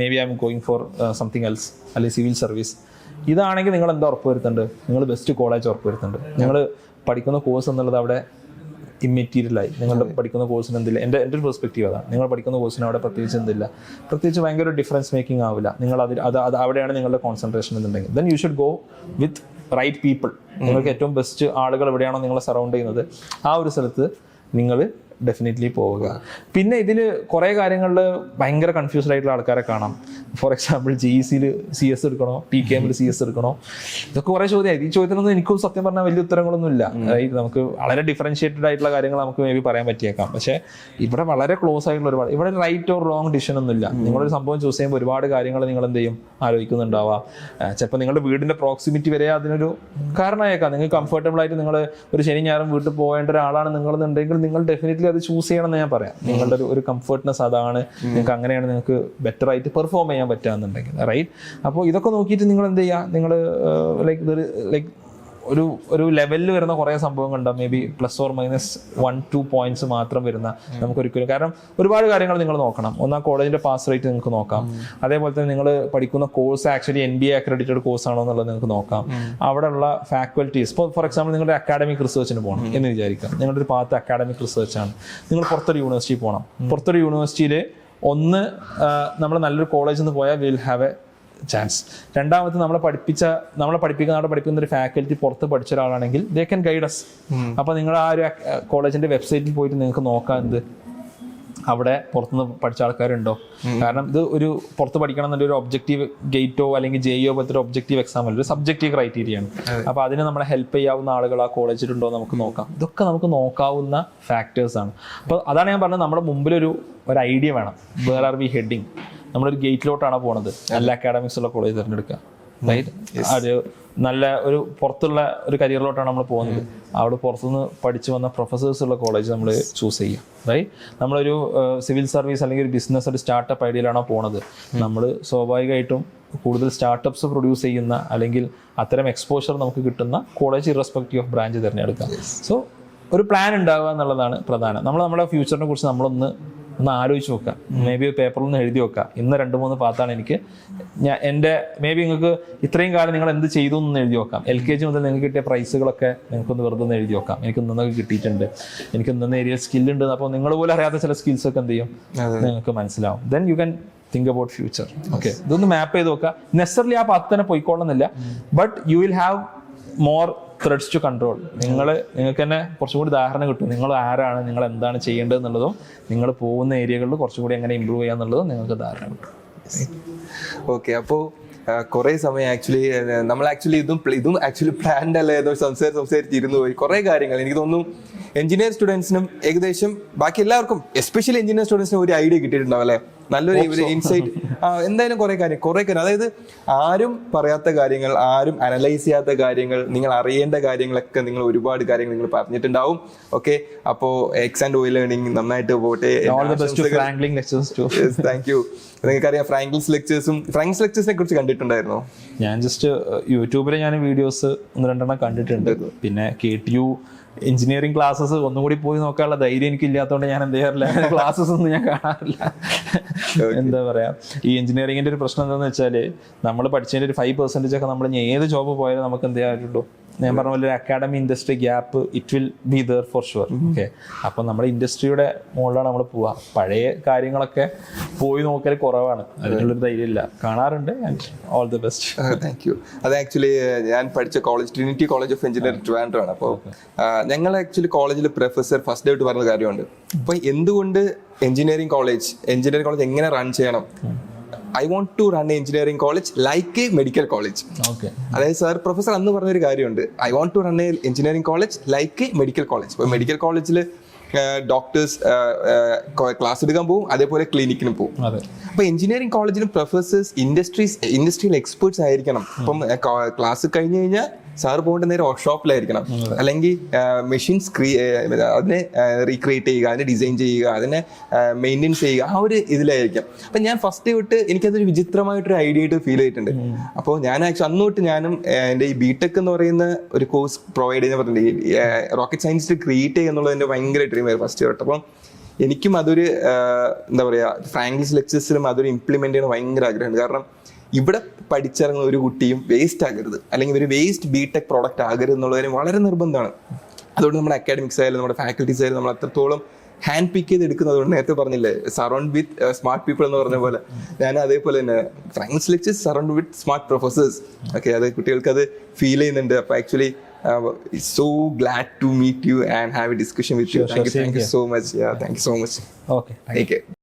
maybe I'm going for something else, അല്ലെങ്കിൽ സിവിൽ സർവീസ്. ഇതാണെങ്കിൽ നിങ്ങൾ എന്താ ഉറപ്പ് വരുത്തുന്നുണ്ട്? നിങ്ങൾ ബെസ്റ്റ് കോളേജ് ഉറപ്പ് വരുത്തുന്നുണ്ട്. നിങ്ങൾ പഠിക്കുന്ന കോഴ്സ് എന്നുള്ളത് അവിടെ ഇമ്മെറ്റീരിയലായി. നിങ്ങളുടെ പഠിക്കുന്ന കോഴ്സിന് എന്തില്ല, എൻ്റെ ഒരു പെർസ്പെക്റ്റീവ് അതാണ്. നിങ്ങൾ പഠിക്കുന്ന കോഴ്സിന് അവിടെ പ്രത്യേകിച്ച് എന്തില്ല, പ്രത്യേകിച്ച് ഭയങ്കര ഡിഫറൻസ് മേക്കിംഗ് ആവില്ല. നിങ്ങൾ അത് അവിടെയാണ് നിങ്ങളുടെ കോൺസെൻട്രേഷൻ എന്നുണ്ടെങ്കിൽ then you should go with right people. നിങ്ങൾക്ക് ഏറ്റവും ബെസ്റ്റ് ആളുകൾ എവിടെയാണോ നിങ്ങളെ സറൗണ്ട് ചെയ്യുന്നത് ആ ഒരു സ്ഥലത്ത് നിങ്ങൾ ഡെഫിനറ്റ്ലി പോവുക. പിന്നെ ഇതിൽ കുറേ കാര്യങ്ങളിൽ ഭയങ്കര കൺഫ്യൂസ്ഡ് ആയിട്ടുള്ള ആൾക്കാരെ കാണാം. ഫോർ എക്സാമ്പിൾ GECയിൽ CS എടുക്കണോ, TKMൽ CS എടുക്കണോ, ഇതൊക്കെ കുറേ ചോദ്യമായി. ഈ ചോദ്യത്തിനൊന്നും എനിക്കും സത്യം പറഞ്ഞാൽ വലിയ ഉത്തരങ്ങളൊന്നും ഇല്ല. അതായത് നമുക്ക് വളരെ ഡിഫറൻഷിയേറ്റഡ് ആയിട്ടുള്ള കാര്യങ്ങൾ നമുക്ക് മേ ബി പറയാൻ പറ്റിയേക്കാം. പക്ഷേ ഇവിടെ വളരെ ക്ലോസ് ആയിട്ടുള്ള ഒരുപാട്, ഇവിടെ റൈറ്റ് ഓർ റോങ് ഡിസിഷൻ ഒന്നുമില്ല. നിങ്ങളൊരു സംഭവം ചൂസ് ചെയ്യുമ്പോൾ ഒരുപാട് കാര്യങ്ങൾ നിങ്ങൾ എന്ത് ചെയ്യും, ആലോചിക്കുന്നുണ്ടാവാം. ചിലപ്പോൾ നിങ്ങളുടെ വീടിൻ്റെ പ്രോക്സിമിറ്റി വരെ അതിനൊരു കാരണമായേക്കാം. നിങ്ങൾ കംഫർട്ടബിൾ ആയിട്ട് നിങ്ങൾ ഒരു ശനി ഞായറും വീട്ടിൽ പോകേണ്ട ഒരാളാണ് നിങ്ങളെന്നുണ്ടെങ്കിൽ നിങ്ങൾ ഡെഫിനറ്റ്ലി അത് ചൂസ് ചെയ്യണം എന്ന് ഞാൻ പറയാം. നിങ്ങളുടെ ഒരു കംഫർട്ട്നെസ് അതാണ്, നിങ്ങൾക്ക് അങ്ങനെയാണ് നിങ്ങൾക്ക് ബെറ്റർ ആയിട്ട് പെർഫോം ചെയ്യാൻ പറ്റുകയെന്നുണ്ടെങ്കിൽ, റൈറ്റ്? അപ്പോൾ ഇതൊക്കെ നോക്കിയിട്ട് നിങ്ങൾ എന്ത് ചെയ്യുക, നിങ്ങൾ ലൈക്ക് ഒരു ലെവലിൽ വരുന്ന കുറേ സംഭവങ്ങളുണ്ടാവും. മേ ബി +or- 1-2 മാത്രം വരുന്ന നമുക്കൊരിക്കലും, കാരണം ഒരുപാട് കാര്യങ്ങൾ നിങ്ങൾ നോക്കണം. ഒന്നാം കോളേജിന്റെ പാസ് റേറ്റ് നിങ്ങൾക്ക് നോക്കാം. അതേപോലെ തന്നെ നിങ്ങൾ പഠിക്കുന്ന course actually NBA accredited course ആണോ എന്നുള്ളത് നിങ്ങൾക്ക് നോക്കാം. അവിടെയുള്ള ഫാക്കൽറ്റീസ്, ഇപ്പോൾ ഫോർ എക്സാമ്പിൾ നിങ്ങളുടെ അക്കാഡമിക് റിസർച്ചിന് പോകണം എന്ന് വിചാരിക്കാം. നിങ്ങളുടെ ഒരു പാത്ത് അക്കാഡമിക് റിസർച്ചാണ്. നിങ്ങൾ പുറത്തൊരു യൂണിവേഴ്സിറ്റി പോകണം. പുറത്തൊരു യൂണിവേഴ്സിറ്റിയിൽ ഒന്ന് നമ്മൾ നല്ലൊരു കോളേജിൽ നിന്ന് പോയാൽ വിൽ ഹാവ് എ ചാൻസ്. രണ്ടാമത് നമ്മളെ പഠിപ്പിക്കുന്ന ഒരു ഫാക്കൽറ്റി പുറത്ത് പഠിച്ച ഒരാളാണെങ്കിൽ ദേ ക്യാൻ ഗൈഡ് അസ്. അപ്പോൾ നിങ്ങൾ ആ ഒരു കോളേജിന്റെ വെബ്സൈറ്റിൽ പോയിട്ട് നിങ്ങൾക്ക് നോക്കാം എന്ത് അവിടെ പുറത്തുനിന്ന് പഠിച്ച ആൾക്കാരുണ്ടോ. കാരണം ഇത് ഒരു പുറത്ത് പഠിക്കണം എന്നുള്ള ഒരു ഒബ്ജക്റ്റീവ് ഗേറ്റോ അല്ലെങ്കിൽ JEO പോലത്തെ ഒരു ഒബ്ജക്റ്റീവ് എക്സാം അല്ല, ഒരു സബ്ജക്റ്റീവ് ക്രൈറ്റീരിയ ആണ്. അപ്പോൾ അതിന് നമ്മളെ ഹെൽപ്പ് ചെയ്യാവുന്ന ആളുകൾ ആ കോളേജിലുണ്ടോ നമുക്ക് നോക്കാം. ഇതൊക്കെ നമുക്ക് നോക്കാവുന്ന ഫാക്ടേഴ്സ് ആണ്. അപ്പോൾ അതാണ് ഞാൻ പറഞ്ഞത്, നമ്മുടെ മുമ്പിലൊരു ഐഡിയ വേണം. Where are we heading? നമ്മളൊരു ഗേറ്റിലോട്ടാണ് പോണത്. നല്ല അക്കാഡമിക്സ് ഉള്ള കോളേജ് തിരഞ്ഞെടുക്കുക, റൈറ്റ്? അത് നല്ല ഒരു പുറത്തുള്ള ഒരു കരിയറിലോട്ടാണ് നമ്മൾ പോകുന്നത്. അവിടെ പുറത്തുനിന്ന് പഠിച്ചു വന്ന പ്രൊഫസേഴ്സ് ഉള്ള കോളേജ് നമ്മൾ ചൂസ് ചെയ്യുക, റൈറ്റ്? നമ്മളൊരു സിവിൽ സർവീസ് അല്ലെങ്കിൽ ഒരു ബിസിനസ്, ഒരു സ്റ്റാർട്ടപ്പ് ഐഡിയയിലാണോ പോണത്, നമ്മൾ സ്വാഭാവികമായിട്ടും കൂടുതൽ സ്റ്റാർട്ടപ്സ് പ്രൊഡ്യൂസ് ചെയ്യുന്ന അല്ലെങ്കിൽ അത്തരം എക്സ്പോഷർ നമുക്ക് കിട്ടുന്ന കോളേജ് ഇറസ്പെക്റ്റീവ് ഓഫ് ബ്രാഞ്ച് തിരഞ്ഞെടുക്കാം. സോ ഒരു പ്ലാൻ ഉണ്ടാവുക എന്നുള്ളതാണ് പ്രധാനം. നമ്മുടെ ഫ്യൂച്ചറിനെ കുറിച്ച് നമ്മളൊന്ന് ആലോചിച്ച് നോക്കുക. മേ ബി പേപ്പറിൽ എഴുതി വെക്കുക. ഇന്ന് 2-3 പാത്താണ് എനിക്ക് എൻ്റെ മേ ബി നിങ്ങൾക്ക് ഇത്രയും കാലം നിങ്ങൾ എന്ത് ചെയ്തു എന്ന് എഴുതി വെക്കാം. LKG മുതൽ നിങ്ങൾക്ക് കിട്ടിയ പ്രൈസുകളൊക്കെ നിങ്ങൾക്കൊന്ന് വെറുതെ ഒന്ന് എഴുതി വെക്കാം. എനിക്ക് ഇന്നൊക്കെ കിട്ടിയിട്ടുണ്ട്, എനിക്ക് ഇന്ന ഏരിയയിൽ സ്കില്ലുണ്ട്. അപ്പോൾ നിങ്ങൾ പോലും അറിയാത്ത ചില സ്കിൽസൊക്കെ എന്ത് ചെയ്യും നിങ്ങൾക്ക് മനസ്സിലാവും. Then you can think about future. Okay, ഇതൊന്ന് മാപ്പ് ചെയ്ത് നോക്കുക. നെസസറിലി ആ പാത്ത് തന്നെ പോയിക്കൊള്ളുന്നില്ല, but you will have more threads to control. നിങ്ങൾക്ക് തന്നെ കുറച്ചും കൂടി ധാരണ കിട്ടും. നിങ്ങൾ ആരാണ്, നിങ്ങൾ എന്താണ് ചെയ്യേണ്ടത് എന്നുള്ളതും നിങ്ങൾ പോകുന്ന ഏരിയകളിൽ കുറച്ചും കൂടി എങ്ങനെ ഇമ്പ്രൂവ് ചെയ്യാന്നുള്ളതും നിങ്ങൾക്ക് ധാരണ കിട്ടും. ഓക്കെ, അപ്പോൾ കുറേ സമയം നമ്മൾ ഇതും ആക്ച്വലി പ്ലാൻഡ് അല്ല, ഏതോ സംസാരിച്ചിരുന്നു പോയി കുറേ കാര്യങ്ങൾ. എനിക്ക് തോന്നുന്നു എഞ്ചിനീയർ സ്റ്റുഡൻസിനും ഏകദേശം ബാക്കി എല്ലാവർക്കും എസ്പെഷ്യലി എഞ്ചിനീയർ സ്റ്റുഡൻസിനും ഒരു ഐഡിയ കിട്ടിയിട്ടുണ്ടാവും അല്ലേ? നല്ലൊരു ഇൻസൈറ്റ്. എന്തായാലും കുറേ കാര്യം, അതായത് ആരും പറയാത്ത കാര്യങ്ങൾ, ആരും അനലൈസ് ചെയ്യാത്ത കാര്യങ്ങൾ, നിങ്ങൾ അറിയേണ്ട കാര്യങ്ങളൊക്കെ നിങ്ങൾ ഒരുപാട് കാര്യങ്ങൾ നിങ്ങൾ പറഞ്ഞിട്ടുണ്ടാവും. ഓക്കെ, അപ്പോൾ എക്സ് ആൻഡ് വൈ ലേണിംഗ് നന്നായിട്ട് പോട്ടെ. Thank you. നിങ്ങൾക്കറിയാം ഫ്രാങ്ക്ലിൻസ് ലെക്ചേഴ്സിനെ കുറിച്ച് കണ്ടിട്ടുണ്ടായിരുന്നോ? ഞാൻ ജസ്റ്റ് യൂട്യൂബിൽ ഞാൻ വീഡിയോസ് 1-2 കണ്ടിട്ടുണ്ട്. പിന്നെ KTU എഞ്ചിനീയറിംഗ് ക്ലാസ്സസ് ഒന്നും കൂടി പോയി നോക്കാനുള്ള ധൈര്യം എനിക്ക് ഇല്ലാത്തതുകൊണ്ട് ഞാൻ എന്ത് ചെയ്യാറില്ല, ക്ലാസ്സസ് ഒന്നും ഞാൻ കാണാറില്ല. എന്താ പറയാ, ഈ എഞ്ചിനീയറിംഗിന്റെ ഒരു പ്രശ്നം എന്താണെന്ന് വെച്ചാല് നമ്മൾ പഠിച്ചതിന്റെ ഒരു 5% ഒക്കെ നമ്മൾ ഏത് ജോബ് പോയാലും നമുക്ക് എന്ത് ചെയ്യാറുണ്ടോ, ഞാൻ പറഞ്ഞ പോലെ academy industry gap it will be there for sure. Okay, അപ്പം നമ്മുടെ ഇൻഡസ്ട്രിയുടെ മുകളിലാണ് നമ്മൾ പോവുക. പഴയ കാര്യങ്ങളൊക്കെ പോയി നോക്കൽ കുറവാണ്, അതിനുള്ളൊരു ധൈര്യം ഇല്ല. കാണാറുണ്ട്. All the best. Thank you. അത് ആക്ച്വലി ഞാൻ പഠിച്ച college Trinity college of engineering Trivandrum ആണ്. അപ്പോൾ ഞങ്ങൾ ആക്ച്വലി കോളേജിൽ പ്രൊഫസർ ഫസ്റ്റ് ആയിട്ട് പറഞ്ഞ കാര്യമുണ്ട്. അപ്പോൾ എന്തുകൊണ്ട് എഞ്ചിനീയറിംഗ് കോളേജ് എങ്ങനെ റൺ ചെയ്യണം? I want to run an engineering college like a medical college. Okay. അതായത് പ്രൊഫസർ അന്ന് പറഞ്ഞൊരു കാര്യമുണ്ട്, I want to run a engineering college like a medical college. ഇപ്പോൾ മെഡിക്കൽ കോളേജിൽ ഡോക്ടേഴ്സ് ക്ലാസ് എടുക്കാൻ പോകും, അതേപോലെ ക്ലിനിക്കിനും പോകും. അപ്പോൾ എഞ്ചിനീയറിംഗ് കോളേജിലും പ്രൊഫസേഴ്സ് ഇൻഡസ്ട്രിയൽ എക്സ്പേർട്സ് ആയിരിക്കണം. ഇപ്പം ക്ലാസ് കഴിഞ്ഞ് കഴിഞ്ഞാൽ സാറ് പോകേണ്ട നേരെ വർക്ക്ഷോപ്പിലായിരിക്കണം, അല്ലെങ്കിൽ മെഷീൻസ് അതിനെ റീക്രിയേറ്റ് ചെയ്യുക, അതിനെ ഡിസൈൻ ചെയ്യുക, അതിനെ മെയിൻ്റെനൻസ് ചെയ്യുക, ആ ഒരു ഇതിലായിരിക്കും. അപ്പം ഞാൻ ഫസ്റ്റ് തൊട്ട് എനിക്കതൊരു വിചിത്രമായിട്ടൊരു ഐഡിയ ആയിട്ട് ഫീൽ ചെയ്തിട്ടുണ്ട്. അപ്പോൾ ഞാൻ ആക്ച്വലി അന്ന് തൊട്ട് ഞാനും എൻ്റെ ഈ ബിടെക് എന്ന് പറയുന്ന ഒരു കോഴ്സ് പ്രൊവൈഡ് ചെയ്യുന്ന പറഞ്ഞിട്ടുണ്ട്, റോക്കറ്റ് സയൻസിൽ ക്രിയേറ്റ് ചെയ്യുക എന്നുള്ളത് എൻ്റെ ഭയങ്കര ഡ്രീമായിരുന്നു ഫസ്റ്റ് തൊട്ട്. അപ്പം എനിക്കും അതൊരു എന്താ പറയുക, ഫ്രാങ്ക്ലിസ് ലെക്ചേഴ്സിലും അതൊരു ഇംപ്ലിമെന്റ് ചെയ്യാൻ ഭയങ്കര ആഗ്രഹമുണ്ട്. കാരണം ഇവിടെ പഠിച്ചിറങ്ങുന്ന ഒരു കുട്ടിയും വേസ്റ്റ് ആകരുത്, അല്ലെങ്കിൽ ഒരു വേസ്റ്റ് ബിടെക് പ്രോഡക്റ്റ് ആകരുത് എന്നുള്ളതിന് വളരെ നിർബന്ധമാണ്. അതുകൊണ്ട് നമ്മുടെ അക്കാഡമിക്സ് ആയാലും നമ്മുടെ ഫാക്കൽറ്റീസ് ആയാലും നമ്മൾ അത്രത്തോളം ഹാൻഡ് പിക്ക് ചെയ്ത് എടുക്കുന്നത്. അതുകൊണ്ട് നേരത്തെ പറഞ്ഞില്ലേ സറൗണ്ട് വിത്ത് സ്മാർട്ട് പീപ്പിൾ എന്ന് പറഞ്ഞ പോലെ, ഞാൻ അതേപോലെ തന്നെ frankly lectures surround with smart professors. Okay, അത് കുട്ടികൾക്ക് അത് ഫീൽ ചെയ്യുന്നുണ്ട്. അപ്പോൾ actually so glad to meet you and have a discussion with you. Thank you so much. Yeah, thank you so much. Okay. Take care.